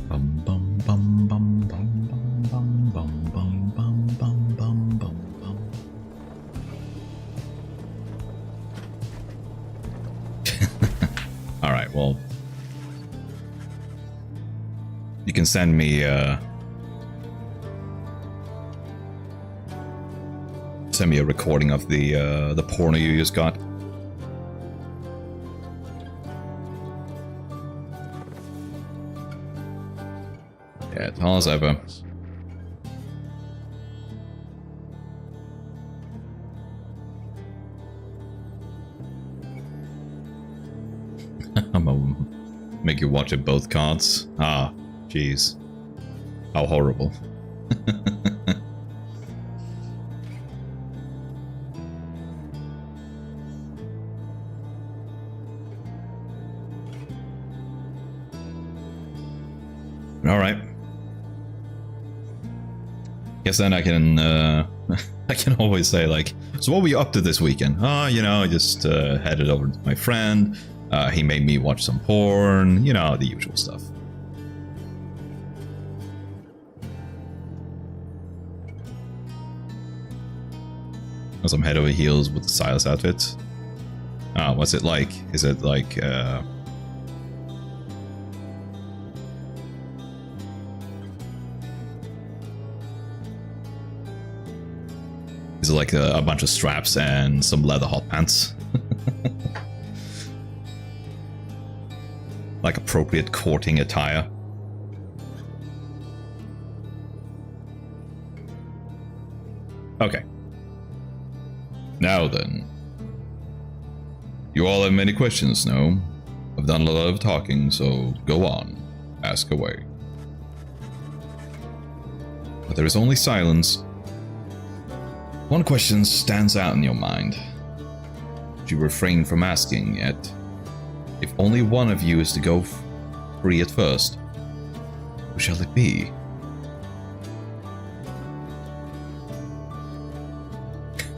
Bum bum bum bum bum bum bum bum bum bum bum bum bum. All right, well, you can send me a recording of the porno you just got. Yeah, tall as ever. I'm gonna make you watch it both cards. Ah, jeez. How horrible. All right. Guess then I can I can always say like, so what were you up to this weekend? Oh, you know, I just headed over to my friend. He made me watch some porn. You know, the usual stuff. I'm head over heels with the Silas outfit. What's it like? Is it like is it like a bunch of straps and some leather hot pants? Like appropriate courting attire. Okay. Now then. You all have many questions, no? I've done a lot of talking, so go on. Ask away. But there is only silence. One question stands out in your mind. You refrain from asking yet. If only one of you is to go free at first, who shall it be?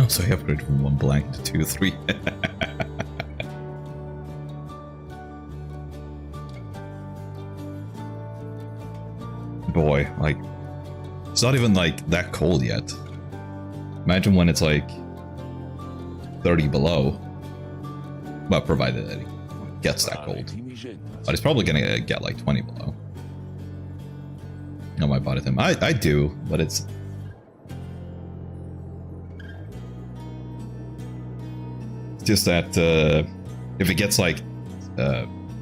So I upgraded from 1 blank to 2, 3. Boy, like, it's not even like that cold yet. Imagine when it's like 30 below. Well, provided that it gets that cold. But it's probably gonna get like 20 below. No, my body temp. I do, but it's... just that if it gets like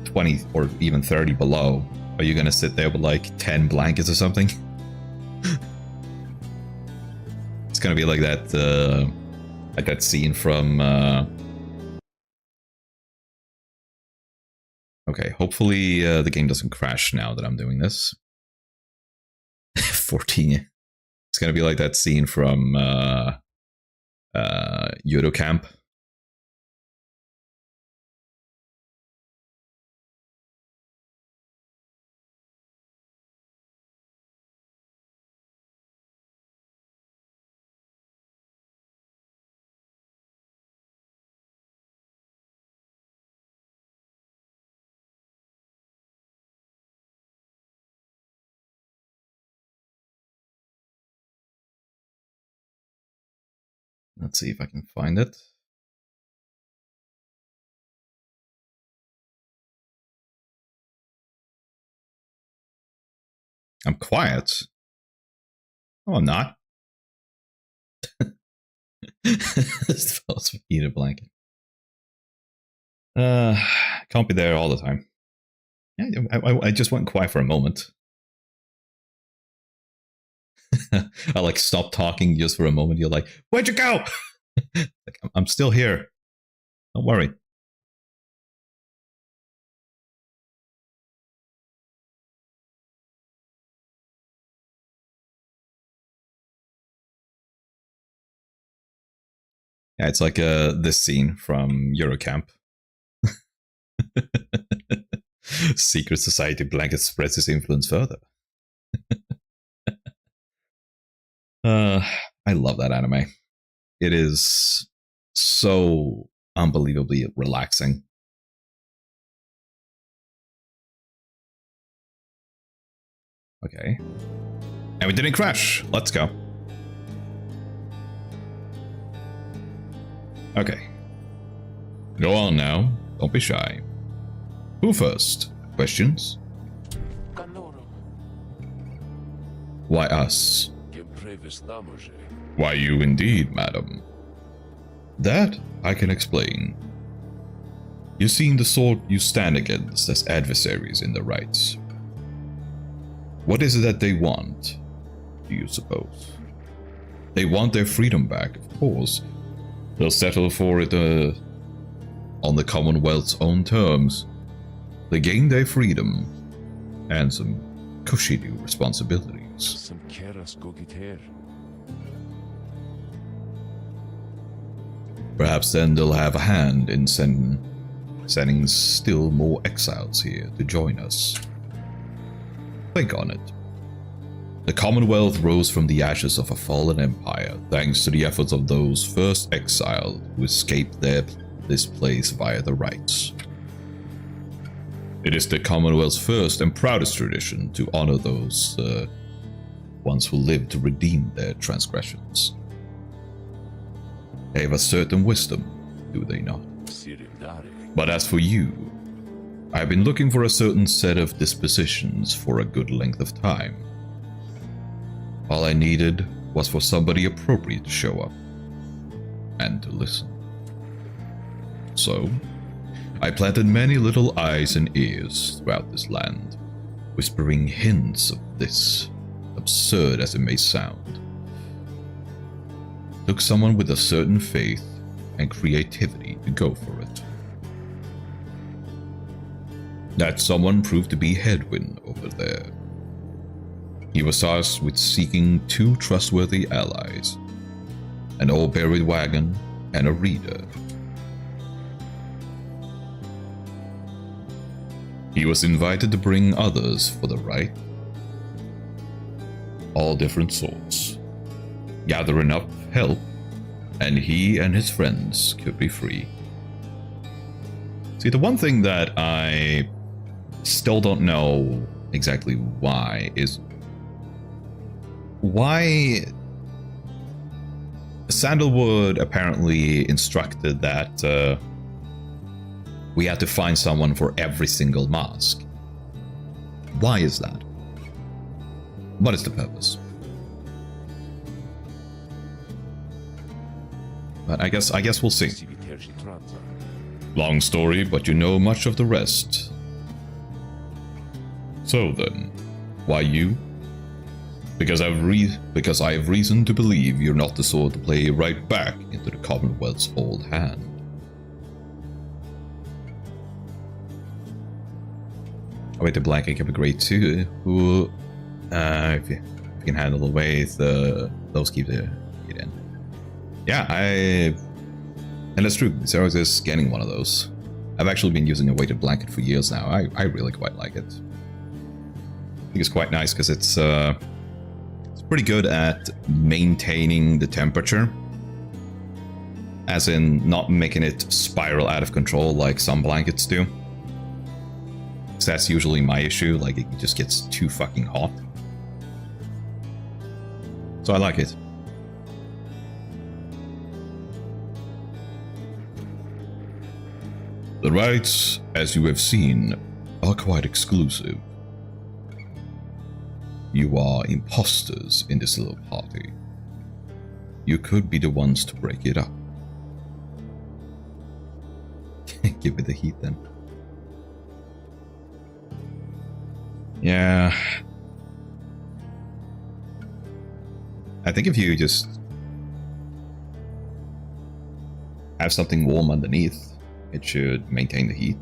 20 or even 30 below, are you gonna sit there with like 10 blankets or something? It's gonna be like that scene from okay, hopefully the game doesn't crash now that I'm doing this. 14. It's gonna be like that scene from Yodo Camp. Let's see if I can find it. I'm quiet. Oh, I'm not. Supposed to eat a blanket. Can't be there all the time. Yeah, I just went quiet for a moment. I like stopped talking just for a moment. You're like, where'd you go? Like, I'm still here. Don't worry. Yeah, it's like this scene from Eurocamp. Secret society blanket spreads its influence further. I love that anime. It is so unbelievably relaxing. Okay. And we didn't crash. Let's go. Okay. Go on now. Don't be shy. Who first? Questions? Why us? Why you indeed, madam? That I can explain. You seem the sort you stand against as adversaries in the rights. What is it that they want, do you suppose? They want their freedom back, of course. They'll settle for it on the Commonwealth's own terms. They gain their freedom and some cushy new responsibilities. Perhaps then they'll have a hand in sending still more exiles here to join us. Think on it. The Commonwealth rose from the ashes of a fallen empire thanks to the efforts of those first exiled who escaped this place via the rights. It is the Commonwealth's first and proudest tradition to honor those ones who lived to redeem their transgressions. They have a certain wisdom, do they not? But as for you, I have been looking for a certain set of dispositions for a good length of time. All I needed was for somebody appropriate to show up and to listen. So, I planted many little eyes and ears throughout this land, whispering hints of this, absurd as it may sound. Took someone with a certain faith and creativity to go for it. That someone proved to be Headwind over there. He was tasked with seeking 2 trustworthy allies, an old buried wagon and a reader. He was invited to bring others for the right. All different sorts. Gather enough help, and he and his friends could be free. See, the one thing that I still don't know exactly why is why Sandalwood apparently instructed that we had to find someone for every single mask. Why is that? What is the purpose? But I guess we'll see. Long story, but you know much of the rest. So then, why you? Because I have reason to believe you're not the sort to play right back into the Commonwealth's old hand. Oh wait, the blanket can be great too. Who, if you can handle the weight, those keep it in. Yeah, and that's true. So I was just getting one of those. I've actually been using a weighted blanket for years now. I really quite like it. I think it's quite nice because it's pretty good at maintaining the temperature. As in, not making it spiral out of control like some blankets do. Because that's usually my issue, like it just gets too fucking hot. So I like it. The rights, as you have seen, are quite exclusive. You are imposters in this little party. you could be the ones to break it up. Give it the heat then. Yeah. I think if you just have something warm underneath, it should maintain the heat.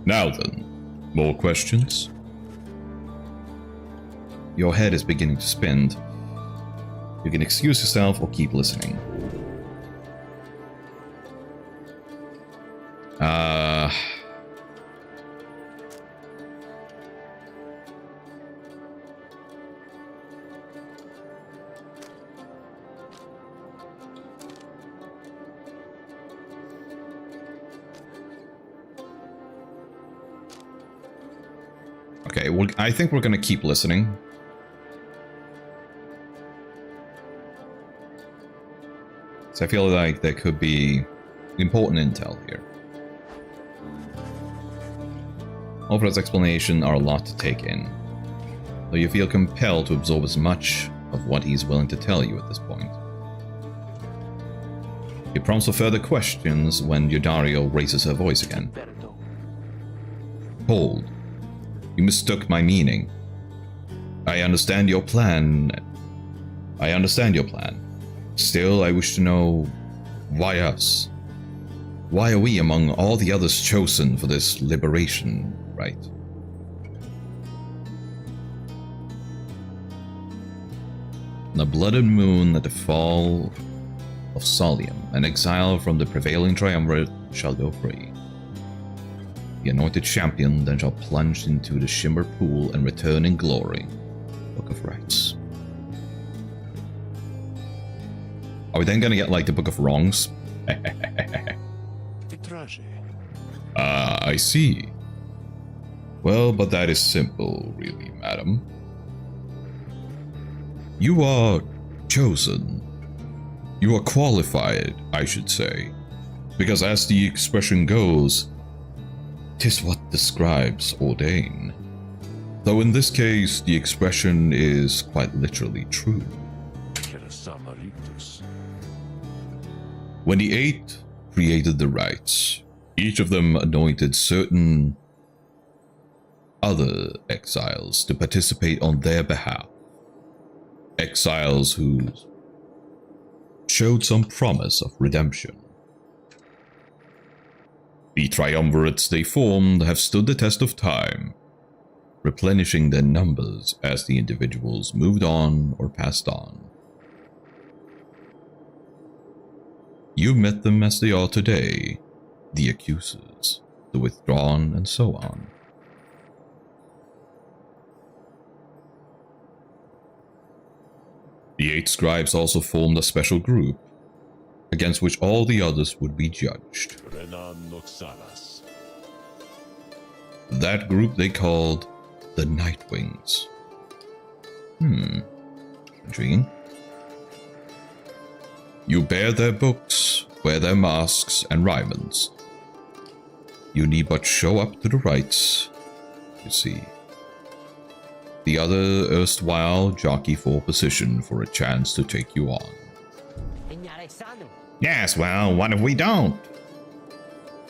Now then, more questions? Your head is beginning to spin. You can excuse yourself or keep listening. Okay, well, I think we're gonna keep listening. So I feel like there could be important intel here. Alfred's explanation are a lot to take in, though you feel compelled to absorb as much of what he's willing to tell you at this point. He prompts for further questions when Yodario raises her voice again. Hold. You mistook my meaning. I understand your plan. Still, I wish to know, why us? Why are we among all the others chosen for this liberation rite? On a blooded moon at the fall of Solium, an exile from the prevailing triumvirate shall go free. The anointed champion then shall plunge into the shimmer pool and return in glory. Book of Rights. Are we then gonna get like the Book of Wrongs? I see. Well, but that is simple, really, madam. You are chosen. You are qualified, I should say. Because as the expression goes, 'tis what describes ordain. Though in this case, the expression is quite literally true. When the Eight created the rites, each of them anointed certain other exiles to participate on their behalf. Exiles who showed some promise of redemption. The triumvirates they formed have stood the test of time, replenishing their numbers as the individuals moved on or passed on. You met them as they are today, the accusers, the withdrawn, and so on. The Eight Scribes also formed a special group, against which all the others would be judged. That group they called the Nightwings. Intriguing. You bear their books, wear their masks and raiments. You need but show up to the rites, you see. The other erstwhile jockey for position for a chance to take you on. Yes, well, what if we don't?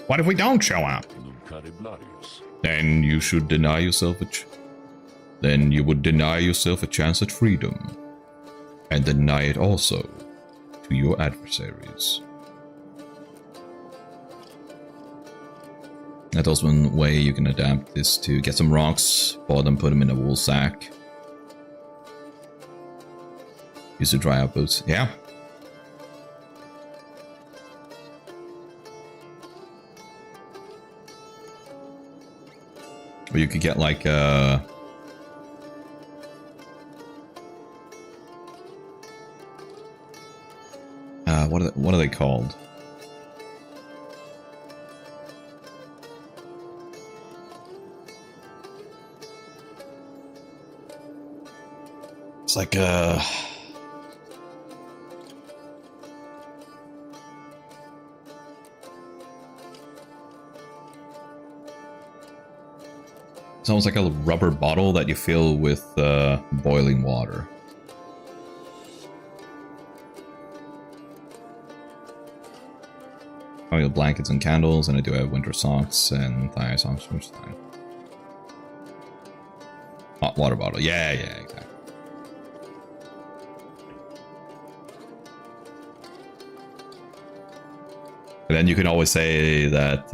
What if we don't show up? Then you should deny yourself Then you would deny yourself a chance at freedom, and deny it also to your adversaries. That's also one way you can adapt this to get some rocks, pour them, put them in a wool sack. Use to dry out boots. Yeah. Or you could get like what are they called? It's like Sounds like a rubber bottle that you fill with boiling water. Oh, yeah, blankets and candles, and I do have winter socks and thigh socks. Which time? Hot water bottle. Yeah, exactly. And then you can always say that,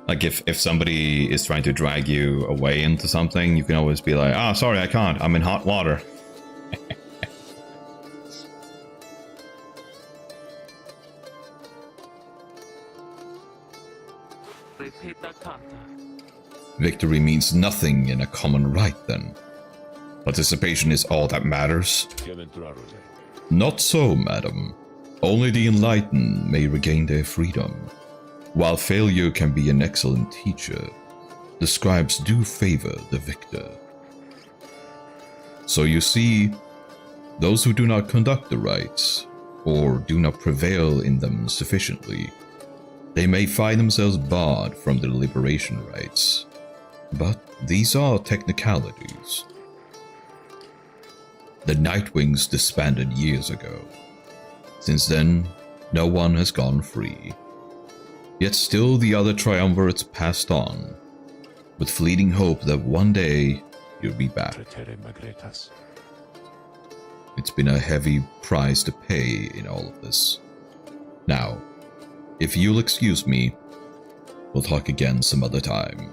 like if somebody is trying to drag you away into something, you can always be like, "Ah, sorry, I can't. I'm in hot water." Victory means nothing in a common right, then. Participation is all that matters. Not so, madam. Only the enlightened may regain their freedom. While failure can be an excellent teacher, the scribes do favor the victor. So you see, those who do not conduct the rites, or do not prevail in them sufficiently, they may find themselves barred from the liberation rites. But these are technicalities. The Nightwings disbanded years ago. Since then, no one has gone free. Yet still the other triumvirates passed on, with fleeting hope that one day you'll be back. It's been a heavy price to pay in all of this. Now, if you'll excuse me, we'll talk again some other time.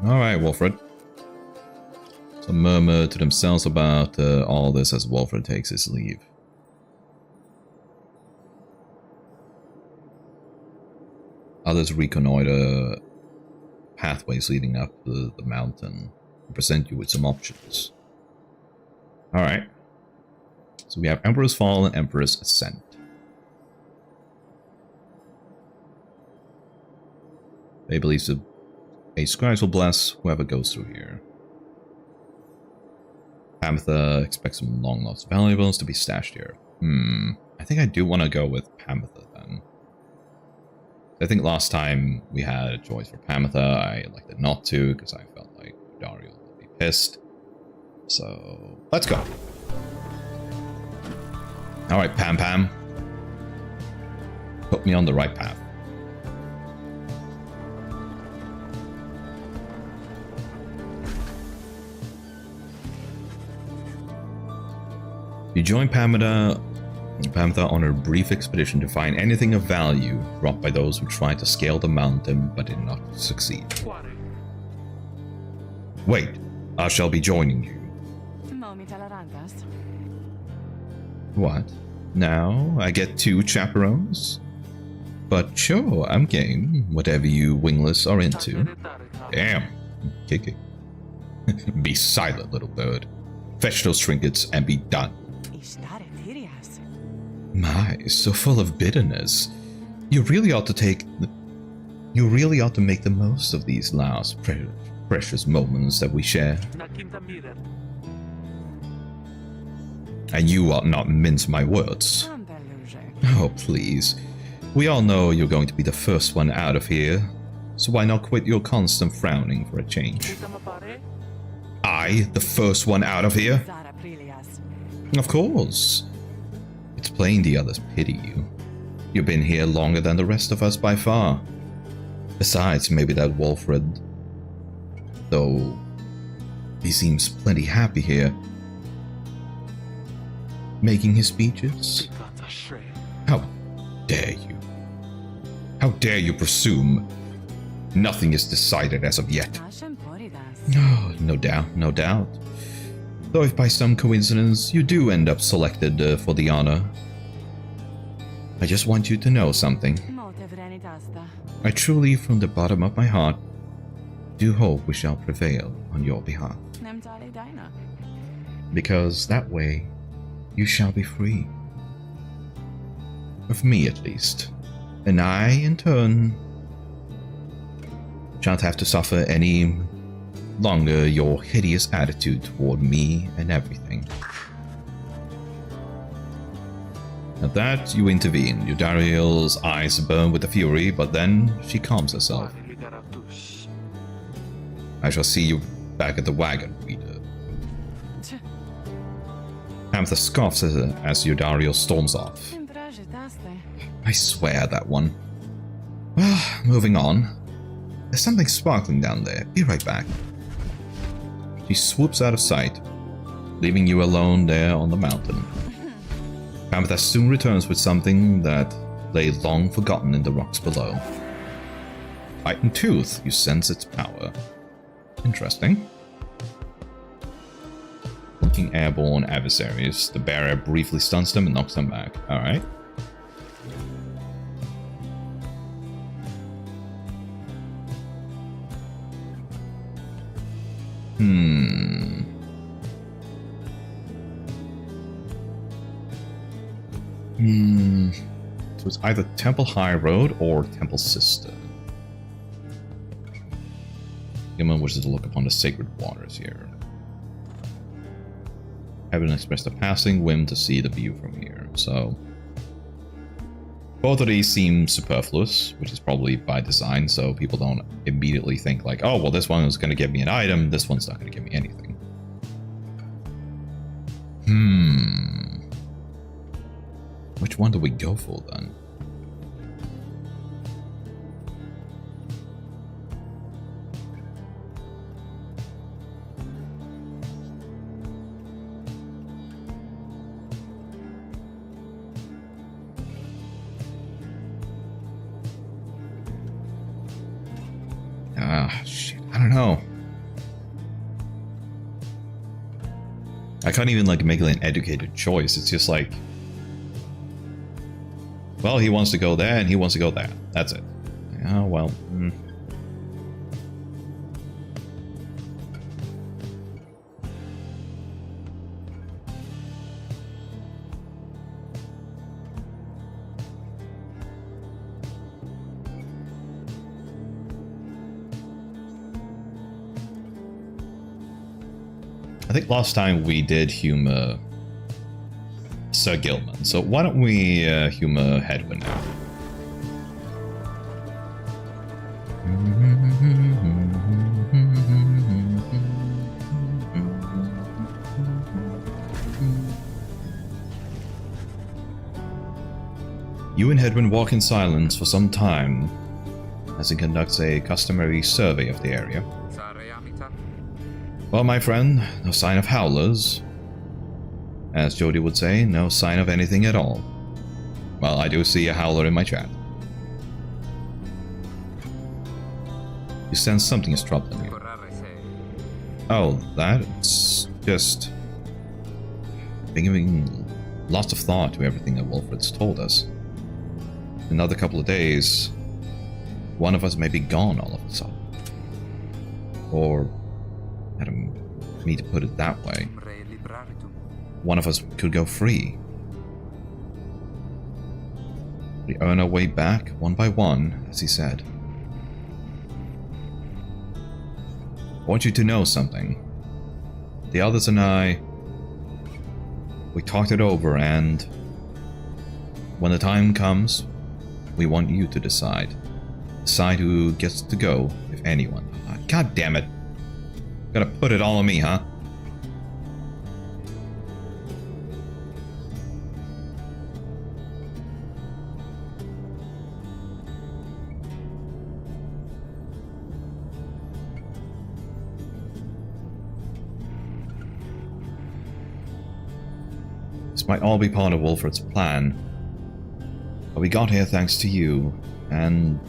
Alright, Wolfred. Some murmur to themselves about all this as Wolfred takes his leave. Others reconnoiter pathways leading up the mountain and present you with some options. Alright. So we have Emperor's Fall and Emperor's Ascent. They believe the scribes will bless whoever goes through here. Pamitha expects some long lost valuables to be stashed here. I think I do want to go with Pamitha then. I think last time we had a choice for Pamitha, I elected not to because I felt like Dariel would be pissed. So let's go. Alright, Pam. Put me on the right path. You join Pamitha on a brief expedition to find anything of value brought by those who tried to scale the mountain but did not succeed. Wait, I shall be joining you. What? Now I get 2 chaperones? But sure, I'm game, whatever you wingless are into. Damn, kick it. Be silent, little bird. Fetch those trinkets and be done. My, so full of bitterness. You really ought to make the most of these last precious moments that we share. And you ought not mince my words. Oh, please. We all know you're going to be the first one out of here, so why not quit your constant frowning for a change? I, the first one out of here? Of course. It's plain the others pity you. You've been here longer than the rest of us by far. Besides, maybe that Wolfred, though he seems plenty happy here, making his speeches. How dare you? How dare you presume? Nothing is decided as of yet. Oh, no doubt. Though if by some coincidence you do end up selected for the honor, I just want you to know something. I truly, from the bottom of my heart, do hope we shall prevail on your behalf. Because that way, you shall be free. Of me, at least. And I, in turn, shan't have to suffer any longer your hideous attitude toward me and everything. At that, you intervene. Eudariel's eyes burn with the fury, but then she calms herself. I shall see you back at the wagon, Peter. Panther scoffs as Yodario storms off. I swear that one. Well, moving on. There's something sparkling down there. Be right back. She swoops out of sight, leaving you alone there on the mountain. Panther soon returns with something that lay long forgotten in the rocks below. Titan Tooth, you sense its power. Interesting. Looking airborne adversaries. The barrier briefly stuns them and knocks them back. Alright. So it's either Temple High Road or Temple Sister. Human wishes to look upon the sacred waters here. Haven't expressed a passing whim to see the view from here, so... Both of these seem superfluous, which is probably by design, so people don't immediately think like, oh, well, this one is going to give me an item, this one's not going to give me anything. Which one do we go for, then? Shit, I don't know. I can't even like make an educated choice. It's just like, well, he wants to go there and he wants to go there. That's it. Oh, well. I think last time we did humor Sir Gilman, so why don't we humor Hedwyn now? You and Hedwyn walk in silence for some time as he conducts a customary survey of the area. Well, my friend, no sign of howlers. As Jody would say, no sign of anything at all. Well, I do see a howler in my chat. You sense something is troubling you. Oh, that's just... been giving lots of thought to everything that Wilfred's told us. In another couple of days, one of us may be gone all of a sudden. Or... I don't mean to put it that way. One of us could go free. We earn our way back, one by one, as he said. I want you to know something. The others and I... we talked it over, and... when the time comes, we want you to decide. Decide who gets to go, if anyone. God damn it. Gotta put it all on me, huh? This might all be part of Wilfred's plan. But we got here thanks to you, and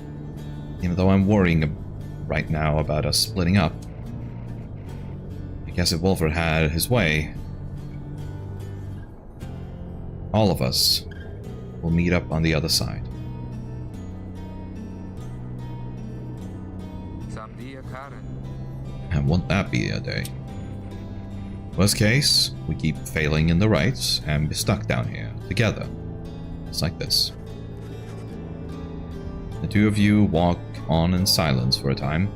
even though I'm worrying right now about us splitting up, I guess if Wilfred had his way, all of us will meet up on the other side. And won't that be a day? Worst case, we keep failing in the rites and be stuck down here, together. Just like this. The two of you walk on in silence for a time,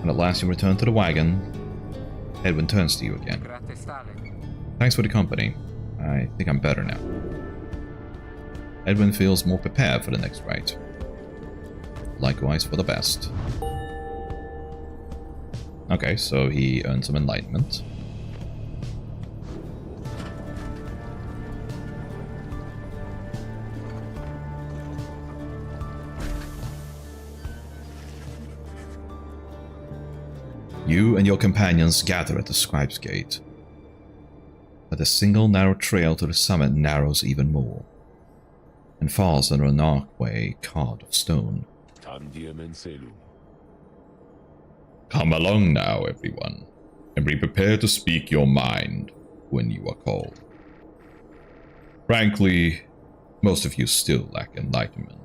and at last you return to the wagon. Edwin turns to you again. Thanks for the company. I think I'm better now. Edwin feels more prepared for the next rite. Likewise for the best. Okay, so he earned some enlightenment. You and your companions gather at the Scribe's Gate, but a single narrow trail to the summit narrows even more, and falls under an archway carved of stone. Come along now, everyone, and be prepared to speak your mind when you are called. Frankly, most of you still lack enlightenment,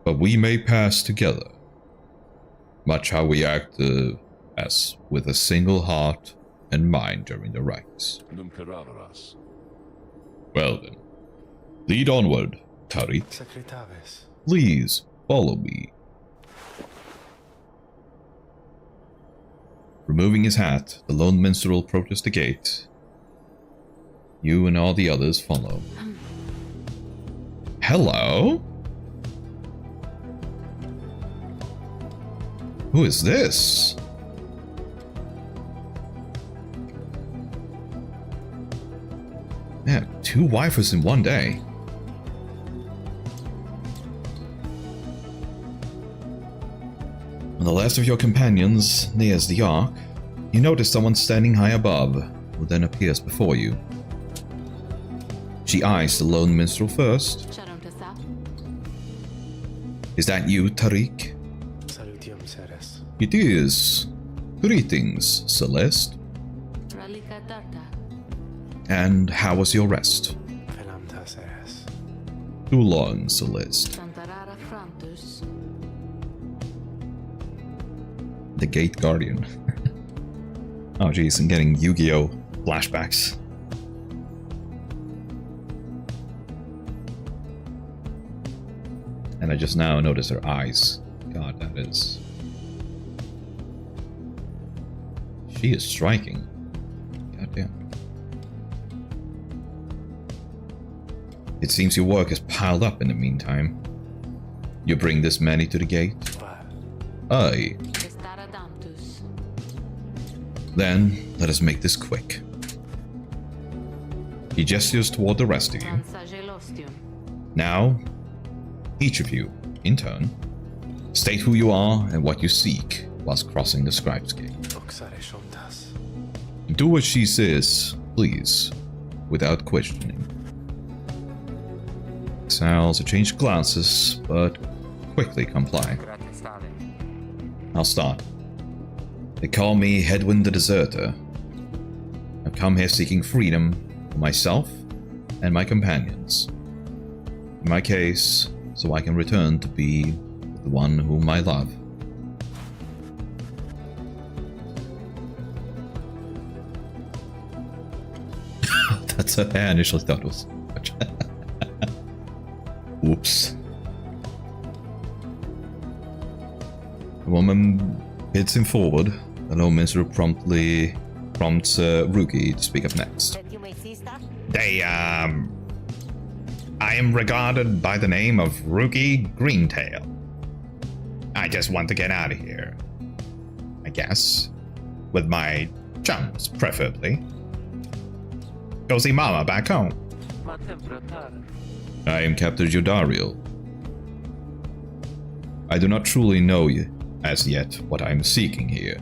but we may pass together. Much how we act as with a single heart and mind during the rites. Well then, lead onward, Tariq. Please follow me. Removing his hat, the lone minstrel approaches the gate. You and all the others follow. Hello? Who is this? Yeah, 2 waifus in one day. When the last of your companions nears the ark, you notice someone standing high above, who then appears before you. She eyes the lone minstrel first. Is that you, Tariq? It is. Greetings, Celeste. And how was your rest? Too long, Celeste. The Gate Guardian. Oh jeez, I'm getting Yu-Gi-Oh! Flashbacks. And I just now noticed her eyes. God, that is... She is striking. Goddamn. It seems your work has piled up in the meantime. You bring this many to the gate? Aye. Then, let us make this quick. He gestures toward the rest of you. Now, each of you, in turn, state who you are and what you seek whilst crossing the Scribe's Gate. Do what she says, please, without questioning. Exiles exchange glances, but quickly comply. I'll start. They call me Hedwin the Deserter. I've come here seeking freedom for myself and my companions. In my case, so I can return to be the one whom I love. That's what I initially thought was. Oops. The woman bids him forward. The lone minstrel prompts Ruki to speak up next. I am regarded by the name of Ruki Greentail. I just want to get out of here. I guess. With my chums, preferably. Go see Mama back home. I am Captain Jodariel. I do not truly know as yet what I am seeking here.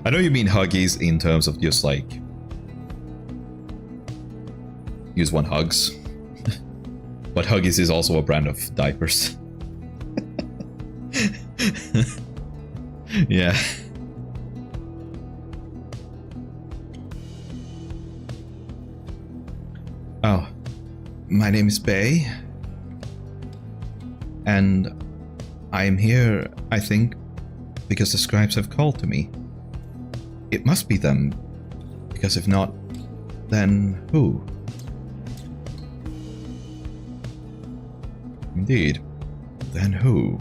I know you mean Huggies in terms of just like... use one Hugs. But Huggies is also a brand of diapers. Yeah. Oh, my name is Bay, and I am here, I think, because the scribes have called to me. It must be them, because if not, then who? Indeed, then who?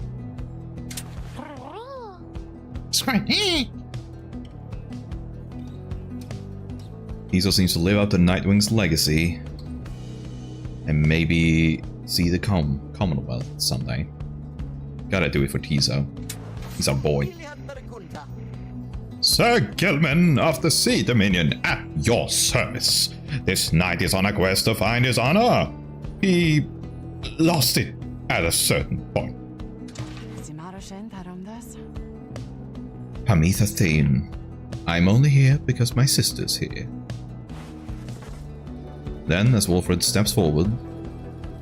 Hazel seems to live out the Nightwing's legacy, and And maybe see the Commonwealth someday. Gotta do it for Tiso. He's our boy. Sir Gilman of the Sea Dominion, at your service. This knight is on a quest to find his honor. He lost it at a certain point. Hamitha Thane. I'm only here because my sister's here. Then, as Wolfred steps forward,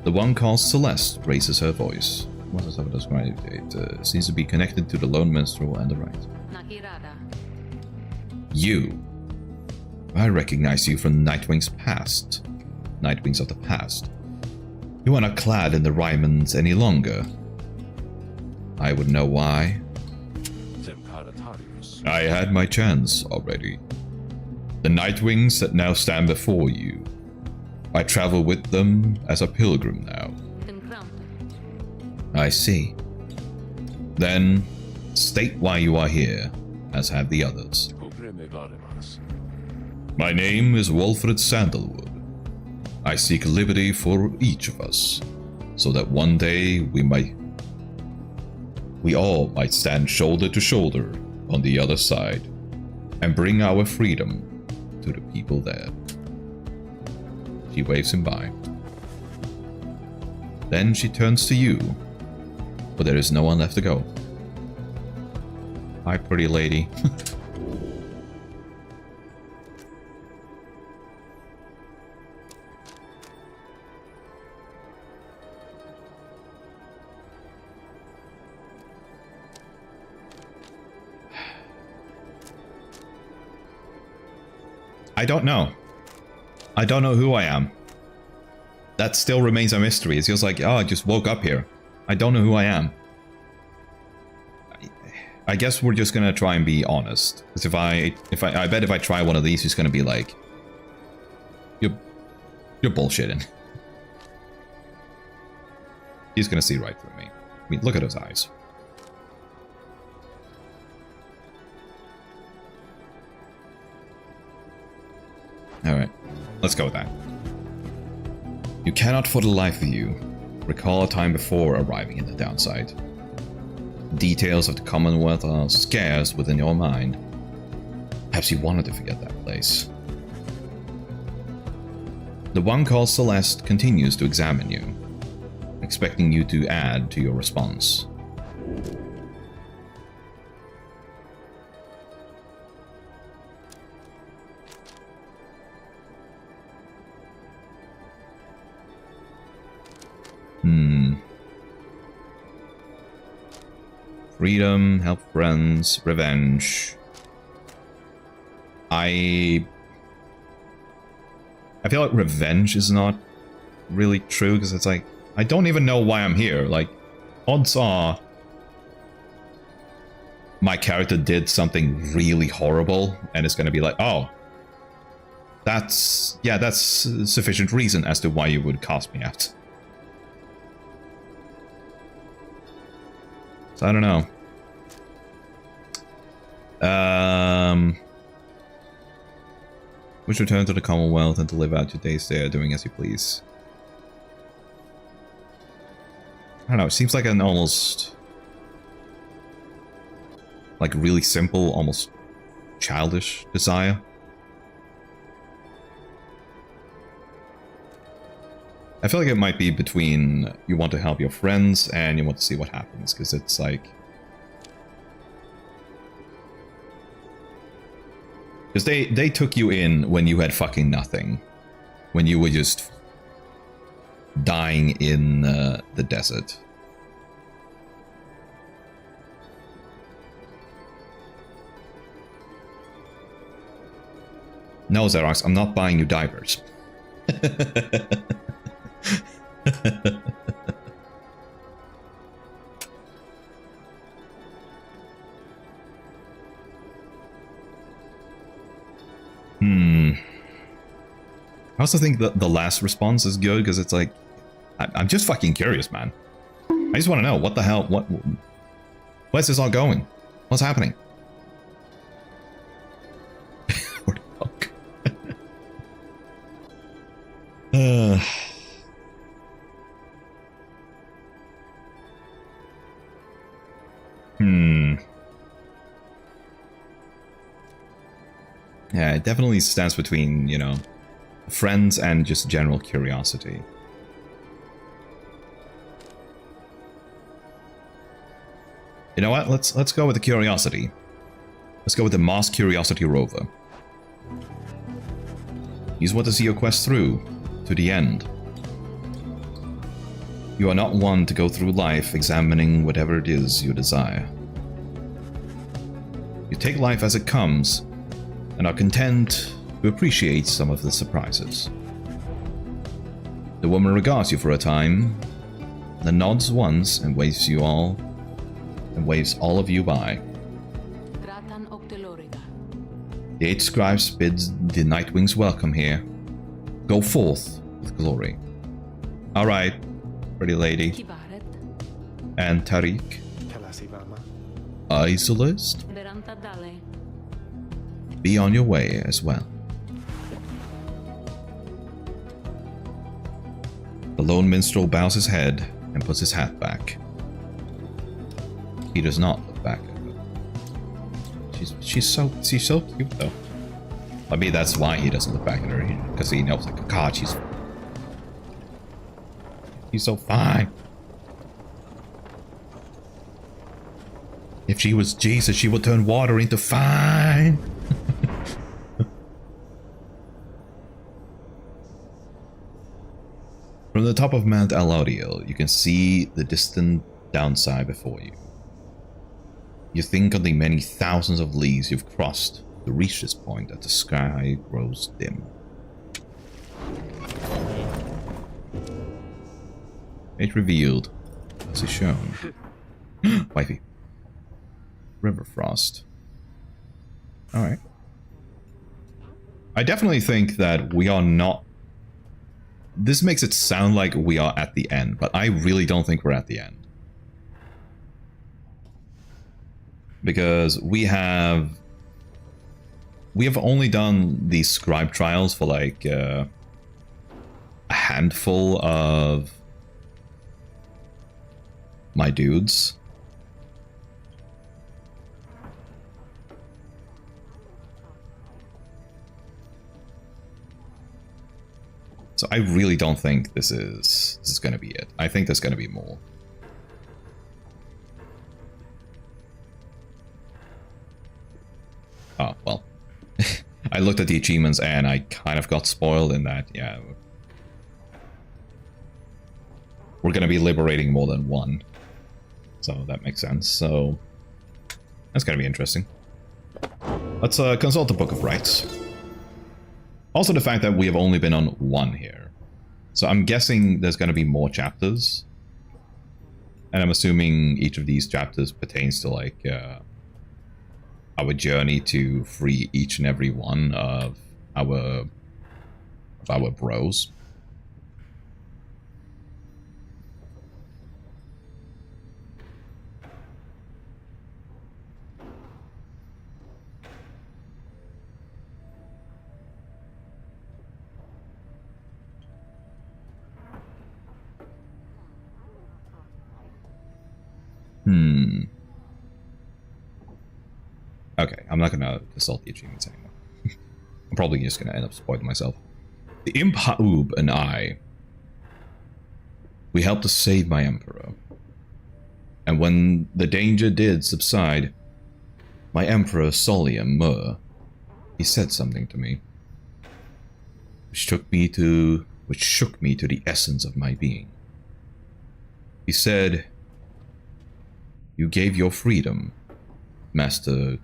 the one called Celeste raises her voice. What is that described? It seems to be connected to the lone minstrel and the right. You. I recognize you from Nightwing's past. Nightwings of the past. You are not clad in the Rymans any longer. I would know why. I had my chance already. The Nightwings that now stand before you. I travel with them as a pilgrim now. I see. Then, state why you are here, as have the others. My name is Wolfred Sandalwood. I seek liberty for each of us, so that one day we all might stand shoulder to shoulder on the other side, and bring our freedom to the people there. She waves him by. Then she turns to you, but there is no one left to go. Hi, pretty lady. I don't know. I don't know who I am. That still remains a mystery. It's just like, oh, I just woke up here. I don't know who I am. I guess we're just gonna try and be honest. Because I bet if I try one of these, he's gonna be like, you're bullshitting. He's gonna see right through me. I mean, look at those eyes. Alright, let's go with that. You cannot for the life of you recall a time before arriving in the downside. Details of the Commonwealth are scarce within your mind. Perhaps you wanted to forget that place. The one called Celeste continues to examine you, expecting you to add to your response. Freedom, help friends, revenge. I feel like revenge is not really true, because it's like, I don't even know why I'm here. Like, odds are my character did something really horrible, and it's gonna be like, oh, that's sufficient reason as to why you would cast me out. So I don't know. Which return to the Commonwealth and to live out your days there, doing as you please. I don't know, it seems like an almost... like really simple, almost childish desire. I feel like it might be between you want to help your friends and you want to see what happens, because it's like... because they took you in when you had fucking nothing. When you were just dying in the desert. No, Xerox, I'm not buying you diapers. I also think that the last response is good, because it's like, I'm just fucking curious, man. I just want to know, what the hell, where's this all going? What's happening? Where the fuck? Yeah, it definitely stands between, you know, friends and just general curiosity. You know what? Let's go with the curiosity. Let's go with the Mars Curiosity rover. You just want to see your quest through to the end. You are not one to go through life examining whatever it is you desire. You take life as it comes and are content to appreciate some of the surprises. The woman regards you for a time, then nods once and waves all of you by. The 8 scribes bids the Nightwings welcome here. Go forth with glory. Alright, pretty lady. And Tariq. Isolist. Be on your way as well. The lone minstrel bows his head and puts his hat back. He does not look back at her. She's so cute though. Maybe that's why he doesn't look back at her, because he knows, like, God, she's so fine. If she was Jesus, she would turn water into fine. From the top of Mount Alaudiel, you can see the distant downside before you. You think of the many thousands of leagues you've crossed to reach this point as the sky grows dim. It revealed, as is shown. Wifey. Riverfrost. Alright. I definitely think that we are not... This makes it sound like we are at the end, but I really don't think we're at the end. Because we have only done these scribe trials for like a handful of my dudes. So I really don't think this is going to be it. I think there's going to be more. Oh, well. I looked at the achievements and I kind of got spoiled in that, yeah. We're going to be liberating more than one. So that makes sense. So that's going to be interesting. Let's consult the Book of Rites. Also the fact that we have only been on one here. So I'm guessing there's going to be more chapters. And I'm assuming each of these chapters pertains to like our journey to free each and every one of our bros. Okay, I'm not gonna consult the achievements anymore. I'm probably just gonna end up spoiling myself. The Imp Haub and I, we helped to save my emperor. And when the danger did subside, my emperor Solium Mur, he said something to me, which shook me to the essence of my being. He said, "You gave your freedom, Master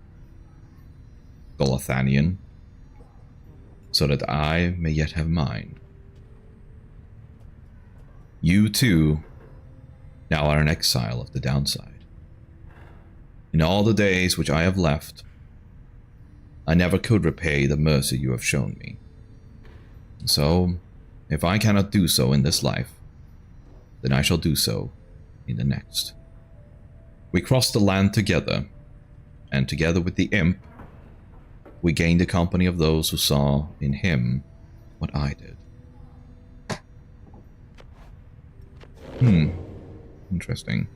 Golathanian, so that I may yet have mine. You, too, now are an exile of the downside. In all the days which I have left, I never could repay the mercy you have shown me. So, if I cannot do so in this life, then I shall do so in the next." We crossed the land together, and together with the imp, we gained the company of those who saw in him what I did. Interesting.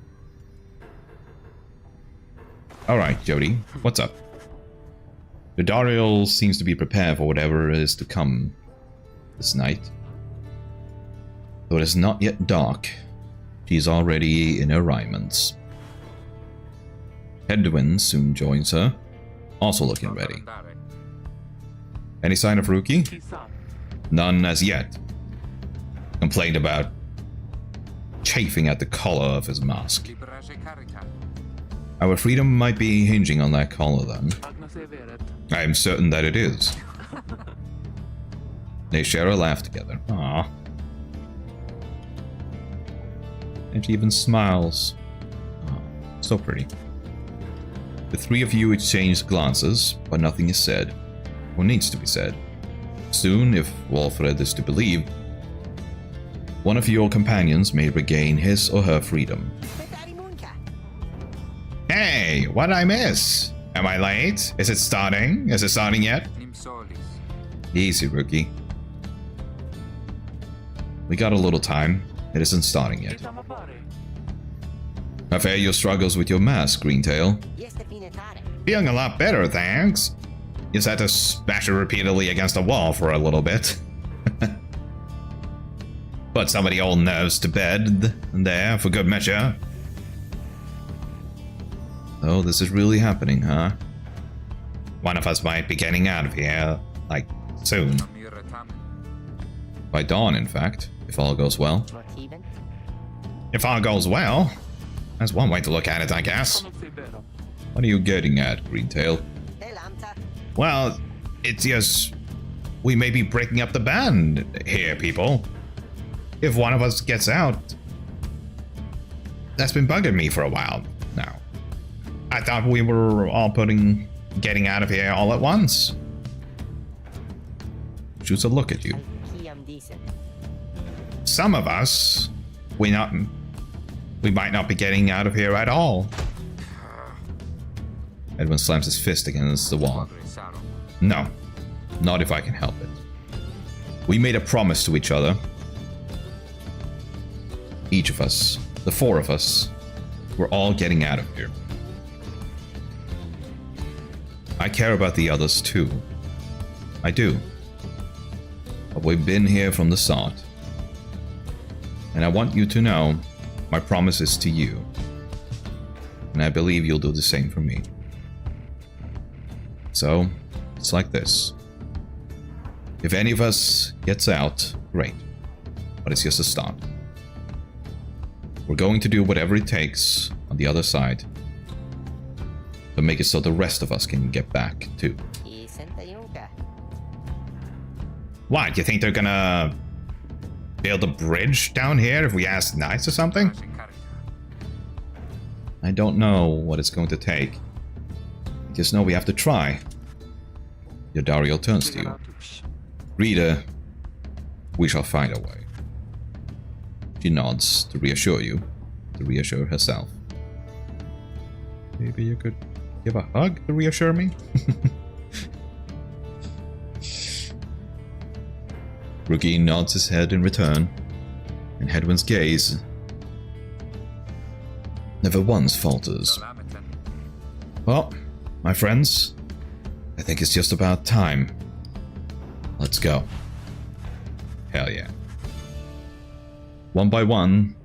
Alright, Jody, what's up? The Dariel seems to be prepared for whatever is to come this night. Though it is not yet dark, she is already in her raiments. Hedwyn soon joins her, also looking ready. Any sign of Rookie? None as yet. Complained about chafing at the collar of his mask. Our freedom might be hinging on that collar then. I am certain that it is. They share a laugh together. Aww. And she even smiles. Oh, so pretty. The three of you exchange glances, but nothing is said, or needs to be said. Soon, if Walfred is to believe, one of your companions may regain his or her freedom. Hey, what did I miss? Am I late? Is it starting? Is it starting yet? Easy, Rookie. We got a little time. It isn't starting yet. I fear your struggles with your mask, Greentail. Feeling a lot better, thanks. Just had to smash it repeatedly against a wall for a little bit. Put some of the old nerves to bed there for good measure. Oh, this is really happening, huh? One of us might be getting out of here, like, soon. By dawn, in fact, if all goes well. If all goes well, that's one way to look at it, I guess. What are you getting at, Greentail? Well, it's just... we may be breaking up the band here, people. If one of us gets out... That's been bugging me for a while now. I thought we were all getting out of here all at once. Shoots a look at you. Some of us, we might not be getting out of here at all. Edwin slams his fist against the wall. No. Not if I can help it. We made a promise to each other. Each of us, the four of us, we're all getting out of here. I care about the others too. I do. But we've been here from the start. And I want you to know my promise is to you. And I believe you'll do the same for me. So, it's like this. If any of us gets out, great. But it's just a start. We're going to do whatever it takes on the other side to make it so the rest of us can get back too. What, do you think they're gonna build a bridge down here if we ask nice or something? I don't know what it's going to take. Just know we have to try. Yodariel turns to you. Reader, we shall find a way. She nods to reassure you, to reassure herself. Maybe you could give a hug to reassure me? Rookie nods his head in return, and Hedwyn's gaze never once falters. Well, my friends, I think it's just about time. Let's go. Hell yeah. One by one,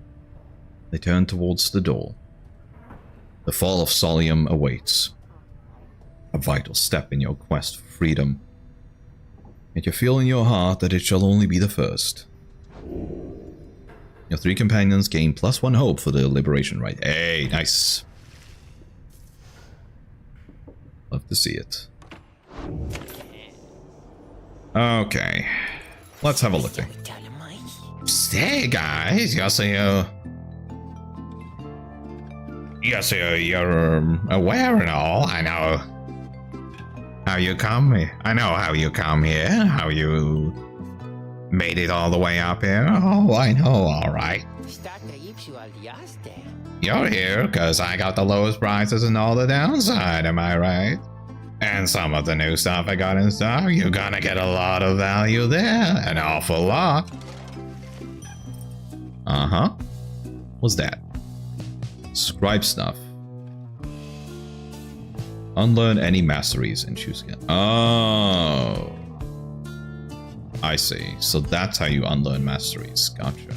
they turn towards the door. The fall of Solium awaits. A vital step in your quest for freedom. Yet you feel in your heart that it shall only be the first. Your three companions gain +1 hope for the liberation rite. Hey, nice. Love to see it. Okay. Let's have a look. Hey guys, you're aware and all. I know how you come. I know how you come here. How you made it all the way up here. Oh, I know. All right. You're here because I got the lowest prices and all the downside. Am I right? And some of the new stuff I got in stock, you're gonna get a lot of value there. An awful lot. Uh-huh. What's that? Scribe stuff. Unlearn any masteries and choose again. Oh. I see. So that's how you unlearn masteries. Gotcha.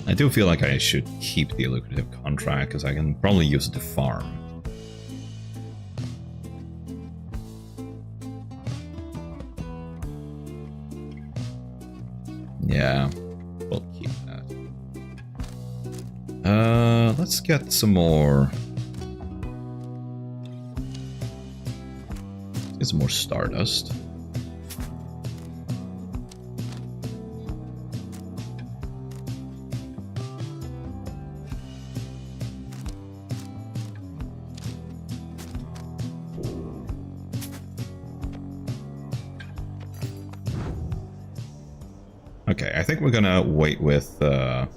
I do feel like I should keep the lucrative contract, because I can probably use it to farm. Yeah, we'll keep that. Let's get some more... Get some more Stardust. Okay, I think we're gonna wait with yeah,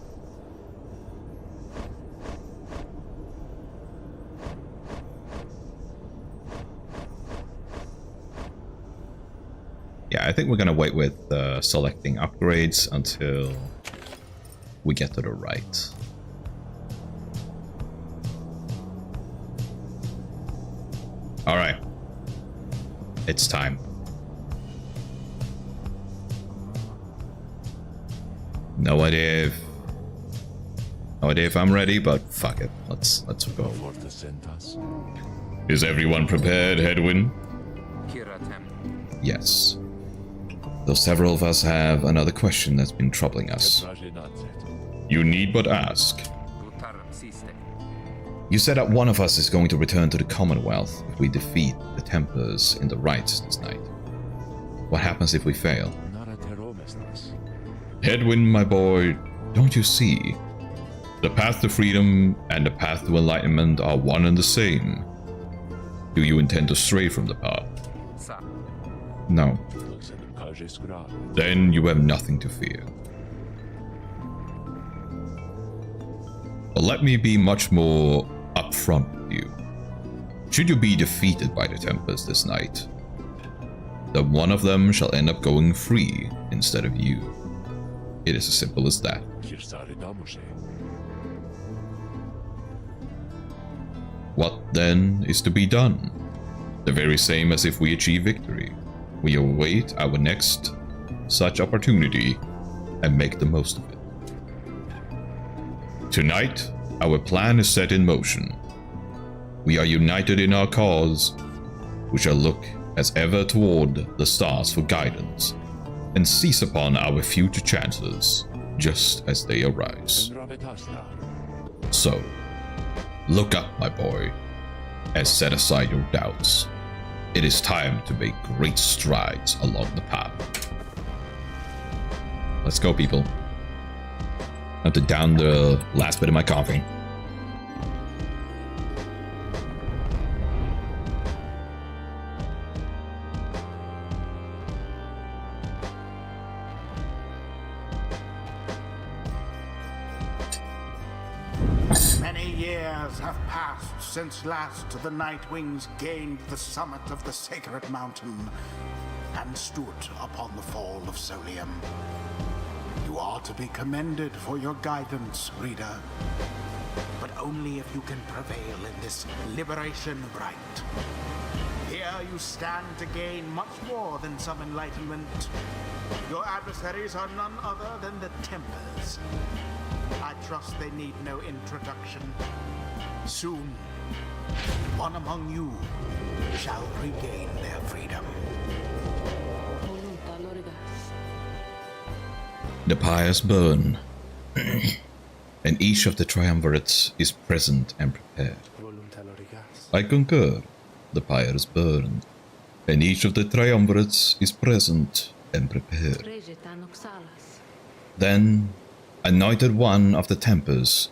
I think we're gonna wait with selecting upgrades until we get to the right. Alright. It's time. No idea if I'm ready, but fuck it. Let's go. Is everyone prepared, Hedwyn? Yes. Though several of us have another question that's been troubling us. You need but ask. You said that one of us is going to return to the Commonwealth if we defeat the Tempers in the rites this night. What happens if we fail? Hedwyn, my boy, don't you see? The path to freedom and the path to enlightenment are one and the same. Do you intend to stray from the path? No. Then you have nothing to fear. But let me be much more upfront with you. Should you be defeated by the Tempers this night, then one of them shall end up going free instead of you. It is as simple as that. What then is to be done? The very same as if we achieve victory. We await our next such opportunity and make the most of it. Tonight, our plan is set in motion. We are united in our cause. We shall look as ever toward the stars for guidance and seize upon our future chances just as they arise. So, look up, my boy, and set aside your doubts. It is time to make great strides along the path. Let's go, people. I have to down the last bit of my coffee. Many years have passed since last the Nightwings gained the summit of the sacred mountain and stood upon the fall of Solium. You are to be commended for your guidance, reader, but only if you can prevail in this liberation rite. Here you stand to gain much more than some enlightenment. Your adversaries are none other than the Tempers. I trust they need no introduction. Soon, one among you shall regain their freedom. The pyres burn, and each of the triumvirates is present and prepared. I concur. The pyres burn, and each of the triumvirates is present and prepared. Then, anointed one of the Tempers,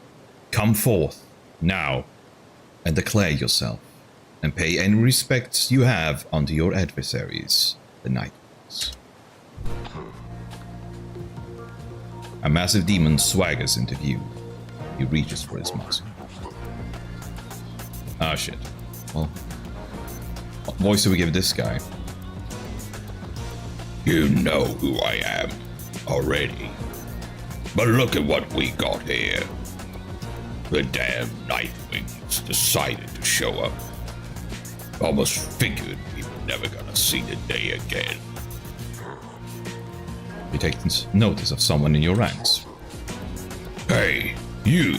come forth Now, and declare yourself, and pay any respects you have unto your adversaries, the Nightwings. A massive demon swaggers into view. He reaches for his musk. Ah, shit. Well, what voice do we give this guy? You know who I am already. But look at what we got here. The damn Nightwings decided to show up. Almost figured we were never gonna see the day again. You take notice of someone in your ranks. Hey, you!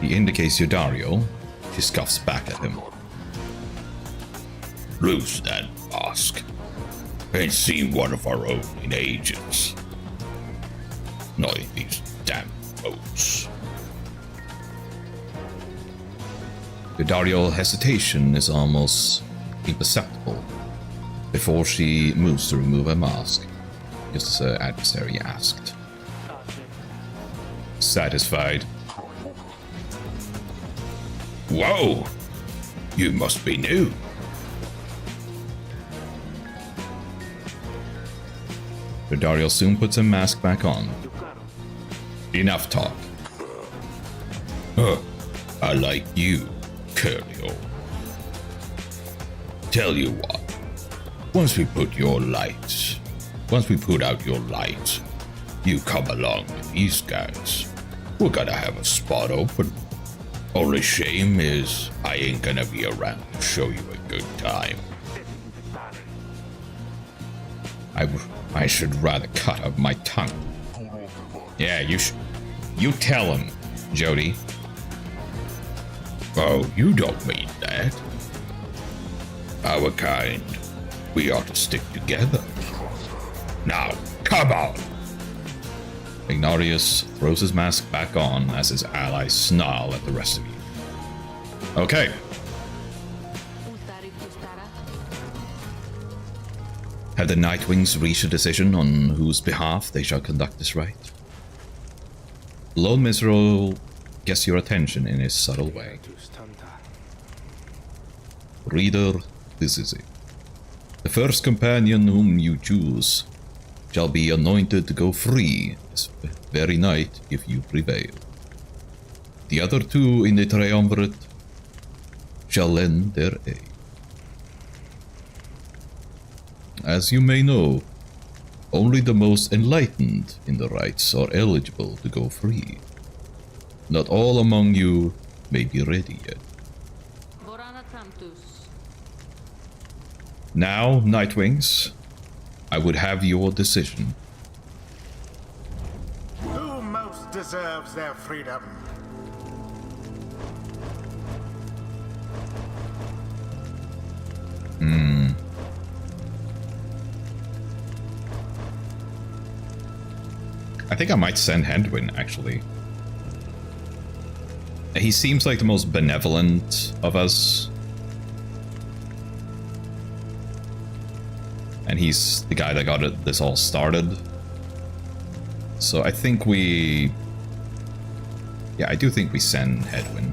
He indicates Yodario. She scoffs back at him. Lose that mask. Ain't seen one of our own in ages. Not in these damn roads. Yodario's hesitation is almost imperceptible before she moves to remove her mask, just as her adversary asked. Satisfied. Whoa! You must be new. Yodario soon puts her mask back on. Enough talk. Huh. I like you, Curlio. Tell you what. Once we put out your light, you come along with these guys. We're gonna have a spot open. Only shame is I ain't gonna be around to show you a good time. I should rather cut out my tongue. Yeah, you tell him, Jody. Oh, you don't mean that. Our kind, we ought to stick together. Now, come on! Ignatius throws his mask back on as his allies snarl at the rest of you. Okay. Have the Nightwings reached a decision on whose behalf they shall conduct this rite? Lord Miserable gets your attention in his subtle way. Reader, this is it. The first companion whom you choose shall be anointed to go free this very night if you prevail. The other two in the triumvirate shall lend their aid. As you may know, only the most enlightened in the rites are eligible to go free. Not all among you may be ready yet. Now, Nightwings, I would have your decision. Who most deserves their freedom? I think I might send Hedwyn, actually. He seems like the most benevolent of us. And he's the guy that got this all started. So I think we... Yeah, I do think we send Hedwyn.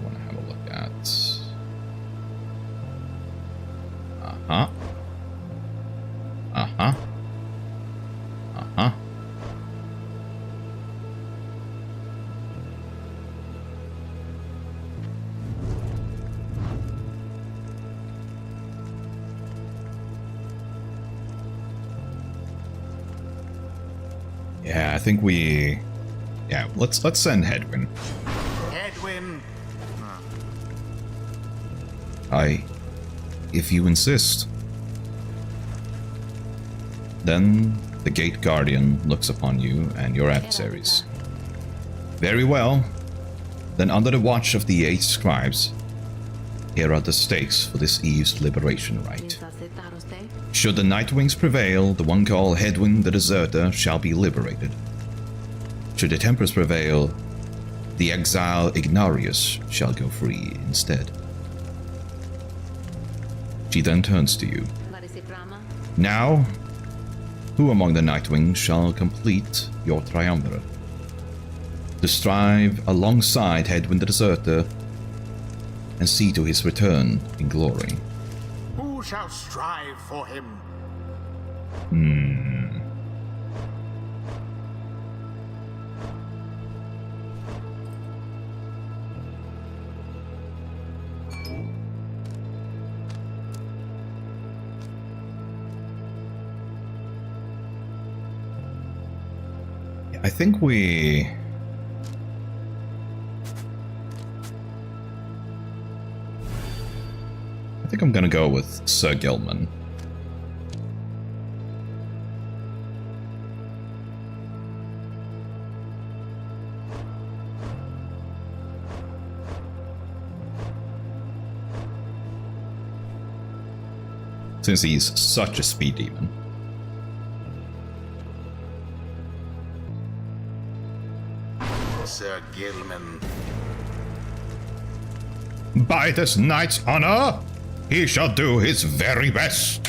I want to have a look at... Uh-huh. Uh-huh. Uh-huh. Yeah, I think we... Yeah, let's send Hedwyn. Hedwyn. If you insist. Then the Gate Guardian looks upon you and your adversaries. Very well. Then under the watch of the 8 scribes, here are the stakes for this eve's liberation rite. Should the Nightwings prevail, the one called Hedwyn the Deserter shall be liberated. Should the Templars prevail, the exile Ignarius shall go free instead. She then turns to you. Now, who among the Nightwings shall complete your triumvirate? To strive alongside Headwind the Deserter and see to his return in glory. Who shall strive for him? I think I'm gonna go with Sir Gilman. Since he's such a speed demon. Sir Gilman. By this knight's honor, he shall do his very best.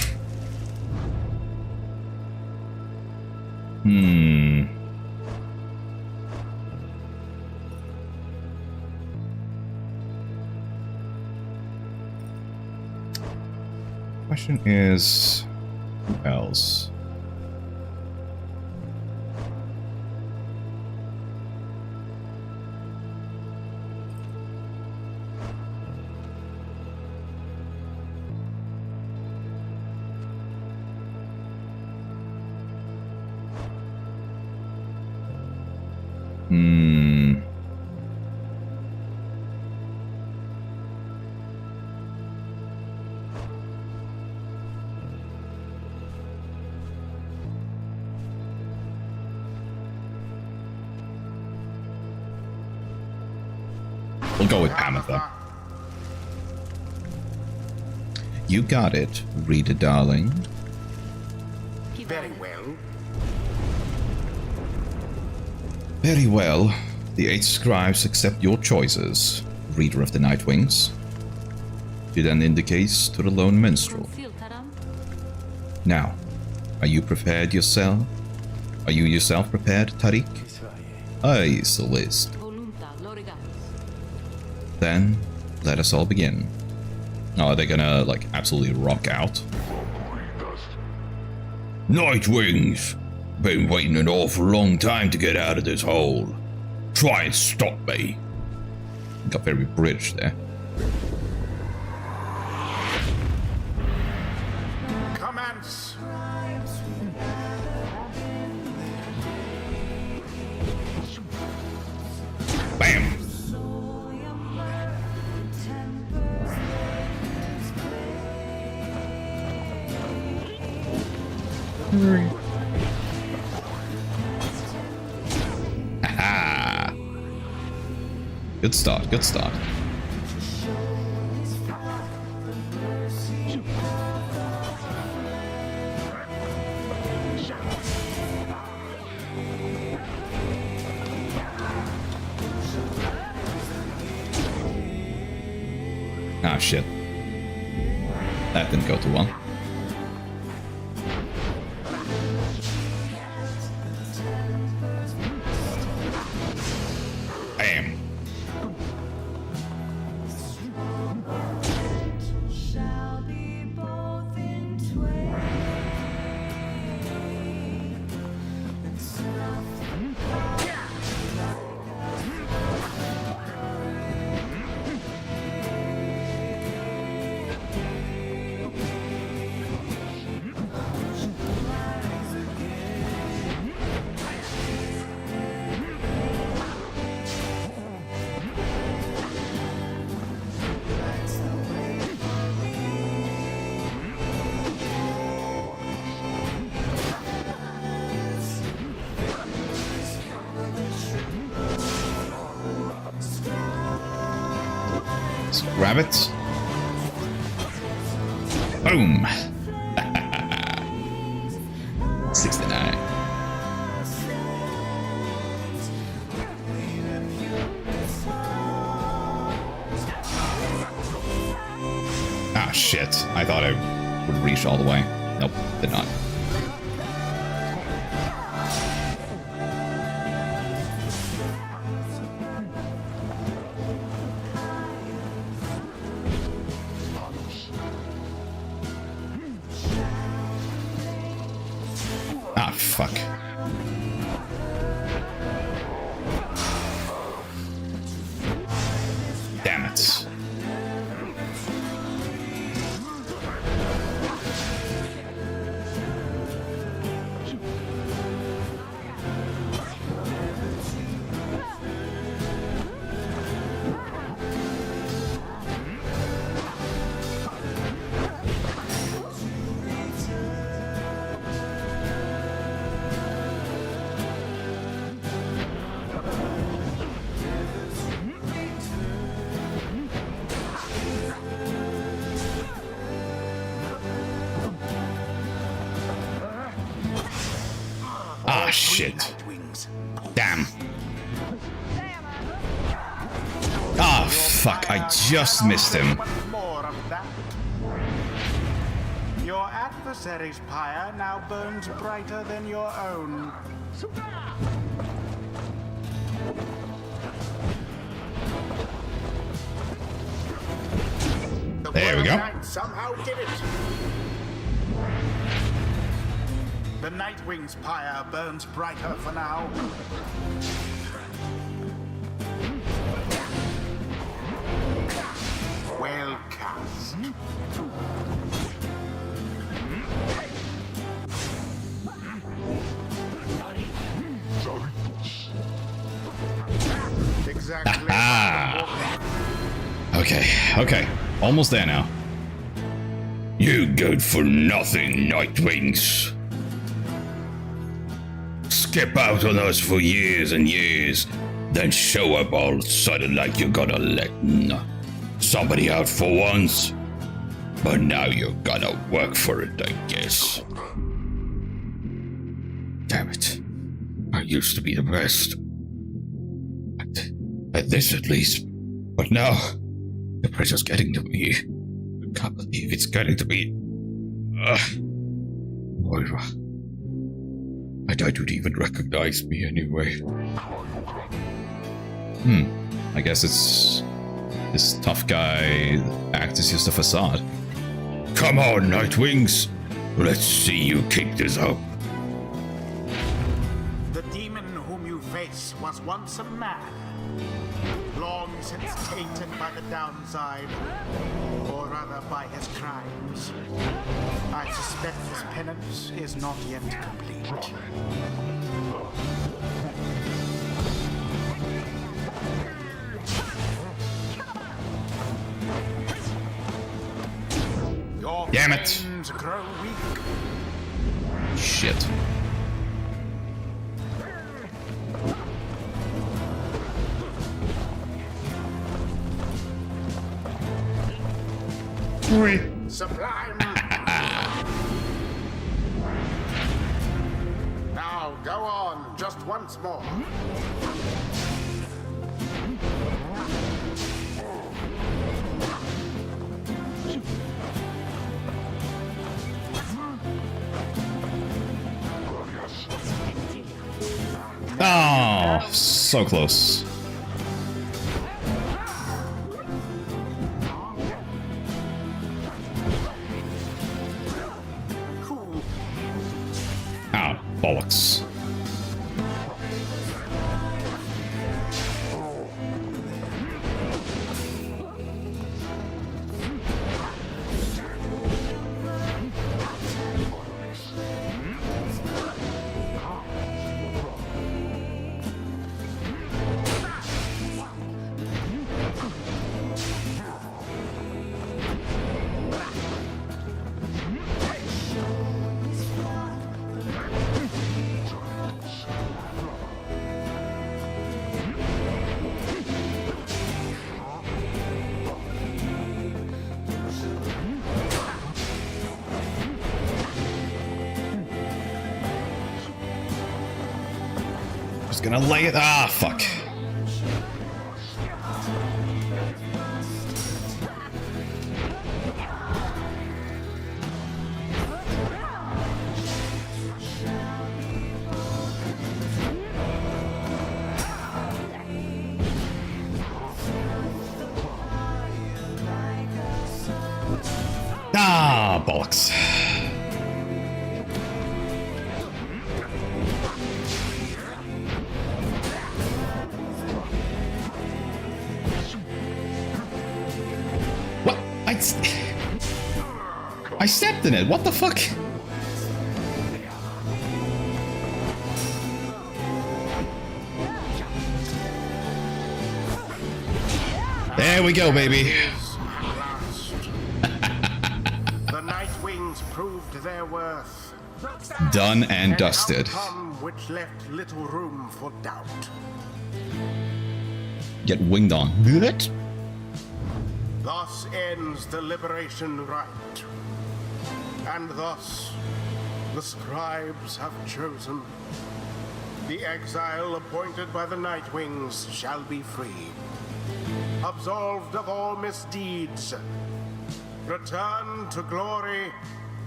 Question is, who else? We'll go with Amatha. You got it, Rita darling. Very well. Very well. The 8 scribes accept your choices, Reader of the Nightwings. She then indicates to the lone minstrel. Now, are you prepared yourself? Are you yourself prepared, Tariq? Aye, Celeste. Then, let us all begin. Oh, are they gonna, like, absolutely rock out? Nightwings! Been waiting an awful long time to get out of this hole. Try and stop me. Got very British there. Commence. Bam! Aha! Good start, good start. Ah, shit. That didn't go too well. Bam. Let's grab it. Boom. 69. Ah, shit. I thought I would reach all the way. Nope, did not. Ah, fuck. Damn it. Ah, shit. Damn. Ah, fuck. I just missed him. More of that. Your adversary's pyre now burns brighter than your own. There we go. Knight somehow did it. The Nightwing's pyre burns brighter for now. Well cast. Exactly. Ah. Okay, okay. Almost there now. You good for nothing, Nightwings. Skip out on us for years and years, then show up all of a sudden like you're gonna let somebody out for once. But now you're gonna work for it, I guess. Damn it. I used to be the best. At this at least. But now, the pressure's getting to me. I can't believe it's getting to me. Moira. I doubt you'd even recognize me anyway. I guess it's... this tough guy act is just a facade. Come on, Nightwings. Let's see you kick this up. The demon whom you face was once a man, long since tainted by the downside, or rather by his crimes. I suspect his penance is not yet complete. Your Damn it. flames grow weak. Shit. Sublime. Now go on, just once more. Oh, so close. Oh, bollocks. Just gonna lay it. Ah, fuck. Oh, bollocks. What? I stepped in it. What the fuck? There we go, baby. The Night Wings proved their worth. Done and dusted. An outcome which left little room for doubt. Get winged on. What? Thus ends the liberation rite. And thus, the scribes have chosen. The exile appointed by the Night Wings shall be free. Absolved of all misdeeds. Return to glory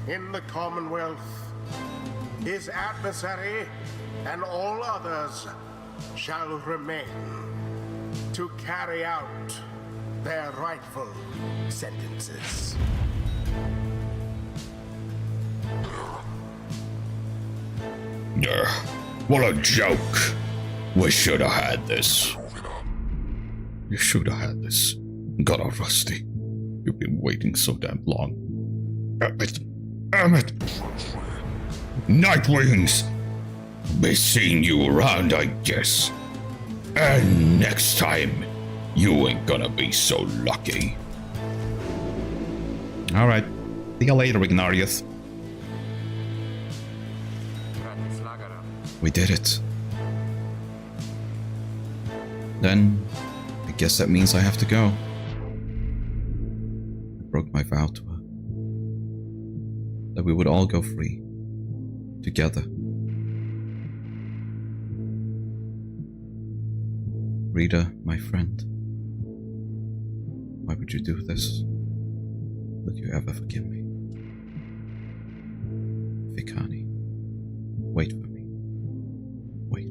in the Commonwealth. His adversary and all others shall remain to carry out their rightful sentences. What a joke. We should have had this. You should have had this. God, Rusty. You've been waiting so damn long. Damn it. Nightwings! Be seeing you around, I guess. And next time, you ain't gonna be so lucky. Alright. See you later, Ignarius. We did it. Then, I guess that means I have to go. I broke my vow to her. That we would all go free. Together. Rita, my friend. Why would you do this? Will you ever forgive me? Vikani, wait for me. Wait.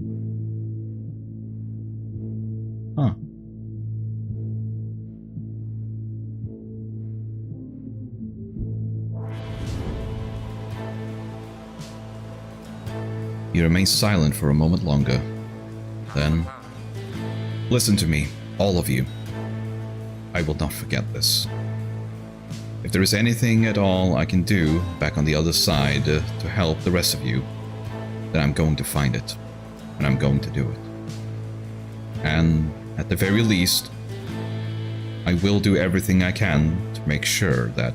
Huh. He remains silent for a moment longer. Then, listen to me, all of you. I will not forget this. If there is anything at all I can do back on the other side to help the rest of you, then I'm going to find it, and I'm going to do it. And at the very least, I will do everything I can to make sure that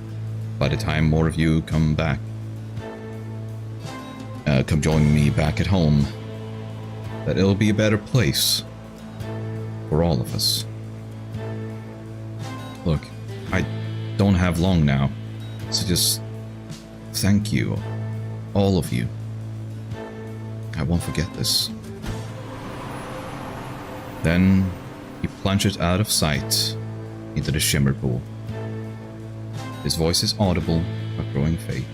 by the time more of you come back, come join me back at home, that it'll be a better place for all of us. Look, I don't have long now, so just thank you, all of you. I won't forget this. Then he plunged out of sight into the shimmer pool. His voice is audible but growing faint.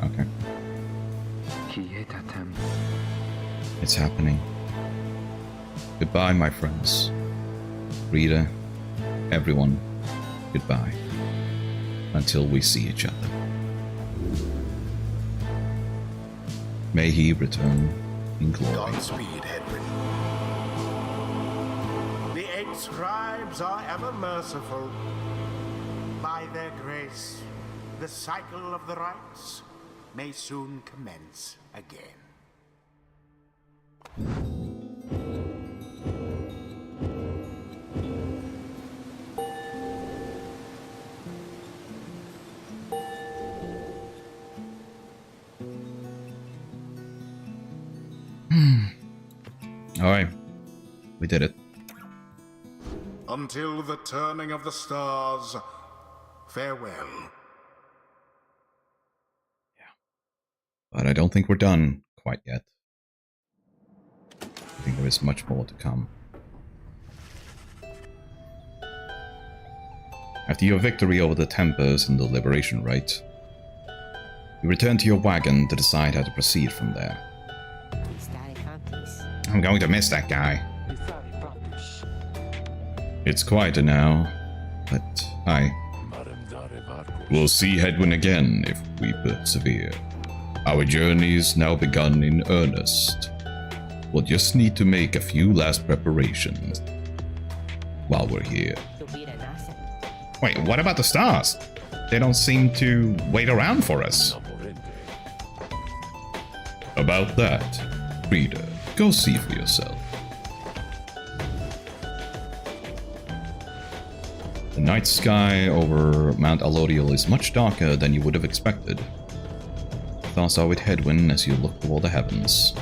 Okay. It's happening. Goodbye, my friends. Rita, everyone, goodbye. Until we see each other. May he return in glory. Godspeed, Hedwig. The 8 scribes are ever merciful. By their grace, the cycle of the rites may soon commence again. Alright, we did it. Until the turning of the stars, farewell. But I don't think we're done quite yet. I think there is much more to come. After your victory over the Tempers and the Liberation Rite, you return to your wagon to decide how to proceed from there. I'm going to miss that guy. It's quieter now, But we'll see Hedwyn again if we persevere. Our journey's now begun in earnest. We'll just need to make a few last preparations while we're here. Wait, what about the stars? They don't seem to wait around for us. About that, reader, go see for yourself. The night sky over Mount Alodial is much darker than you would have expected. Thou saw it, Hedwyn, as you looked toward the heavens.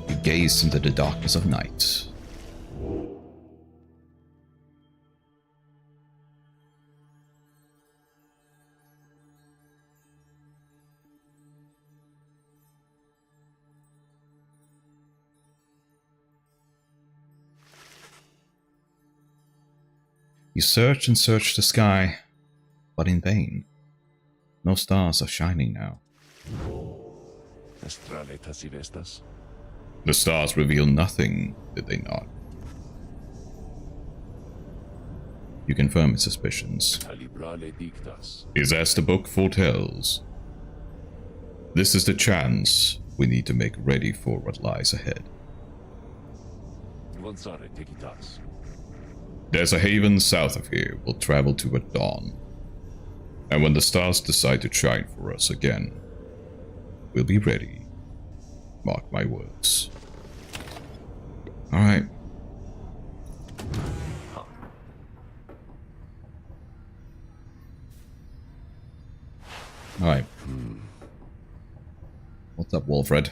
You gazed into the darkness of night. You search and search the sky, but in vain. No stars are shining now. The stars reveal nothing, did they not? You confirm his suspicions. Is as the book foretells. This is the chance we need to make ready for what lies ahead. There's a haven south of here we'll travel to at dawn. And when the stars decide to shine for us again, we'll be ready. Mark my words. Alright. Alright. What's up, Wolfred?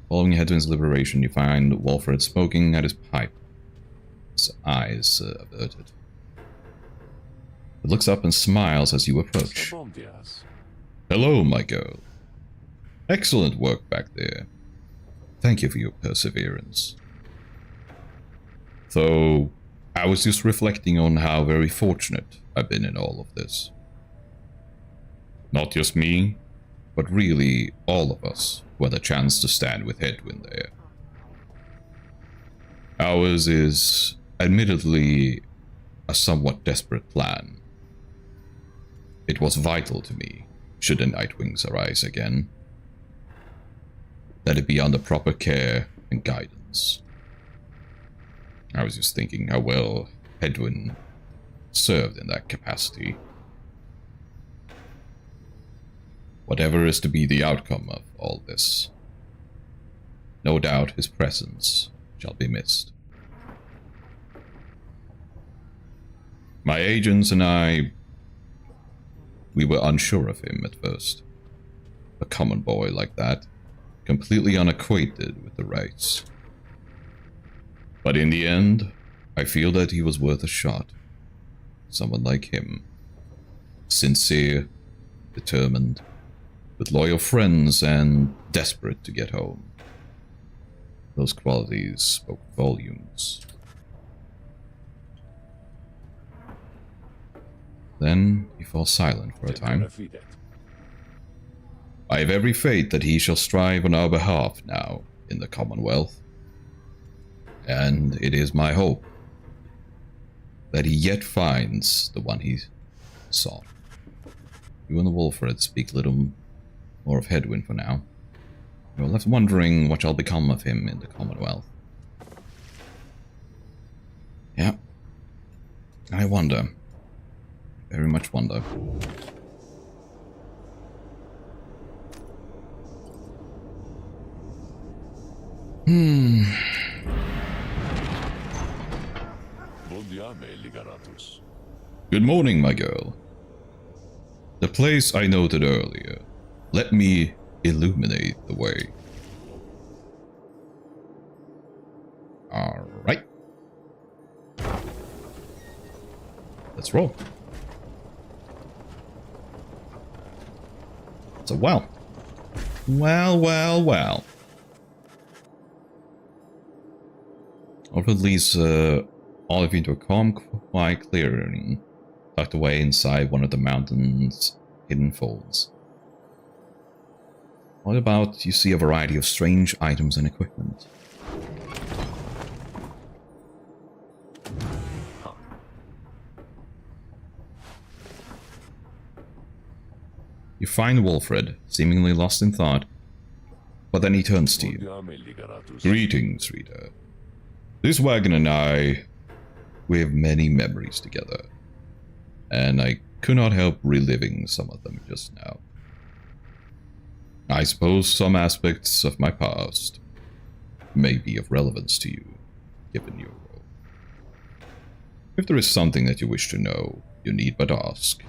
Following Hedwyn's liberation, you find Wolfred smoking at his pipe. His eyes averted. It looks up and smiles as you approach. Hello, my girl. Excellent work back there. Thank you for your perseverance. Though, I was just reflecting on how very fortunate I've been in all of this. Not just me, but really all of us who had a chance to stand with Hedwyn there. Ours is admittedly a somewhat desperate plan. It was vital to me, should the Nightwings arise again, that it be under proper care and guidance. I was just thinking how well Hedwyn served in that capacity. Whatever is to be the outcome of all this, no doubt his presence shall be missed. My agents and I, we were unsure of him at first. A common boy like that, completely unacquainted with the race. But in the end, I feel that he was worth a shot. Someone like him. Sincere, determined, with loyal friends and desperate to get home. Those qualities spoke volumes. Then he falls silent for a time. I have every faith that he shall strive on our behalf now in the Commonwealth. And it is my hope that he yet finds the one he sought. You and the Wolfred speak little more of Hedwyn for now. You're left wondering what shall become of him in the Commonwealth. Yeah. I wonder. Very much wonder. Good morning, my girl. The place I noted earlier. Let me illuminate the way. Alright. Let's roll. So, well. Well. Alfred leads all of you into a calm, quiet clearing, tucked away inside one of the mountain's hidden folds. All about, you see a variety of strange items and equipment. You find Wolfred, seemingly lost in thought, but then he turns to you. Greetings, reader. This wagon and I, we have many memories together, and I could not help reliving some of them just now. I suppose some aspects of my past may be of relevance to you, given your role. If there is something that you wish to know, you need but ask.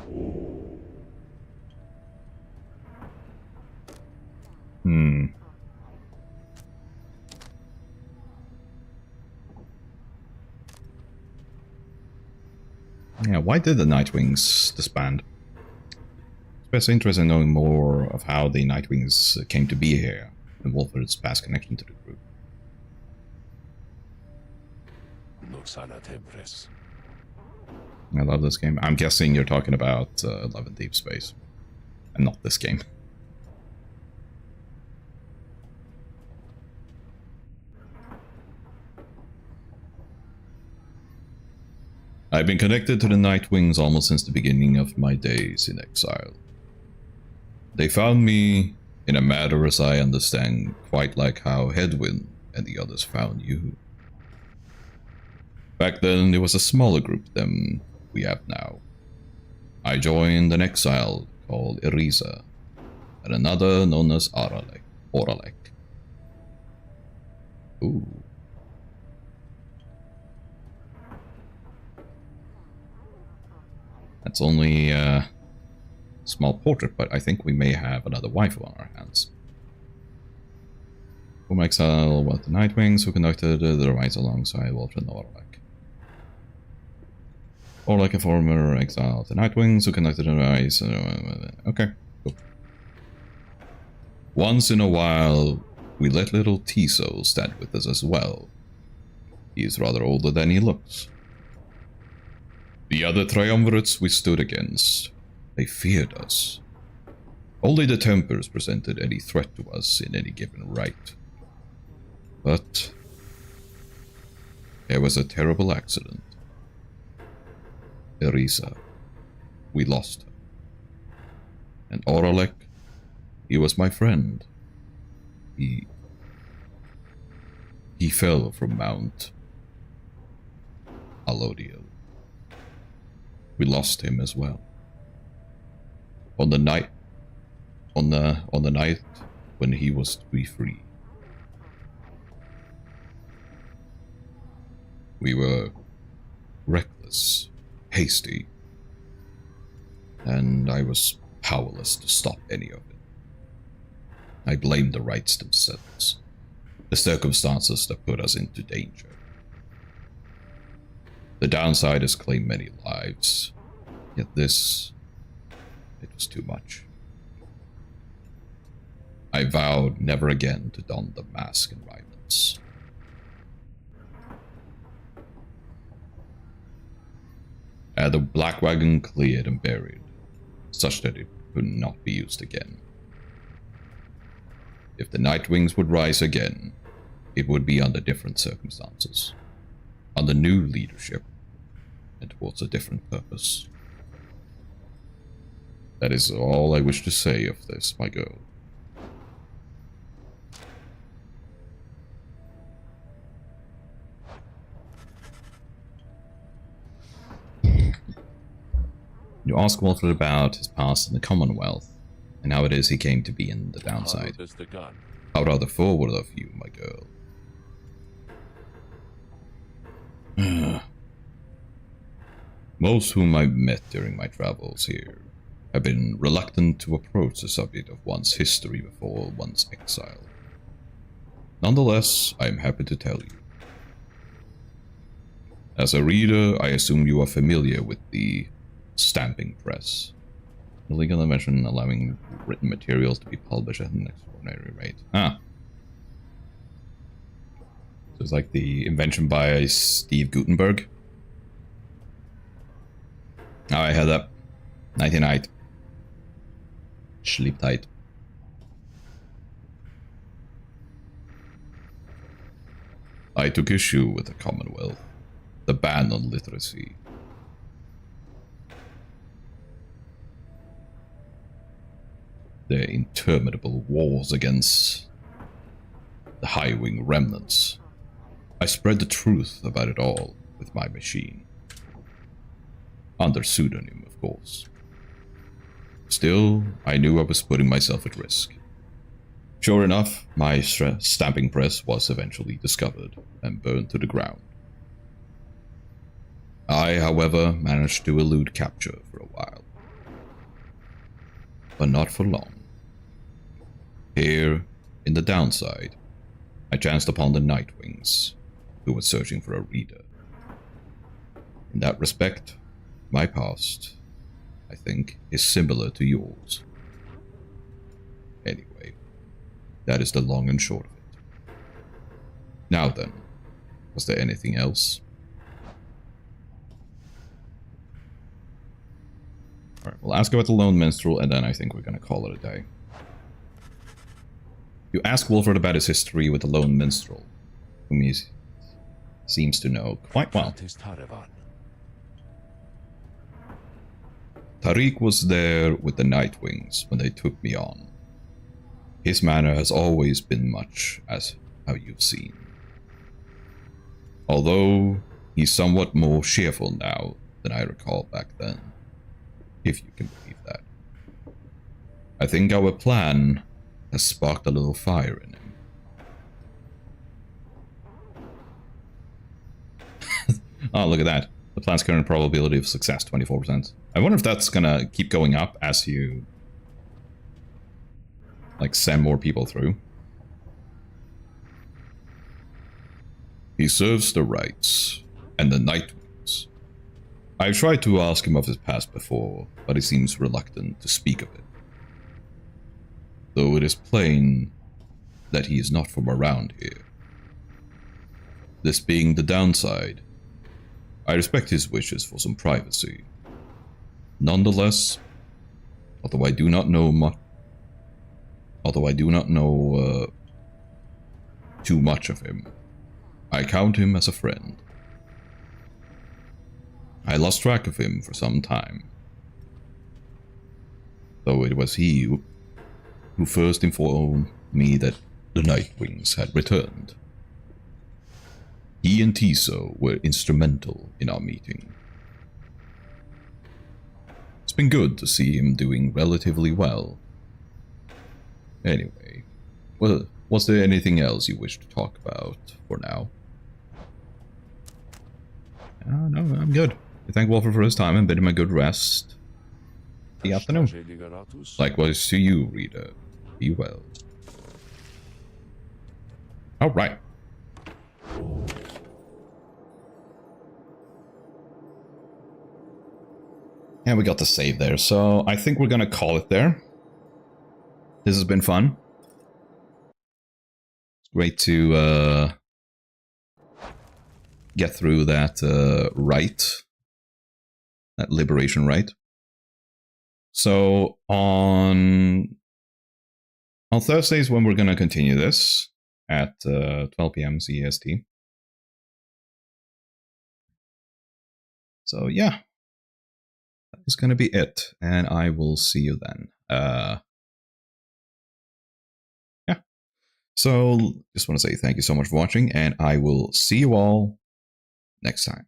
Yeah, why did the Nightwings disband? Especially interested in knowing more of how the Nightwings came to be here, and Wolfred's past connection to the group. I love this game. I'm guessing you're talking about Love in Deep Space, and not this game. I've been connected to the Nightwings almost since the beginning of my days in exile. They found me in a matter, as I understand, quite like how Hedwyn and the others found you. Back then, there was a smaller group than we have now. I joined an exile called Eriza, and another known as Oralek. Ooh. That's only a small portrait, but I think we may have another waifu on our hands. From exile with the Nightwings, who conducted the rise alongside Walter and Oralek. Oralek, a former exile of the Nightwings, who conducted the rise. Okay, cool. Once in a while, we let little Tiso stand with us as well. He is rather older than he looks. The other triumvirates we stood against, they feared us. Only the Tempers presented any threat to us in any given right. But there was a terrible accident. Eriza, we lost her. And Oralek, he was my friend. He fell from Mount Alodiel. We lost him as well. On the night when he was to be free. We were reckless, hasty, and I was powerless to stop any of it. I blamed the rites themselves, the circumstances that put us into danger. The downside has claimed many lives, yet this, it was too much. I vowed never again to don the mask and violence. I had the black wagon cleared and buried, such that it could not be used again. If the Nightwings would rise again, it would be under different circumstances, under new leadership, and towards a different purpose. That is all I wish to say of this, my girl. You ask Walfred about his past in the Commonwealth, and how it is he came to be in the downside. How rather forward of you, my girl. Most whom I've met during my travels here have been reluctant to approach the subject of one's history before one's exile. Nonetheless, I am happy to tell you. As a reader, I assume you are familiar with the stamping press. The legal invention allowing written materials to be published at an extraordinary rate. Ah. So it's like the invention by Steve Gutenberg. Alright, head up. Nighty night. Sleep tight. I took issue with the Commonwealth. The ban on literacy. the interminable wars against the High-Wing remnants. I spread the truth about it all with my machine. Under pseudonym, of course. Still, I knew I was putting myself at risk. Sure enough, my stamping press was eventually discovered and burned to the ground. I, however, managed to elude capture for a while. But not for long. Here, in the downside, I chanced upon the Nightwings, who were searching for a reader. In that respect, my past, I think, is similar to yours. Anyway, that is the long and short of it. Now then, was there anything else? Alright, we'll ask about the Lone Minstrel, and then I think we're gonna call it a day. You ask Wolford about his history with the Lone Minstrel, whom he seems to know quite well. Tariq was there with the Nightwings when they took me on. His manner has always been much as how you've seen. Although he's somewhat more cheerful now than I recall back then, if you can believe that. I think our plan has sparked a little fire in him. Oh, look at that. The plan's current probability of success, 24%. I wonder if that's gonna keep going up as you like send more people through. He serves the Rights and the Nightwings. I've tried to ask him of his past before, but he seems reluctant to speak of it. Though it is plain that he is not from around here. This being the downside, I respect his wishes for some privacy. Nonetheless, although I do not know too much of him, I count him as a friend. I lost track of him for some time, though it was he who first informed me that the Nightwings had returned. He and Tiso were instrumental in our meeting. It's been good to see him doing relatively well. Anyway, well, was there anything else you wish to talk about for now? No, I'm good. I thank Wolford for his time and bid him a good rest. The afternoon. Likewise to you, reader. Be well. Alright. And we got the save there, so I think we're gonna call it there. This has been fun. It's great to get through that rite, that liberation rite. So on Thursdays when we're gonna continue this at 12 p.m. CEST. So yeah. Is going to be it, and I will see you then. Yeah. So, just want to say thank you so much for watching, and I will see you all next time.